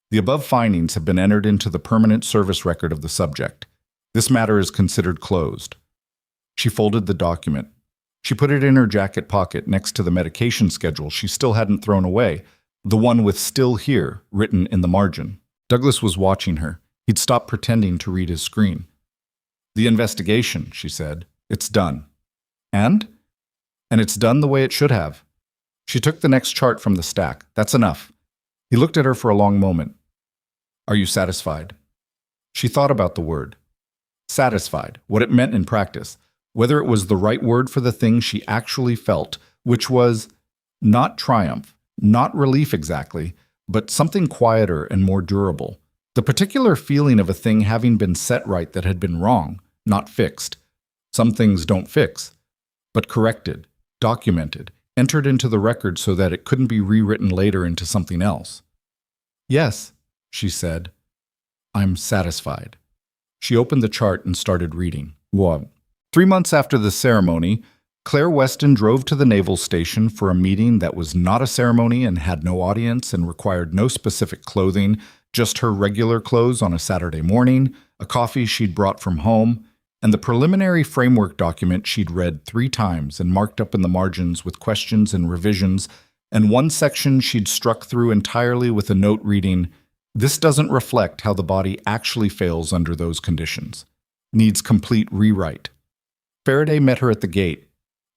The above findings have been entered into the permanent service record of the subject. This matter is considered closed. She folded the document. She put it in her jacket pocket next to the medication schedule she still hadn't thrown away, the one with "still here" written in the margin. Douglas was watching her. He'd stopped pretending to read his screen. "The investigation," she said. "It's done." And it's done the way it should have. She took the next chart from the stack. "That's enough." He looked at her for a long moment. "Are you satisfied?" She thought about the word. Satisfied, what it meant in practice, whether it was the right word for the thing she actually felt, which was not triumph, not relief exactly, but something quieter and more durable. The particular feeling of a thing having been set right that had been wrong, not fixed. Some things don't fix, but corrected, documented, entered into the record so that it couldn't be rewritten later into something else. "Yes," she said. "I'm satisfied." She opened the chart and started reading. 3 months after the ceremony, Claire Weston drove to the naval station for a meeting that was not a ceremony and had no audience and required no specific clothing, just her regular clothes on a Saturday morning, a coffee she'd brought from home, and the preliminary framework document she'd read 3 times and marked up in the margins with questions and revisions, and one section she'd struck through entirely with a note reading, "This doesn't reflect how the body actually fails under those conditions. Needs complete rewrite." Faraday met her at the gate.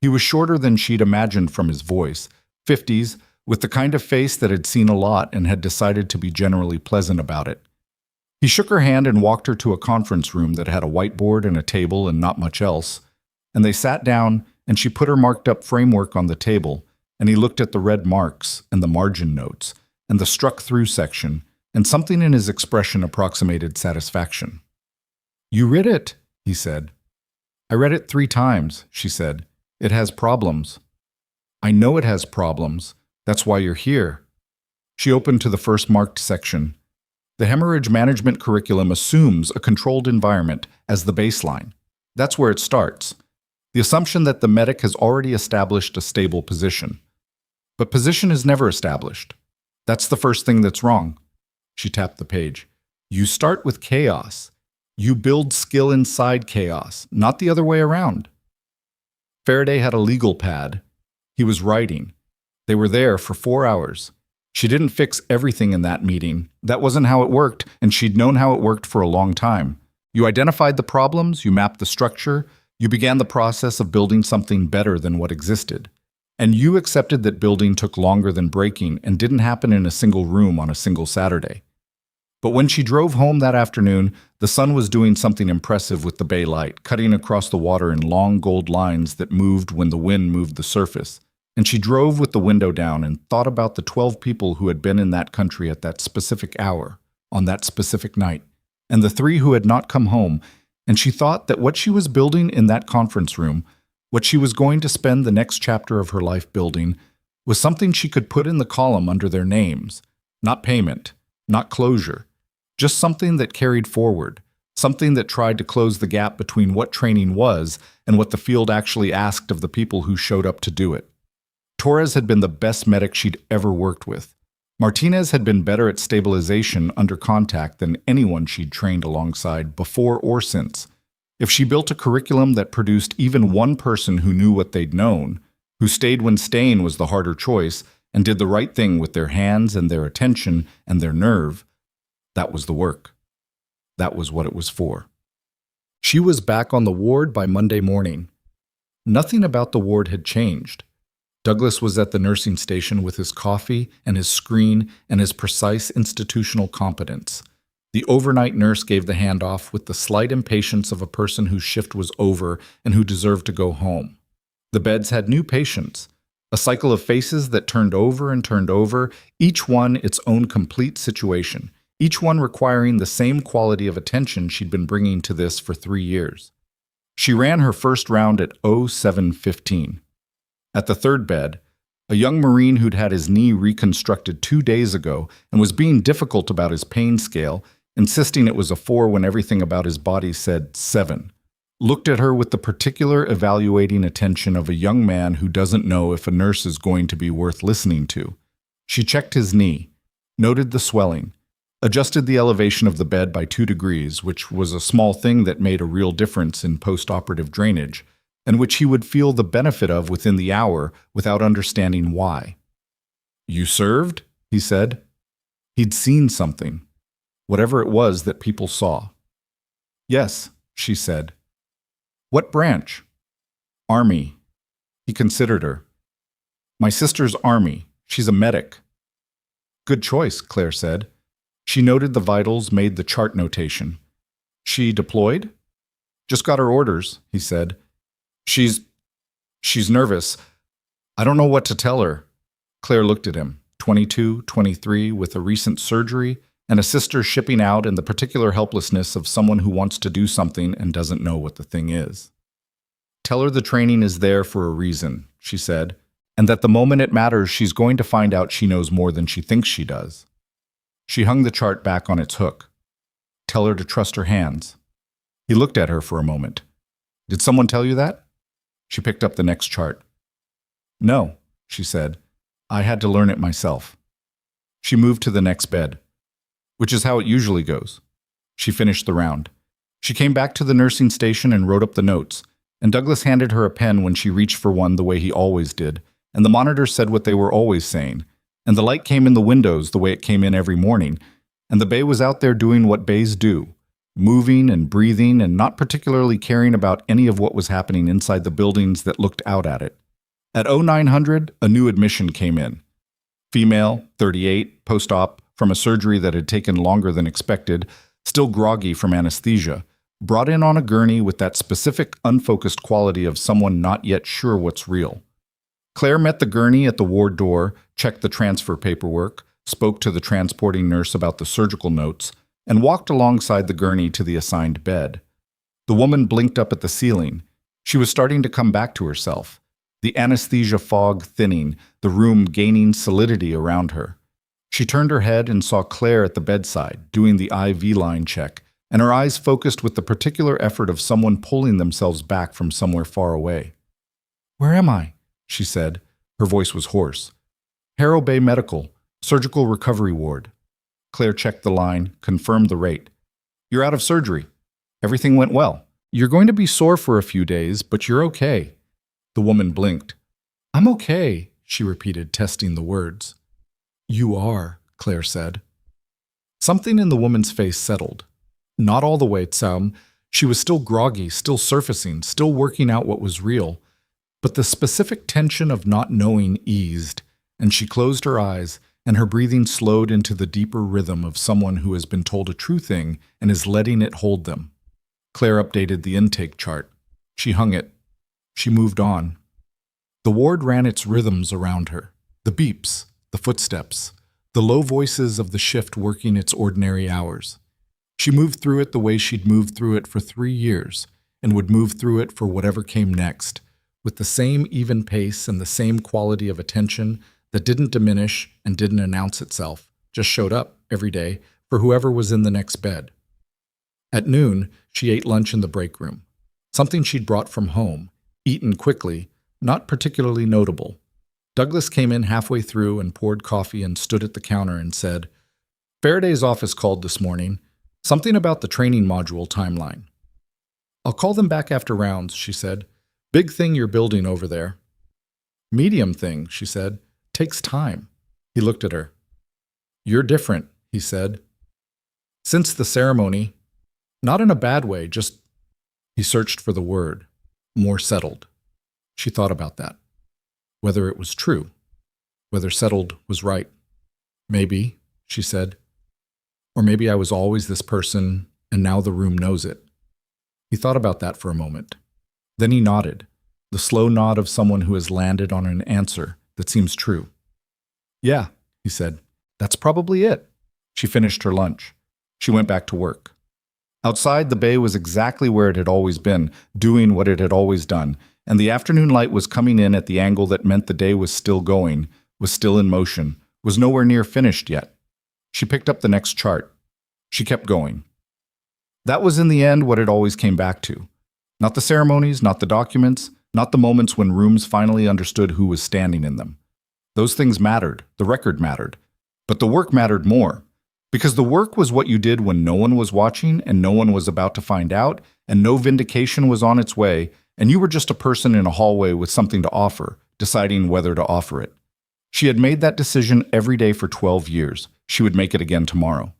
He was shorter than she'd imagined from his voice, 50s, with the kind of face that had seen a lot and had decided to be generally pleasant about it. He shook her hand and walked her to a conference room that had a whiteboard and a table and not much else, and they sat down and she put her marked-up framework on the table, and he looked at the red marks and the margin notes and the struck-through section, and something in his expression approximated satisfaction. "You read it," he said. "I read it 3 times, she said. "It has problems." "I know it has problems. That's why you're here." She opened to the first marked section. The hemorrhage management curriculum assumes a controlled environment as the baseline. That's where it starts. The assumption that the medic has already established a stable position. But position is never established. That's the first thing that's wrong. She tapped the page. You start with chaos. You build skill inside chaos, not the other way around. Faraday had a legal pad. He was writing. They were there for 4 hours. She didn't fix everything in that meeting. That wasn't how it worked, and she'd known how it worked for a long time. You identified the problems, you mapped the structure, you began the process of building something better than what existed. And you accepted that building took longer than breaking and didn't happen in a single room on a single Saturday. But when she drove home that afternoon, the sun was doing something impressive with the bay light, cutting across the water in long gold lines that moved when the wind moved the surface. And she drove with the window down and thought about the 12 people who had been in that country at that specific hour, on that specific night, and the 3 who had not come home, and she thought that what she was building in that conference room, what she was going to spend the next chapter of her life building, was something she could put in the column under their names, not payment, not closure, just something that carried forward, something that tried to close the gap between what training was and what the field actually asked of the people who showed up to do it. Torres had been the best medic she'd ever worked with. Martinez had been better at stabilization under contact than anyone she'd trained alongside before or since. If she built a curriculum that produced even one person who knew what they'd known, who stayed when staying was the harder choice, and did the right thing with their hands and their attention and their nerve, that was the work. That was what it was for. She was back on the ward by Monday morning. Nothing about the ward had changed. Douglas was at the nursing station with his coffee and his screen and his precise institutional competence. The overnight nurse gave the handoff with the slight impatience of a person whose shift was over and who deserved to go home. The beds had new patients, a cycle of faces that turned over and turned over, each one its own complete situation, each one requiring the same quality of attention she'd been bringing to this for 3 years. She ran her first round at 07:15. At the third bed, a young Marine who'd had his knee reconstructed 2 days ago and was being difficult about his pain scale, insisting it was a 4 when everything about his body said 7, looked at her with the particular evaluating attention of a young man who doesn't know if a nurse is going to be worth listening to. She checked his knee, noted the swelling, adjusted the elevation of the bed by 2 degrees, which was a small thing that made a real difference in post-operative drainage, and which he would feel the benefit of within the hour without understanding why. "You served?" he said. He'd seen something, whatever it was that people saw. "Yes," she said. "What branch?" "Army." He considered her. "My sister's Army. She's a medic." "Good choice," Claire said. She noted the vitals, made the chart notation. "She deployed?" "Just got her orders," he said. She's nervous. I don't know what to tell her." Claire looked at him, 22, 23, with a recent surgery, and a sister shipping out and the particular helplessness of someone who wants to do something and doesn't know what the thing is. "Tell her the training is there for a reason," she said, "and that the moment it matters she's going to find out she knows more than she thinks she does." She hung the chart back on its hook. "Tell her to trust her hands." He looked at her for a moment. "Did someone tell you that?" She picked up the next chart. "No," she said. "I had to learn it myself." She moved to the next bed, which is how it usually goes. She finished the round. She came back to the nursing station and wrote up the notes, and Douglas handed her a pen when she reached for one the way he always did, and the monitor said what they were always saying, and the light came in the windows the way it came in every morning, and the bay was out there doing what bays do, moving and breathing and not particularly caring about any of what was happening inside the buildings that looked out at it. At 0900, a new admission came in. Female, 38, post-op, from a surgery that had taken longer than expected, still groggy from anesthesia, brought in on a gurney with that specific unfocused quality of someone not yet sure what's real. Claire met the gurney at the ward door, checked the transfer paperwork, spoke to the transporting nurse about the surgical notes, and walked alongside the gurney to the assigned bed. The woman blinked up at the ceiling. She was starting to come back to herself, the anesthesia fog thinning, the room gaining solidity around her. She turned her head and saw Claire at the bedside, doing the IV line check, and her eyes focused with the particular effort of someone pulling themselves back from somewhere far away. "Where am I?" she said. Her voice was hoarse. "Harrow Bay Medical, Surgical Recovery Ward." Claire checked the line, confirmed the rate. "You're out of surgery. Everything went well. You're going to be sore for a few days, but you're okay." The woman blinked. "I'm okay," she repeated, testing the words. "You are," Claire said. Something in the woman's face settled. Not all the way, some. She was still groggy, still surfacing, still working out what was real. But the specific tension of not knowing eased, and she closed her eyes, and her breathing slowed into the deeper rhythm of someone who has been told a true thing and is letting it hold them. Claire updated the intake chart. She hung it. She moved on. The ward ran its rhythms around her. The beeps, the footsteps, the low voices of the shift working its ordinary hours. She moved through it the way she'd moved through it for 3 years, and would move through it for whatever came next, with the same even pace and the same quality of attention that didn't diminish and didn't announce itself, just showed up every day for whoever was in the next bed. At noon, she ate lunch in the break room, something she'd brought from home, eaten quickly, not particularly notable. Douglas came in halfway through and poured coffee and stood at the counter and said, "Faraday's office called this morning. Something about the training module timeline." "I'll call them back after rounds," she said. "Big thing you're building over there." "Medium thing," she said. "Takes time." He looked at her. "You're different," he said. "Since the ceremony, not in a bad way, just—" He searched for the word. "More settled." She thought about that. whether it was true, whether settled was right. Maybe, she said. Or maybe I was always this person, and now the room knows it. He thought about that for a moment. Then he nodded, the slow nod of someone who has landed on an answer that seems true. Yeah, he said. That's probably it. She finished her lunch. She went back to work. Outside, the bay was exactly where it had always been, doing what it had always done, and the afternoon light was coming in at the angle that meant the day was still going, was still in motion, was nowhere near finished yet. She picked up the next chart. She kept going. That was in the end what it always came back to. Not the ceremonies, not the documents, not the moments when rooms finally understood who was standing in them. Those things mattered, the record mattered. But the work mattered more. Because the work was what you did when no one was watching and no one was about to find out and no vindication was on its way and you were just a person in a hallway with something to offer, deciding whether to offer it. She had made that decision every day for 12 years. She would make it again tomorrow.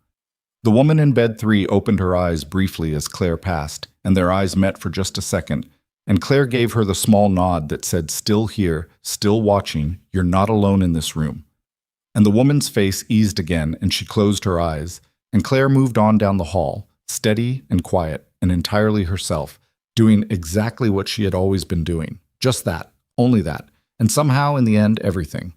The woman in bed 3 opened her eyes briefly as Claire passed, and their eyes met for just a second, and Claire gave her the small nod that said, still here, still watching, you're not alone in this room. And the woman's face eased again, and she closed her eyes, and Claire moved on down the hall, steady and quiet and entirely herself, doing exactly what she had always been doing. Just that, only that, and somehow in the end everything.